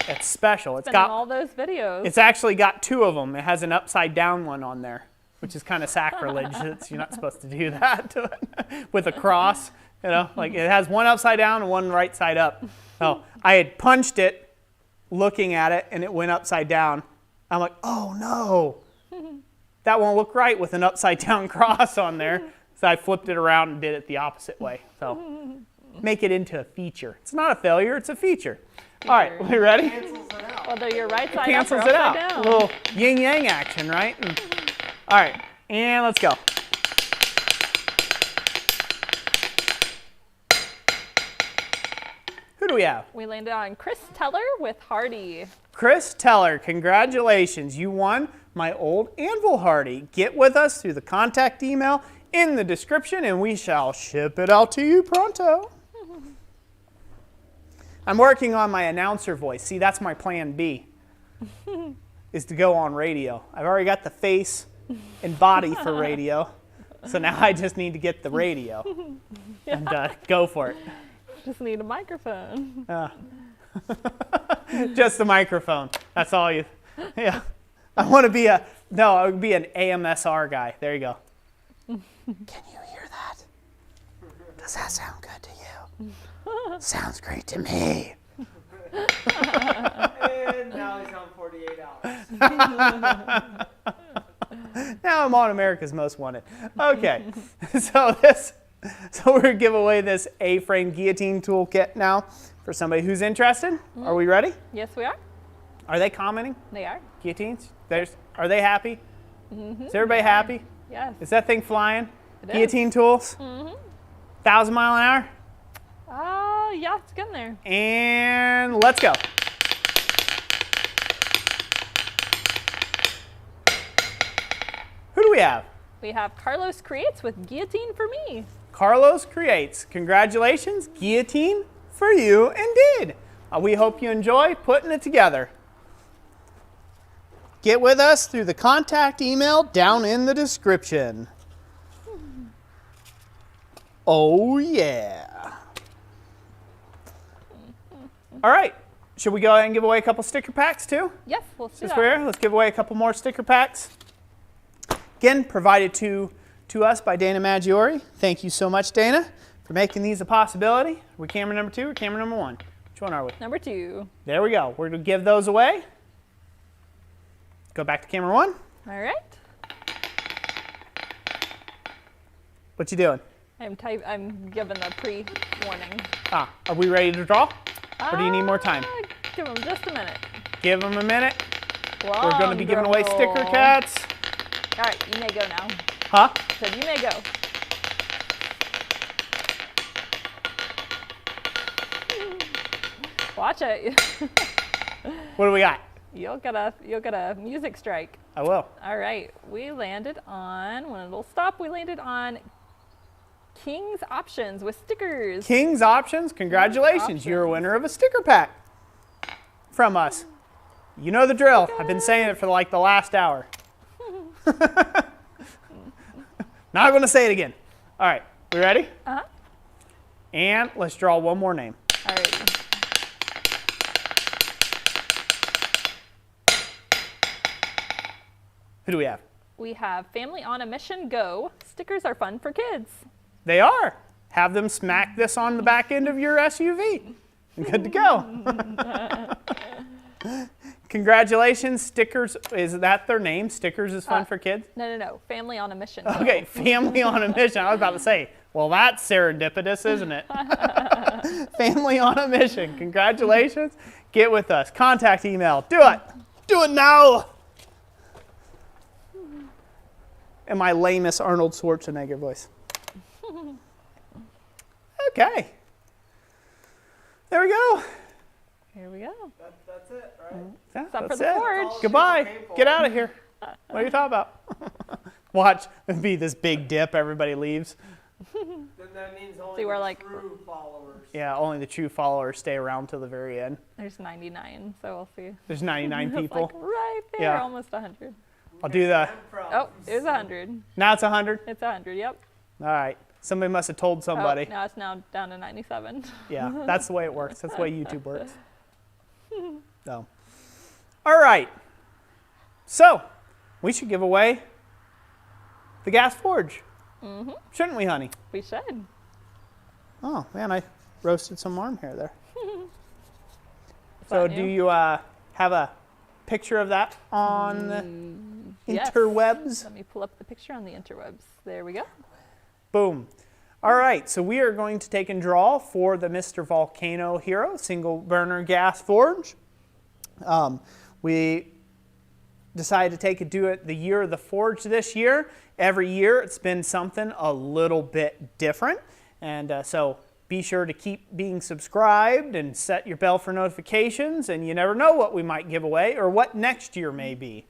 It's special. It's Been in got. all those videos. It's actually got 2 of them. It has an upside down one on there, which is kind of sacrilege. You're not supposed to do that to it with a cross. You know, like it has one upside down and one right side up. Oh, I had punched it, looking at it, and it went upside down. I'm like, oh no, that won't look right with an upside down cross on there. So I flipped it around and did it the opposite way. So make it into a feature. It's not a failure, it's a feature. All right, we ready? Cancels it out. Whether you're right side Cancels up or it upside out. down. A little yin yang action, right? All right, and let's go. Who do we have? We landed on Chris Teller with Hardy. Chris Teller, congratulations. You won my old anvil Hardy. Get with us through the contact email in the description and we shall ship it out to you pronto. I'm working on my announcer voice. See, that's my plan B, is to go on radio. I've already got the face and body for radio, so now I just need to get the radio and go for it. Just need a microphone. Just the microphone. That's all you. Yeah. I want to be I would be an AMSR guy. There you go. Can you hear that? Does that sound good to you? Sounds great to me. And now he's on 48 hours. Now I'm on America's Most Wanted. Okay. So we're going to give away this A-frame guillotine toolkit now for somebody who's interested. Are we ready? Yes, we are. Are they commenting? They are. Guillotines? Are they happy? Is everybody happy? Yes. Is that thing flying? It is. Guillotine tools? 1,000 mile an hour? Yeah, it's getting there. And let's go. Who do we have? We have Carlos Creates with Guillotine for Me. Carlos Creates. Congratulations. Guillotine for you indeed. We hope you enjoy putting it together. Get with us through the contact email down in the description. Oh, yeah. All right. Should we go ahead and give away a couple sticker packs too? Yes, we'll see Since that. we're here, let's give away a couple more sticker packs. Again, provided to us by Dana Maggiore. Thank you so much, Dana, for making these a possibility. Are we camera number 2 or camera number 1? Which one are we? Number 2. There we go. We're going to give those away. Go back to camera 1. All right. What you doing? I'm giving the pre-warning. Are we ready to draw? Or do you need more time? Give them just a minute. Give them a minute. We're going to Long be giving away drum sticker roll. cats. All right, you may go now. Huh? Said you may go. Watch it. What do we got? You'll get a music strike. I will. All right, we landed on, when it'll stop, we landed on King's Options with stickers. King's Options, congratulations. You're a winner of a sticker pack from us. You know the drill. I've been saying it for like the last hour. Not going to say it again. All right, we ready? Uh-huh. And let's draw one more name. All right. Who do we have? We have Family on a Mission Go. Stickers are fun for kids. They are. Have them smack this on the back end of your SUV. Good to go. Congratulations, Stickers. Is that their name? Stickers is fun for kids? No. Family on a Mission. Okay, Family on a Mission. I was about to say, well, that's serendipitous, isn't it? Family on a Mission. Congratulations. Get with us. Contact email. Do it. Do it now. In my lamest Arnold Schwarzenegger voice. Okay. There we go. Here we go. That's it, right? Yeah, Except for that's the it. forge. Goodbye. Get out of here. What are you talking about? Watch. It'd be this big dip. Everybody leaves. Then that means only See, we're the like- true followers. Yeah, only the true followers stay around till the very end. There's 99, so we'll see. There's 99 It's people. like right there, Yeah. almost 100. I'll do the. I'm proud. Oh, it was 100. Now it's 100. It's 100. Yep. All right. Somebody must have told somebody. Oh, now it's now down to 97. Yeah, that's the way it works. That's the way YouTube works. So, all right. So, we should give away the gas forge, shouldn't we, honey? We should. Oh man, I roasted some arm hair there. Is So, that do new? you have a picture of that on the yes. interwebs? Let me pull up the picture on the interwebs. There we go. Boom. All right, so we are going to take and draw for the Mr. Volcano Hero single burner gas forge. We decided to do it the year of the forge this year. Every year it's been something a little bit different. And so be sure to keep being subscribed and set your bell for notifications, and you never know what we might give away or what next year may be.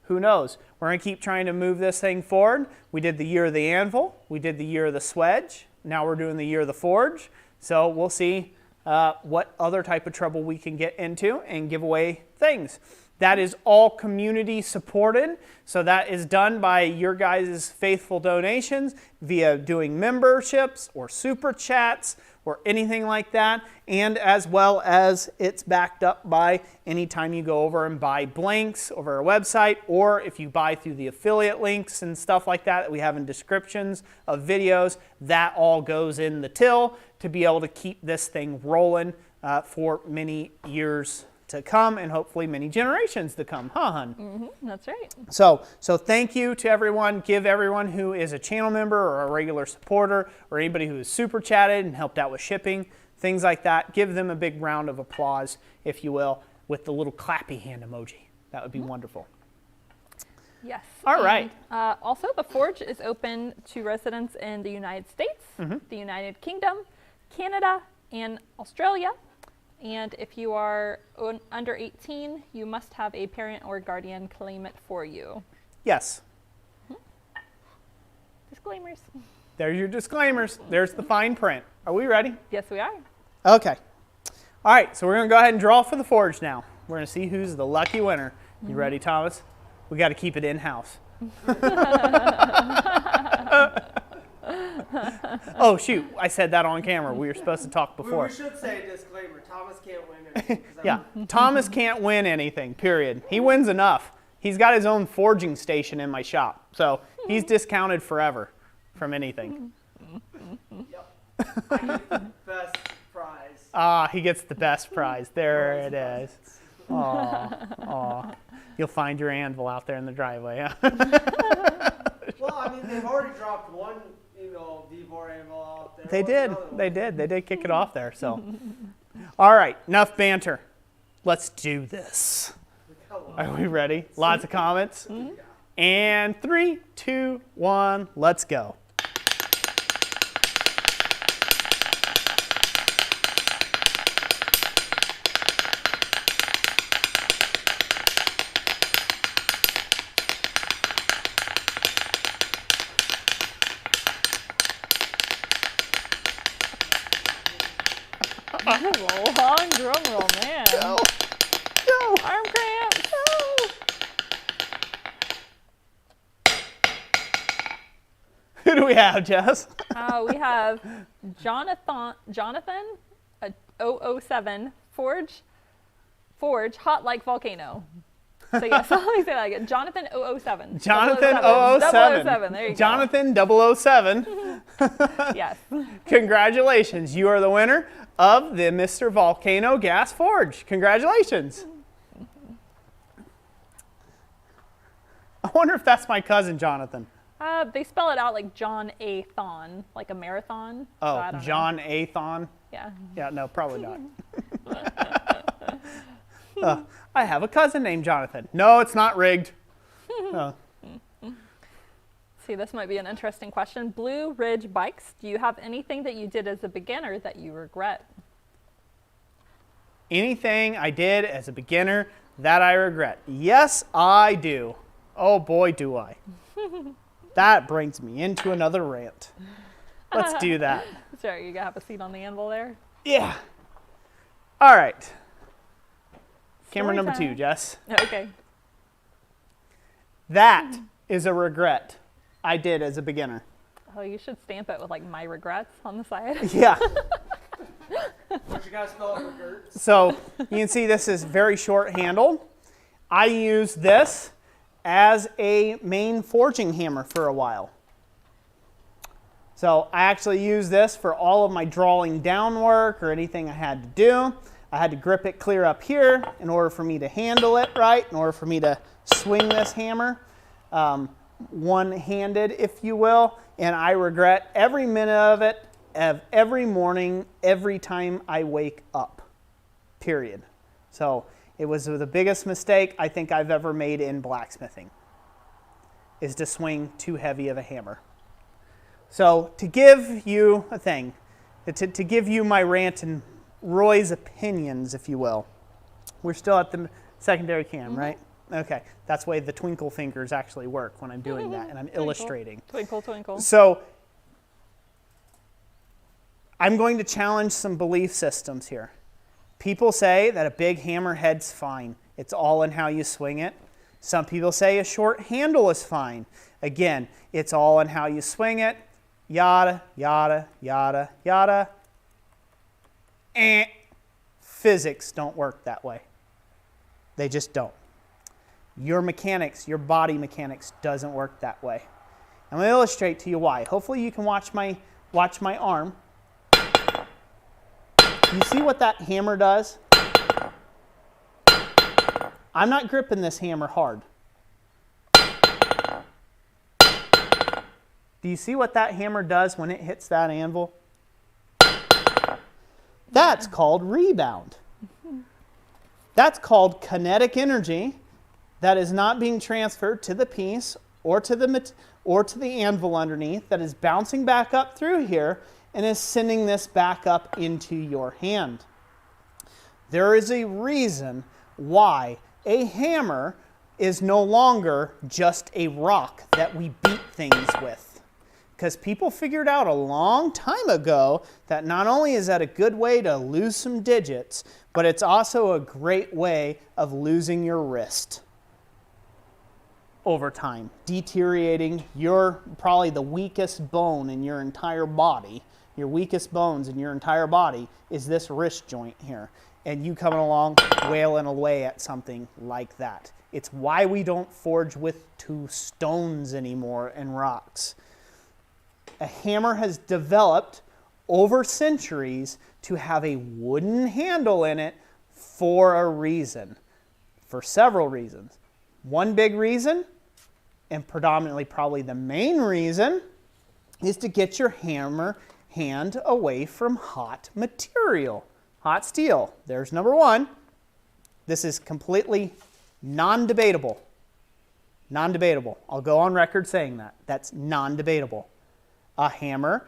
Who knows? We're going to keep trying to move this thing forward. We did the year of the anvil. We did the year of the swedge. Now we're doing the year of the forge. So we'll see what other type of trouble we can get into and give away things. That is all community supported. So that is done by your guys' faithful donations via doing memberships or super chats or anything like that. And as well as it's backed up by anytime you go over and buy blanks over our website, or if you buy through the affiliate links and stuff like that we have in descriptions of videos, that all goes in the till to be able to keep this thing rolling for many years to come and hopefully many generations to come, huh, hun? That's right. So thank you to everyone. Give everyone who is a channel member or a regular supporter or anybody who has super chatted and helped out with shipping, things like that. Give them a big round of applause, if you will, with the little clappy hand emoji. That would be wonderful. Yes. All right. Also, the forge is open to residents in the United States, the United Kingdom, Canada, and Australia. And if you are under 18, you must have a parent or guardian claim it for you. Yes. Disclaimers. There's your disclaimers. There's the fine print. Are we ready? Yes, we are. Okay. All right, so we're going to go ahead and draw for the forge now. We're going to see who's the lucky winner. You ready, Thomas? We got to keep it in-house. Oh, shoot. I said that on camera. We were supposed to talk before. We should say a disclaimer. Thomas can't win anything. 'Cause Yeah, Thomas can't win anything, period. He wins enough. He's got his own forging station in my shop, so he's discounted forever from anything. Yep. I get the best prize. Ah, he gets the best prize. There it is. Aw. You'll find your anvil out there in the driveway, huh? Well, I mean, they've already dropped one, V4 anvil out there. They What's did. another one? They did. They did kick it off there, so. All right, enough banter. Let's do this. Are we ready? Lots of comments? And 3, 2, 1, let's go. That was a long drum roll, man. Go. Arm cramps. Who do we have, Jess? We have Jonathan, 007, Forge, hot like volcano. So yes, let me say that again. Jonathan 007. Jonathan 007. 007. There you Jonathan 007. go. Yes. Congratulations. You are the winner of the Mr. Volcano Gas Forge. Congratulations. I wonder if that's my cousin, Jonathan. They spell it out like John A. Thon, like a marathon. Oh, so I don't know. John A. Thon? Yeah. Yeah, no, probably not. I have a cousin named Jonathan. No, it's not rigged. Oh. See, this might be an interesting question. Blue Ridge Bikes, do you have anything that you did as a beginner that you regret? Anything I did as a beginner that I regret? Yes, I do. Oh boy, do I. That brings me into another rant. Let's do that. Sorry, you gotta have a seat on the anvil there. Yeah. All right. Camera Story number time. 2, Jess. Okay. That is a regret I did as a beginner. Oh, you should stamp it with like my regrets on the side. Yeah. What you guys spell it, regrets? So you can see this is very short handled. I used this as a main forging hammer for a while. So I actually used this for all of my drawing down work or anything I had to do. I had to grip it clear up here in order for me to handle it right, in order for me to swing this hammer one-handed, if you will. And I regret every minute of it, of every morning, every time I wake up, period. So it was the biggest mistake I think I've ever made in blacksmithing, is to swing too heavy of a hammer. So to give you a thing, to give you my rant and Roy's opinions, if you will. We're still at the secondary cam, right? Okay, that's the way the twinkle fingers actually work when I'm doing that and I'm illustrating. Twinkle, twinkle. So I'm going to challenge some belief systems here. People say that a big hammerhead's fine. It's all in how you swing it. Some people say a short handle is fine. Again, it's all in how you swing it. Yada, yada, yada, yada. Physics don't work that way. They just don't. Your mechanics, your body mechanics doesn't work that way. I'm going to illustrate to you why. Hopefully you can watch my arm. You see what that hammer does? I'm not gripping this hammer hard. Do you see what that hammer does when it hits that anvil? That's called rebound. That's called kinetic energy that is not being transferred to the piece or to the anvil underneath, that is bouncing back up through here and is sending this back up into your hand. There is a reason why a hammer is no longer just a rock that we beat things with. Because people figured out a long time ago that not only is that a good way to lose some digits, but it's also a great way of losing your wrist over time, deteriorating probably the weakest bone in your entire body. Your weakest bones in your entire body is this wrist joint here. And you coming along wailing away at something like that. It's why we don't forge with 2 stones anymore and rocks. A hammer has developed over centuries to have a wooden handle in it for a reason, for several reasons. One big reason, and predominantly probably the main reason, is to get your hammer hand away from hot material. Hot steel, there's number 1. This is completely non-debatable. Non-debatable. I'll go on record saying that. That's non-debatable. A hammer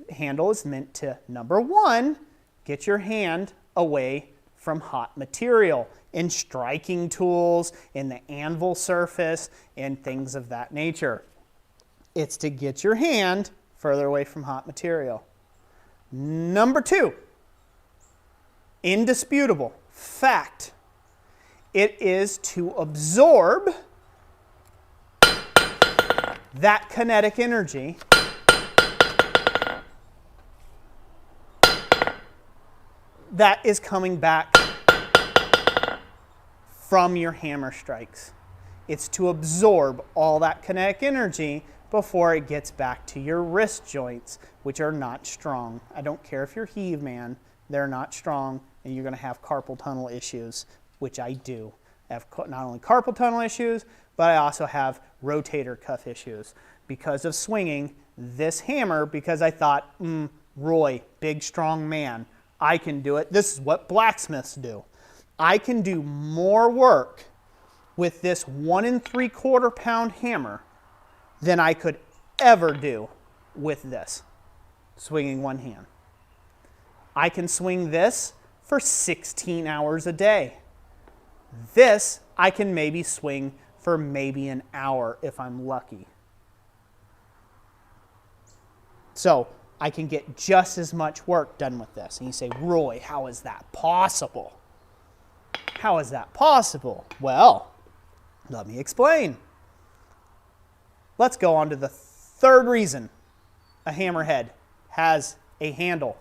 handle is meant to, number 1, get your hand away from hot material in striking tools, in the anvil surface, and things of that nature. It's to get your hand further away from hot material. Number 2, indisputable fact. It is to absorb that kinetic energy that is coming back from your hammer strikes. It's to absorb all that kinetic energy before it gets back to your wrist joints, which are not strong. I don't care if you're heave man, they're not strong, and you're going to have carpal tunnel issues, which I do. I have not only carpal tunnel issues, but I also have rotator cuff issues because of swinging this hammer, because I thought, Roy, big strong man, I can do it. This is what blacksmiths do. I can do more work with this 1 3/4 pound hammer than I could ever do with this, swinging one hand. I can swing this for 16 hours a day. This I can maybe swing for maybe an hour if I'm lucky. So I can get just as much work done with this. And you say, Roy, how is that possible? How is that possible? Well, let me explain. Let's go on to the third reason a hammerhead has a handle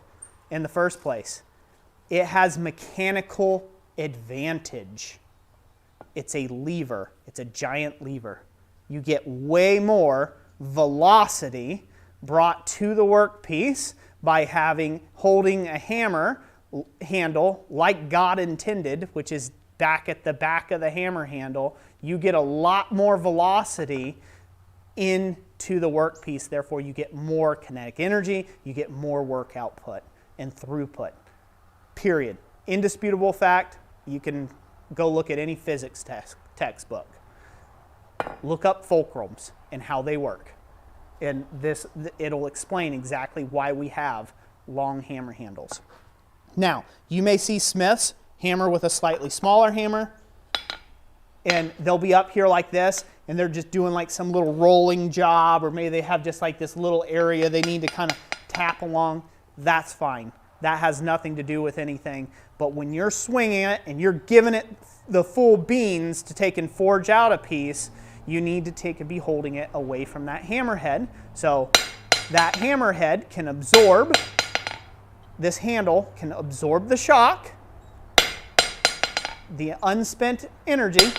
in the first place. It has mechanical advantage. It's a lever. It's a giant lever. You get way more velocity brought to the workpiece by holding a hammer handle like God intended, which is back at the back of the hammer handle. You get a lot more velocity into the workpiece, therefore you get more kinetic energy, you get more work output and throughput, period. Indisputable fact. You can go look at any physics textbook. Look up fulcrums and how they work. And it'll explain exactly why we have long hammer handles. Now, you may see smiths hammer with a slightly smaller hammer, and they'll be up here like this, and they're just doing like some little rolling job, or maybe they have just like this little area they need to kind of tap along. That's fine. That has nothing to do with anything. But when you're swinging it and you're giving it the full beans to take and forge out a piece, you need to be holding it away from that hammerhead. So that hammerhead can absorb, this handle can absorb the shock, the unspent energy.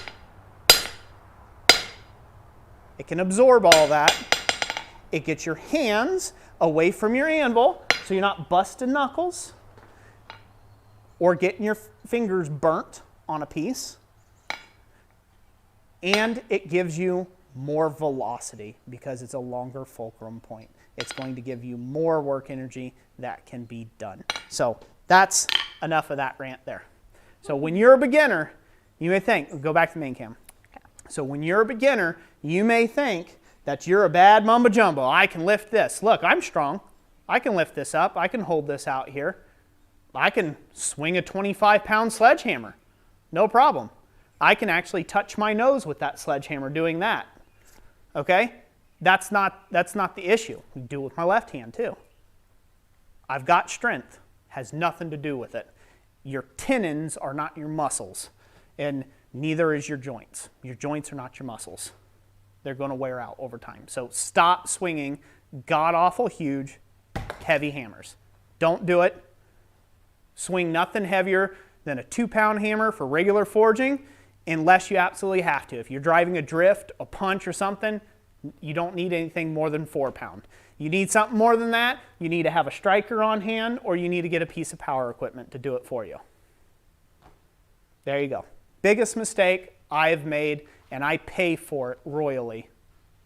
It can absorb all that. It gets your hands away from your anvil so you're not busting knuckles or getting your fingers burnt on a piece. And it gives you more velocity because it's a longer fulcrum point. It's going to give you more work energy that can be done. So that's enough of that rant there. So when you're a beginner, you may think, go back to the main cam. So when you're a beginner, you may think that you're a bad mumbo jumbo. I can lift this. Look, I'm strong. I can lift this up. I can hold this out here. I can swing a 25-pound sledgehammer. No problem. I can actually touch my nose with that sledgehammer doing that. Okay? That's not the issue. I can do it with my left hand too. I've got strength. Has nothing to do with it. Your tendons are not your muscles, and neither is your joints. Your joints are not your muscles. They're going to wear out over time. So stop swinging god-awful huge, heavy hammers. Don't do it. Swing nothing heavier than a 2-pound hammer for regular forging unless you absolutely have to. If you're driving a drift, a punch, or something, you don't need anything more than 4-pound. You need something more than that, you need to have a striker on hand, or you need to get a piece of power equipment to do it for you. There you go. Biggest mistake I've made, and I pay for it royally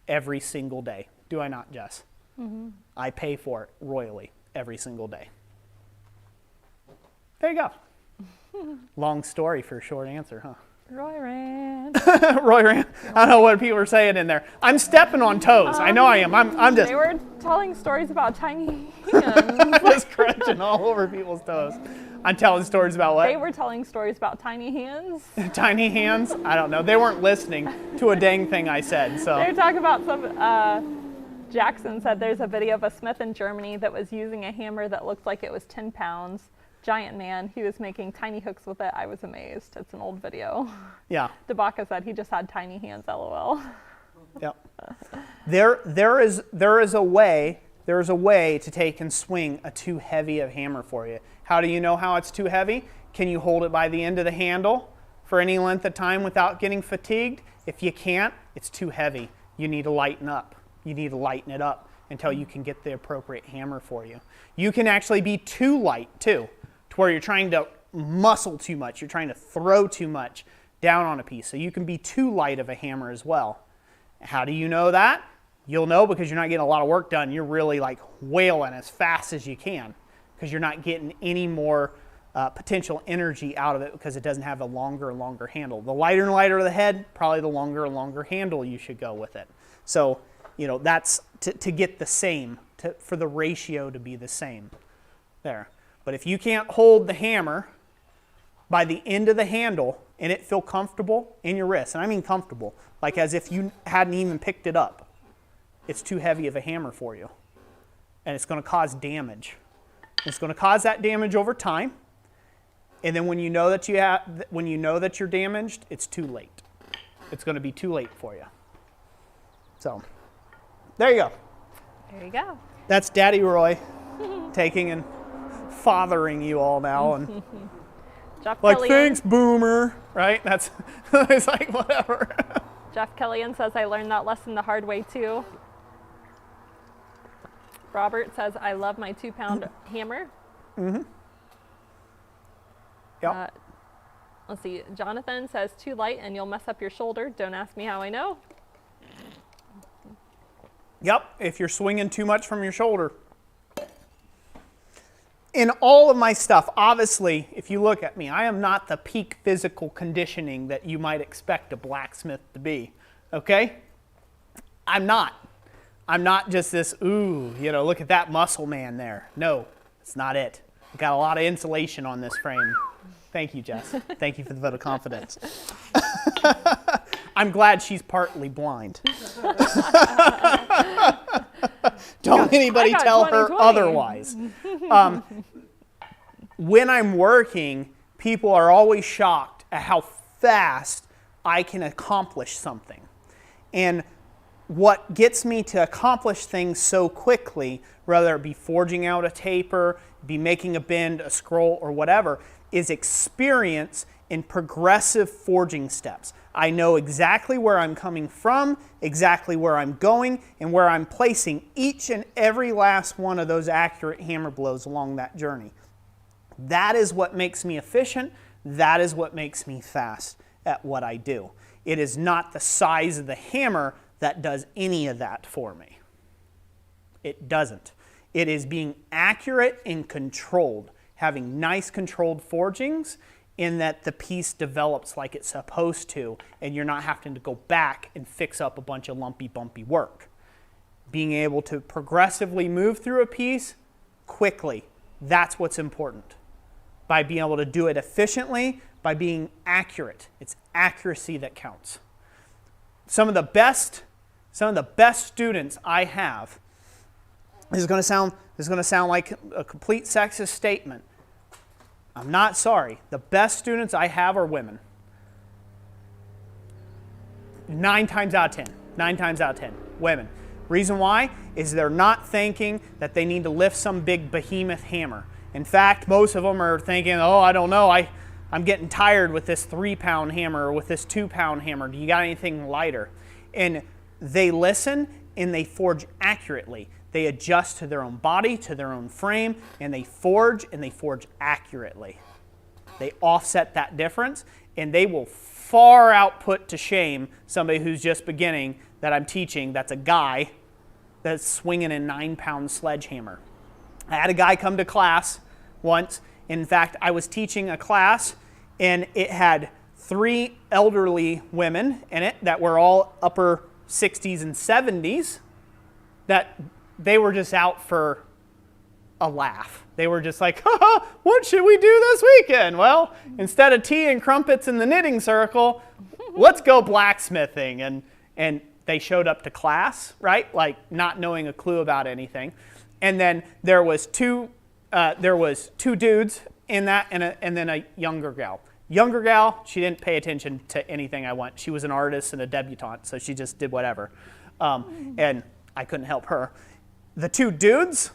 every single day. Do I not, Jess? Mm-hmm. I pay for it royally every single day. There you go. Long story for a short answer, huh? Roy Rand. Roy Rand. I don't know what people are saying in there. I'm stepping on toes. I know I am. I'm just. They were telling stories about tiny hands. Just crunching all over people's toes. I'm telling stories about what? They were telling stories about tiny hands. Tiny hands? I don't know. They weren't listening to a dang thing I said. So. They were talking about some. Jackson said there's a video of a smith in Germany that was using a hammer that looked like it was 10 pounds. Giant man. He was making tiny hooks with it. I was amazed. It's an old video. Yeah. DeBaca said he just had tiny hands, LOL. Yep. There is a way to take and swing a too heavy a hammer for you. How do you know how it's too heavy? Can you hold it by the end of the handle for any length of time without getting fatigued. If you can't, it's too heavy. You need to lighten up. You need to lighten it up until you can get the appropriate hammer for you. You can actually be too light too, to where you're trying to muscle too much. You're trying to throw too much down on a piece. So you can be too light of a hammer as well. How do you know that? You'll know because you're not getting a lot of work done. You're really like wailing as fast as you can because you're not getting any more potential energy out of it because it doesn't have a longer and longer handle. The lighter and lighter the head, probably the longer and longer handle you should go with it. So, you know, that's to get the same, for the ratio to be the same there. But if you can't hold the hammer by the end of the handle and it feel comfortable in your wrist, and I mean comfortable, like as if you hadn't even picked it up, it's too heavy of a hammer for you. And it's going to cause damage. It's going to cause that damage over time. And then when you know that you're damaged, it's too late. It's going to be too late for you. So, there you go. There you go. That's Daddy Roy taking and fathering you all now, and Jeff like, Killian, thanks, boomer, right? That's it's like whatever. Jeff Killian says, I learned that lesson the hard way too. Robert says, I love my 2-pound hammer. Mm-hmm. Yep. Let's see. Jonathan says, too light and you'll mess up your shoulder. Don't ask me how I know. Yep, if you're swinging too much from your shoulder. In all of my stuff, obviously, if you look at me, I am not the peak physical conditioning that you might expect a blacksmith to be, okay? I'm not. I'm not just this, ooh, you know, look at that muscle man there. No, it's not it. I've got a lot of insulation on this frame. Thank you, Jess. Thank you for the vote of confidence. I'm glad she's partly blind. Don't anybody tell her otherwise. When I'm working, people are always shocked at how fast I can accomplish something. And what gets me to accomplish things so quickly, whether it be forging out a taper, be making a bend, a scroll, or whatever, is experience in progressive forging steps. I know exactly where I'm coming from, exactly where I'm going, and where I'm placing each and every last one of those accurate hammer blows along that journey. That is what makes me efficient. That is what makes me fast at what I do. It is not the size of the hammer that does any of that for me. It doesn't. It is being accurate and controlled, having nice controlled forgings, in that the piece develops like it's supposed to, and you're not having to go back and fix up a bunch of lumpy, bumpy work. Being able to progressively move through a piece quickly, that's what's important. By being able to do it efficiently, by being accurate. It's accuracy that counts. Some of the best students I have, this is going to sound like a complete sexist statement. I'm not sorry. The best students I have are women. 9 times out of 10. 9 times out of 10. Women. Reason why is they're not thinking that they need to lift some big behemoth hammer. In fact, most of them are thinking, oh, I don't know, I'm getting tired with this 3-pound hammer or with this 2-pound hammer. Do you got anything lighter? And they listen and they forge accurately. They adjust to their own body, to their own frame, and they forge accurately. They offset that difference, and they will far output to shame somebody who's just beginning that I'm teaching that's a guy that's swinging a 9-pound sledgehammer. I had a guy come to class once. In fact, I was teaching a class, and it had 3 elderly women in it that were all upper 60s and 70s that they were just out for a laugh. They were just like, haha, what should we do this weekend? Well, instead of tea and crumpets in the knitting circle, let's go blacksmithing. And they showed up to class, right? Like not knowing a clue about anything. And then there was two dudes in that and then a younger gal. Younger gal, she didn't pay attention to anything I want. She was an artist and a debutante, so she just did whatever. And I couldn't help her. The 2 dudes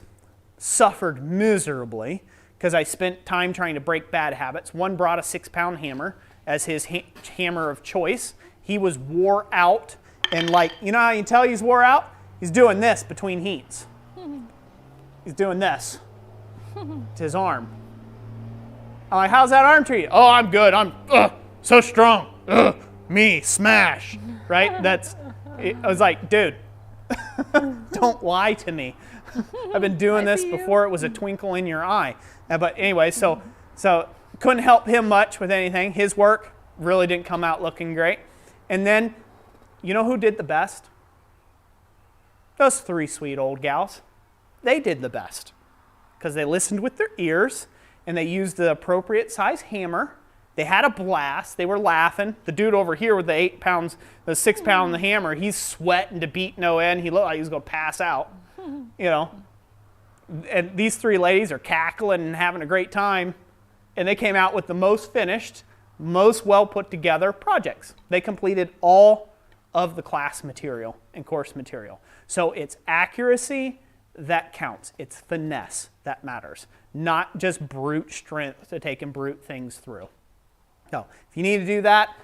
suffered miserably because I spent time trying to break bad habits. One brought a 6-pound hammer as his hammer of choice. He was wore out, and like, you know how you can tell he's wore out? He's doing this between heats. He's doing this to his arm. I'm like, how's that arm treat? Oh, I'm good. I'm so strong. Me, smash. Right? I was like, dude, don't lie to me. I've been doing this before it was a twinkle in your eye. But anyway, so couldn't help him much with anything. His work really didn't come out looking great. And then, you know who did the best? Those 3 sweet old gals. They did the best because they listened with their ears and they used the appropriate size hammer. They had a blast. They were laughing. The dude over here with the 8 pounds, the 6 pound hammer, he's sweating to beat no end. He looked like he was going to pass out, you know. And these 3 ladies are cackling and having a great time. And they came out with the most finished, most well put together projects. They completed all of the class material and course material. So it's accuracy that counts. It's finesse that matters, not just brute strength to take and brute things through. So if you need to do that,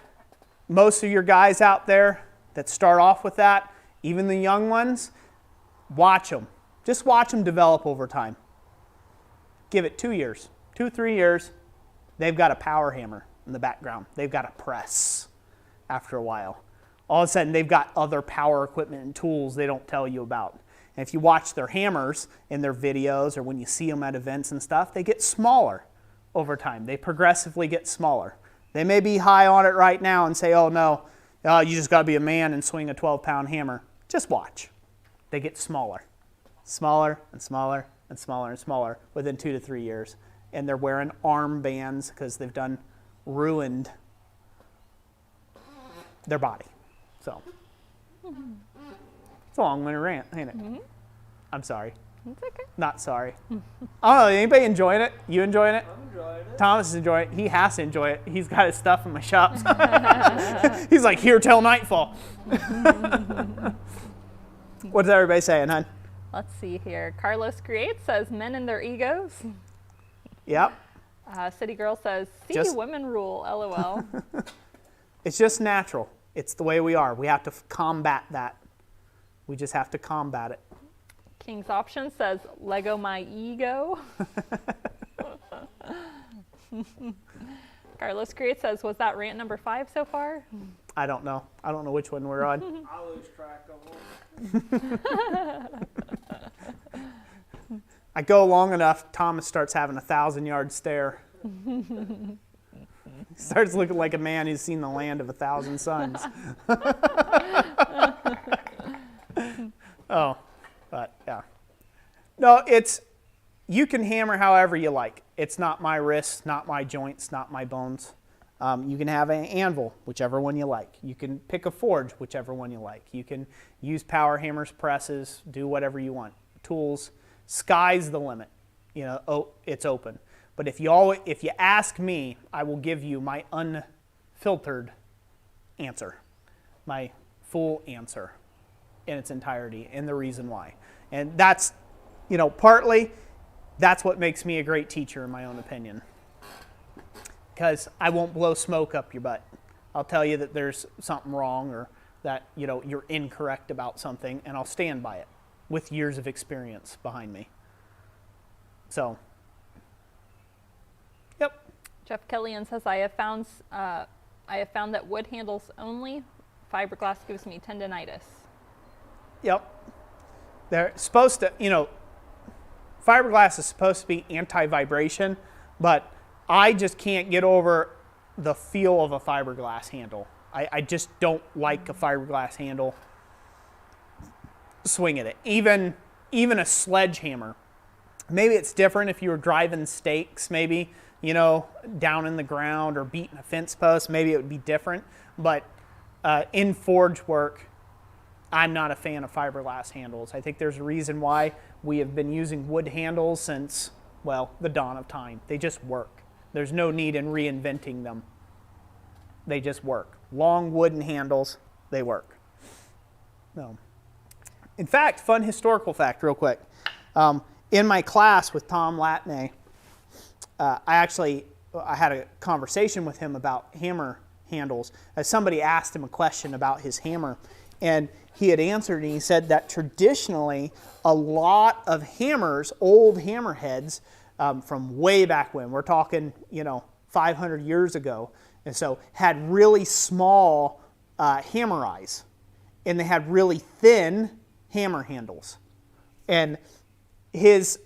most of your guys out there that start off with that, even the young ones, watch them. Just watch them develop over time. Give it 2 years, 2-3 years, they've got a power hammer in the background. They've got a press after a while. All of a sudden, they've got other power equipment and tools they don't tell you about. And if you watch their hammers in their videos or when you see them at events and stuff, they get smaller over time. They progressively get smaller. They may be high on it right now and say, oh no, you just got to be a man and swing a 12-pound hammer. Just watch. They get smaller. Smaller and smaller and smaller and smaller within 2 to 3 years. And they're wearing arm bands because they've ruined their body. So, it's a long-winded rant, ain't it? Mm-hmm. I'm sorry. It's okay. Not sorry. I don't know, anybody enjoying it? You enjoying it? I'm enjoying it. Thomas is enjoying it. He has to enjoy it. He's got his stuff in my shop. He's like, here till nightfall. What's everybody saying, hon? Let's see here. Carlos Creates says, men and their egos. Yep. City Girl says, women rule, LOL. It's just natural. It's the way we are. We have to combat that. We just have to combat it. King's Option says, Lego my ego. Carlos Create says, was that rant number 5 so far? I don't know. I don't know which one we're on. I lose track of them. I go long enough, Thomas starts having a 1,000-yard stare. He starts looking like a man who's seen the land of 1,000 suns. Oh, but yeah. No, you can hammer however you like. It's not my wrists, not my joints, not my bones. You can have an anvil, whichever one you like. You can pick a forge, whichever one you like. You can use power hammers, presses, do whatever you want. Tools, sky's the limit. You know, it's open. But if you ask me, I will give you my unfiltered answer, my full answer in its entirety and the reason why. And that's, partly that's what makes me a great teacher in my own opinion. Because I won't blow smoke up your butt. I'll tell you that there's something wrong or that, you're incorrect about something, and I'll stand by it with years of experience behind me. So, yep. Jeff Kellyan says, I have found that wood handles only. Fiberglass gives me tendinitis. Yep. They're supposed to, fiberglass is supposed to be anti-vibration, but I just can't get over the feel of a fiberglass handle. I just don't like a fiberglass handle swinging it. Even a sledgehammer. Maybe it's different if you were driving stakes, maybe, down in the ground or beating a fence post. Maybe it would be different. But in forge work, I'm not a fan of fiberglass handles. I think there's a reason why we have been using wood handles since, the dawn of time. They just work. There's no need in reinventing them. They just work. Long wooden handles, they work. No. In fact, fun historical fact real quick. In my class with Tom Latney, I actually I had a conversation with him about hammer handles. Somebody asked him a question about his hammer, and he had answered, and he said that traditionally a lot of hammers, old hammerheads from way back when, we're talking 500 years ago, and so had really small hammer eyes, and they had really thin hammer handles. And his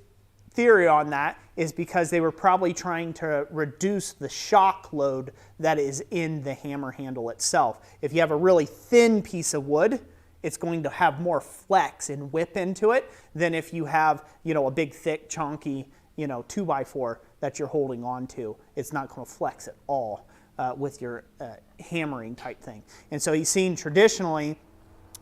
theory on that is because they were probably trying to reduce the shock load that is in the hammer handle itself. If you have a really thin piece of wood, it's going to have more flex and whip into it than if you have, a big, thick, chunky, 2x4 that you're holding on to. It's not going to flex at all with your hammering type thing. And so he's seen traditionally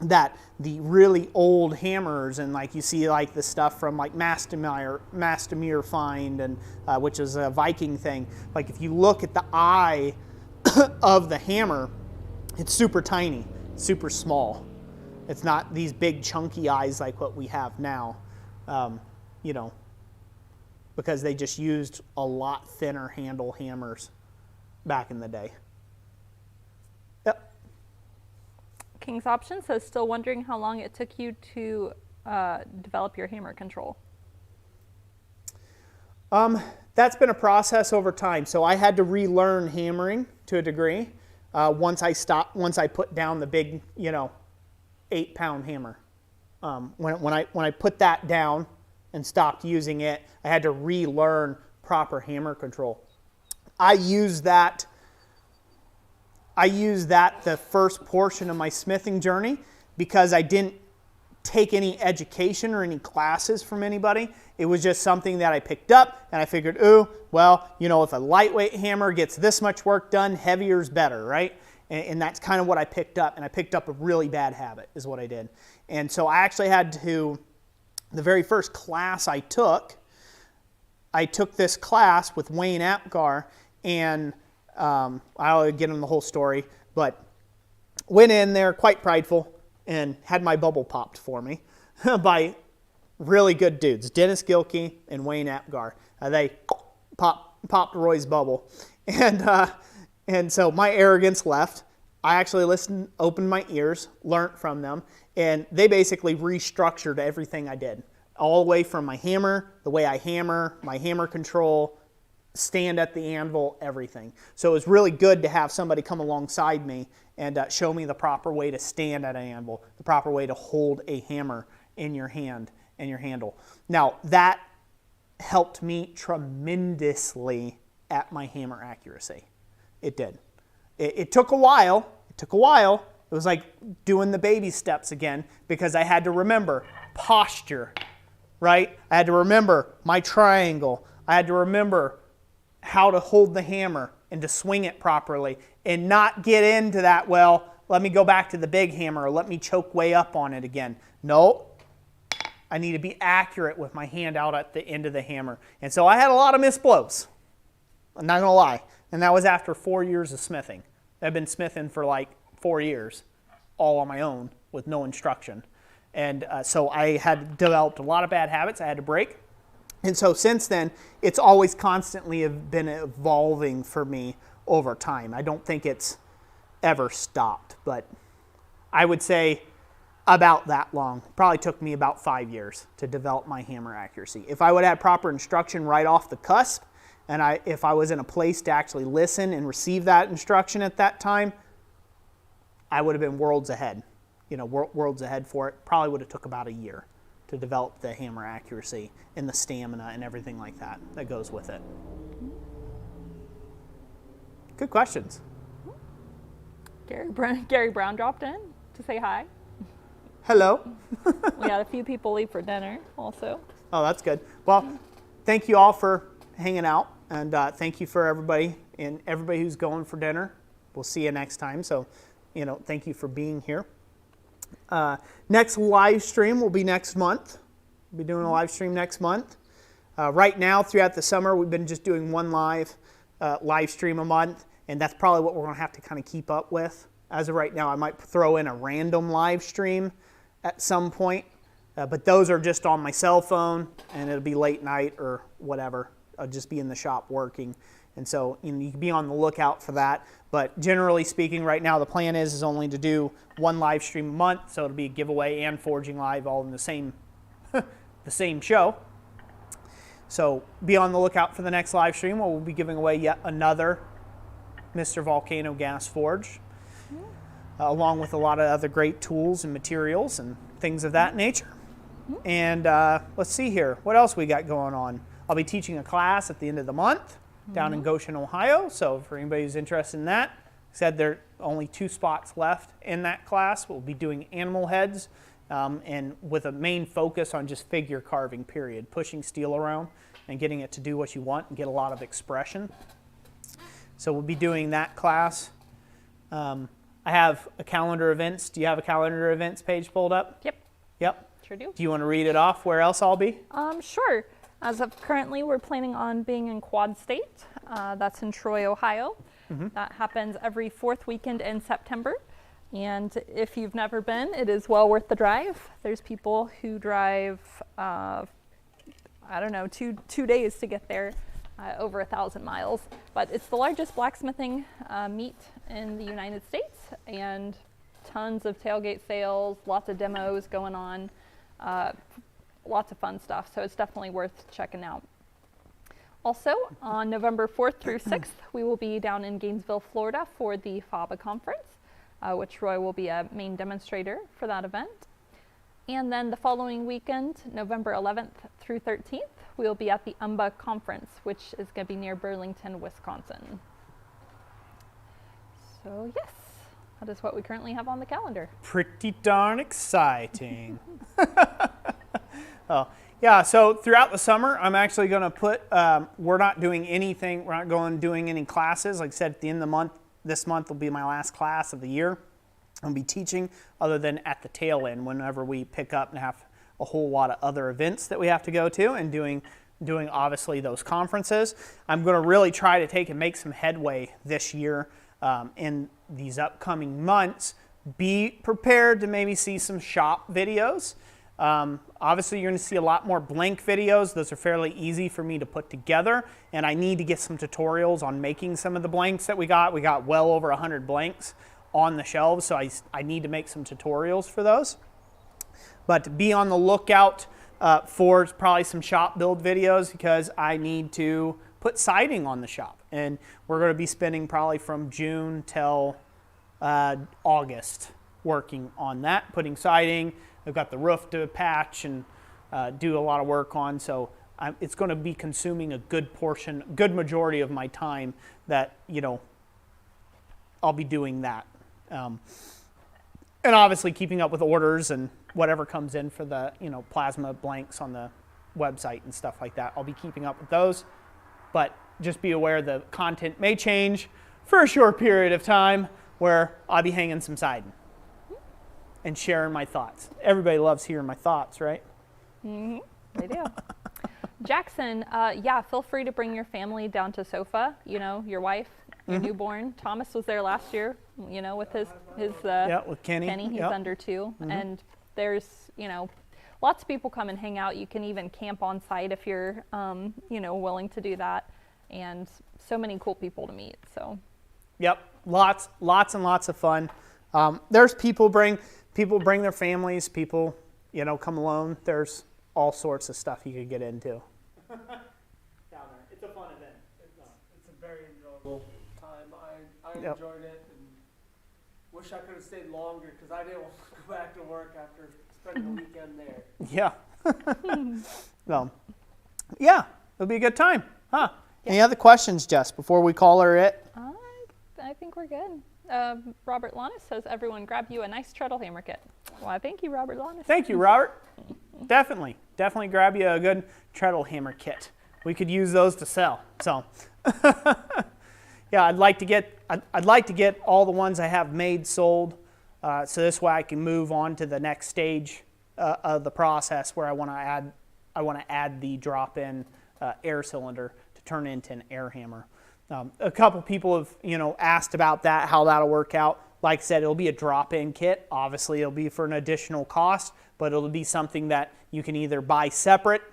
that the really old hammers, and like you see like the stuff from like Mastemir find, and which is a Viking thing, like if you look at the eye of the hammer, it's super tiny, super small. It's not these big chunky eyes like what we have now, because they just used a lot thinner handle hammers back in the day. Yep. King's Option says, still wondering how long it took you to develop your hammer control. That's been a process over time. So I had to relearn hammering to a degree once I put down the big, 8-pound hammer. When I put that down and stopped using it, I had to relearn proper hammer control. I used that the first portion of my smithing journey because I didn't take any education or any classes from anybody. It was just something that I picked up, and I figured, if a lightweight hammer gets this much work done, heavier is better, right? And that's kind of what I picked up, and I picked up a really bad habit is what I did. And so I actually had to, the very first class I took this class with Wayne Apgar, and I'll get him the whole story, but went in there quite prideful and had my bubble popped for me by really good dudes, Dennis Gilkey and Wayne Apgar. They popped Roy's bubble. And so my arrogance left. I actually listened, opened my ears, learned from them, and they basically restructured everything I did. All the way from my hammer, the way I hammer, my hammer control, stand at the anvil, everything. So it was really good to have somebody come alongside me and show me the proper way to stand at an anvil, the proper way to hold a hammer in your hand and your handle. Now, that helped me tremendously at my hammer accuracy. It did. It took a while. It was like doing the baby steps again because I had to remember posture, right? I had to remember my triangle. I had to remember how to hold the hammer and to swing it properly and not get into that, let me go back to the big hammer or let me choke way up on it again. No, I need to be accurate with my hand out at the end of the hammer. And so I had a lot of missed blows. I'm not going to lie. And that was after 4 years of smithing. I've been smithing for like 4 years, all on my own with no instruction. And so I had developed a lot of bad habits I had to break. And so since then, it's always constantly been evolving for me over time. I don't think it's ever stopped, but I would say about that long. Probably took me about 5 years to develop my hammer accuracy. If I would have proper instruction right off the cusp, and if I was in a place to actually listen and receive that instruction at that time, I would have been worlds ahead. Worlds ahead for it. Probably would have took about a year to develop the hammer accuracy and the stamina and everything like that goes with it. Good questions. Gary Brown dropped in to say hi. Hello. We had a few people leave for dinner also. Oh, that's good. Well, thank you all for hanging out, and thank you for everybody who's going for dinner. We'll see you next time. So, thank you for being here. Next live stream will be next month. We'll be doing a live stream next month. Right now, throughout the summer, we've been just doing one live stream a month, and that's probably what we're going to have to kind of keep up with. As of right now, I might throw in a random live stream at some point, but those are just on my cell phone, and it'll be late night or whatever, I'll just be in the shop working. And so you can be on the lookout for that. But generally speaking, right now the plan is only to do one live stream a month. So it'll be a giveaway and forging live all in the same the same show. So be on the lookout for the next live stream where we'll be giving away yet another Mr. Volcano gas forge, along with a lot of other great tools and materials and things of that nature. And let's see here, what else we got going on? I'll be teaching a class at the end of the month down in Goshen, Ohio. So for anybody who's interested in that, said there are only 2 spots left in that class. We'll be doing animal heads and with a main focus on just figure carving, period. Pushing steel around and getting it to do what you want and get a lot of expression. So we'll be doing that class. I have a calendar events. Do you have a calendar events page pulled up? Yep. Yep. Sure do. Do you want to read it off where else I'll be? Sure. As of currently, we're planning on being in Quad State. That's in Troy, Ohio. That happens every 4th weekend in September. And if you've never been, it is well worth the drive. There's people who drive, I don't know, two days to get there, over 1,000 miles. But it's the largest blacksmithing meet in the United States, and tons of tailgate sales, lots of demos going on. Lots of fun stuff, so it's definitely worth checking out. Also, on November 4th through 6th, we will be down in Gainesville, Florida for the FABA conference, which Roy will be a main demonstrator for that event. And then the following weekend, November 11th through 13th, we will be at the UMBA conference, which is going to be near Burlington, Wisconsin. So yes, that is what we currently have on the calendar. Pretty darn exciting. Oh, yeah, so throughout the summer, I'm actually going to put, we're not doing anything, we're not doing any classes. Like I said, at the end of the month, this month will be my last class of the year. I'll be teaching other than at the tail end whenever we pick up and have a whole lot of other events that we have to go to and doing obviously those conferences. I'm going to really try to take and make some headway this year in these upcoming months. Be prepared to maybe see some shop videos. Obviously, you're going to see a lot more blank videos. Those are fairly easy for me to put together, and I need to get some tutorials on making some of the blanks that we got. We got well over 100 blanks on the shelves, so I need to make some tutorials for those. But be on the lookout for probably some shop build videos, because I need to put siding on the shop, and we're going to be spending probably from June till August working on that, putting siding. I've got the roof to patch and do a lot of work on, so it's going to be consuming a good majority of my time that, I'll be doing that. And obviously keeping up with orders and whatever comes in for the, plasma blanks on the website and stuff like that. I'll be keeping up with those, but just be aware the content may change for a short period of time where I'll be hanging some siding and sharing my thoughts. Everybody loves hearing my thoughts, right? Mm-hmm. They do. Jackson, yeah, feel free to bring your family down to SOFA, your wife, your newborn. Thomas was there last year, with his yeah, with Kenny. He's yep. under 2. And there's, lots of people come and hang out. You can even camp on site if you're, willing to do that. And so many cool people to meet, so. Yep, lots and lots of fun. There's people bring their families, people, come alone. There's all sorts of stuff you could get into. Down there. It's a fun event. It's a very enjoyable time. I Yep. enjoyed it and wish I could have stayed longer because I didn't want to go back to work after spending the weekend there. Yeah. Well, yeah, it'll be a good time, huh? Yeah. Any other questions, Jess, before we call her it? I think we're good. Robert Lannis says, everyone grab you a nice treadle hammer kit. Well, thank you, Robert Lannis. Thank you, Robert. Definitely grab you a good treadle hammer kit. We could use those to sell. So, yeah, I'd like to get all the ones I have made sold, so this way I can move on to the next stage of the process where I want to add the drop-in air cylinder to turn into an air hammer. A couple people have, asked about that, how that'll work out. Like I said, it'll be a drop-in kit. Obviously, it'll be for an additional cost, but it'll be something that you can either buy separate,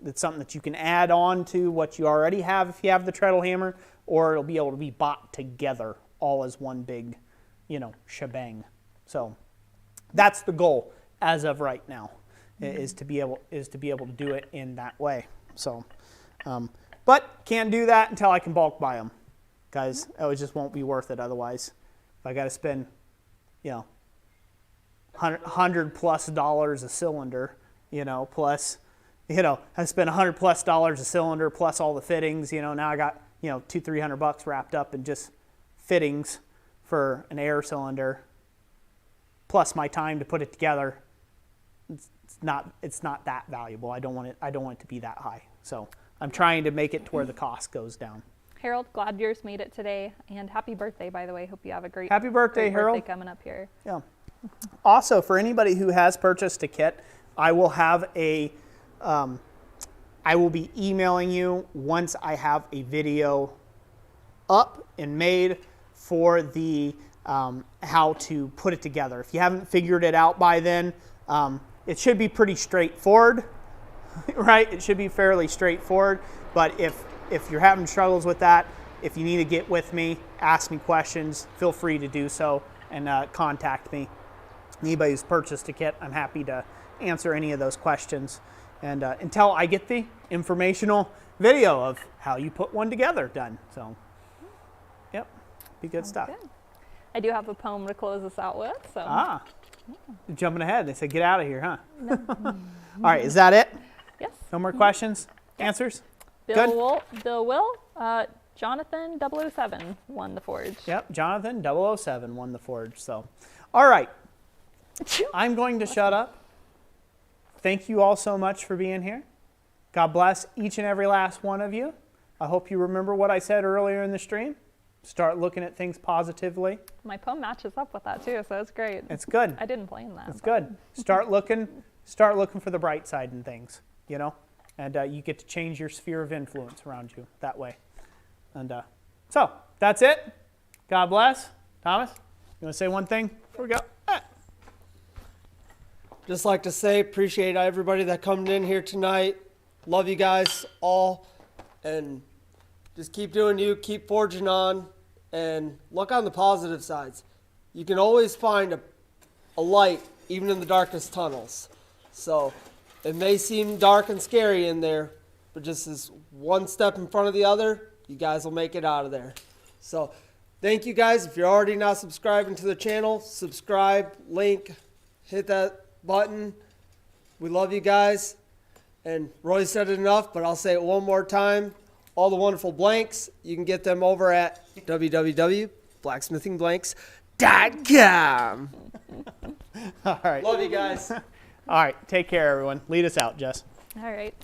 it's something that you can add on to what you already have if you have the treadle hammer, or it'll be able to be bought together all as one big, shebang. So that's the goal as of right now, is to be able to do it in that way. So, but can't do that until I can bulk buy them, guys. It just won't be worth it otherwise. If I got to spend, $100+ a cylinder, plus, I spent $100+ a cylinder plus all the fittings. Now I got $200-300 wrapped up in just fittings for an air cylinder, plus my time to put it together. It's not that valuable. I don't want it to be that high. So I'm trying to make it to where the cost goes down. Harold, glad yours made it today, and happy birthday, by the way. Hope you have a great happy birthday, great Harold. Birthday coming up here. Yeah. Also, for anybody who has purchased a kit, I will have I will be emailing you once I have a video up and made for the how to put it together. If you haven't figured it out by then, it should be pretty straightforward, right? It should be fairly straightforward. But if you're having struggles with that, if you need to get with me, ask me questions, feel free to do so, and contact me. Anybody who's purchased a kit, I'm happy to answer any of those questions. And until I get the informational video of how you put one together done. So, yep, be good stuff. Good. I do have a poem to close us out with. So. You're jumping ahead. They said, get out of here, huh? No. All right, is that it? Yes. No more questions? Answers? Bill Will, Jonathan 007 won the Forge. Yep, Jonathan 007 won the Forge. So, all right. I'm going to shut up. Thank you all so much for being here. God bless each and every last one of you. I hope you remember what I said earlier in the stream. Start looking at things positively. My poem matches up with that too, so that's great. It's good. I didn't plan that. It's good. Start looking for the bright side in things, and you get to change your sphere of influence around you that way. And so that's it. God bless. Thomas, you want to say one thing before we go? Just like to say, appreciate everybody that come in here tonight. Love you guys all. And just keep doing you, keep forging on, and look on the positive sides. You can always find a light, even in the darkest tunnels. So it may seem dark and scary in there, but just as one step in front of the other, you guys will make it out of there. So thank you guys. If you're already not subscribing to the channel, subscribe, link, hit that button. We love you guys. And Roy said it enough, but I'll say it one more time. All the wonderful blanks, you can get them over at www.blacksmithingblanks.com. All right. Love you guys. All right. Take care, everyone. Lead us out, Jess. All right.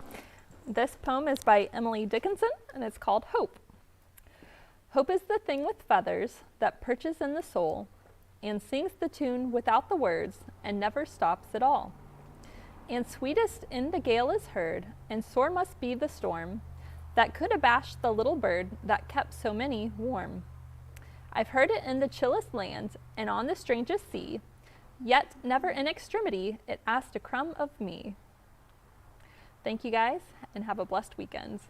This poem is by Emily Dickinson, and it's called Hope. Hope is the thing with feathers that perches in the soul and sings the tune without the words and never stops at all. And sweetest in the gale is heard, and sore must be the storm that could abash the little bird that kept so many warm. I've heard it in the chillest land and on the strangest sea, yet never in extremity it asked a crumb of me. Thank you guys, and have a blessed weekend.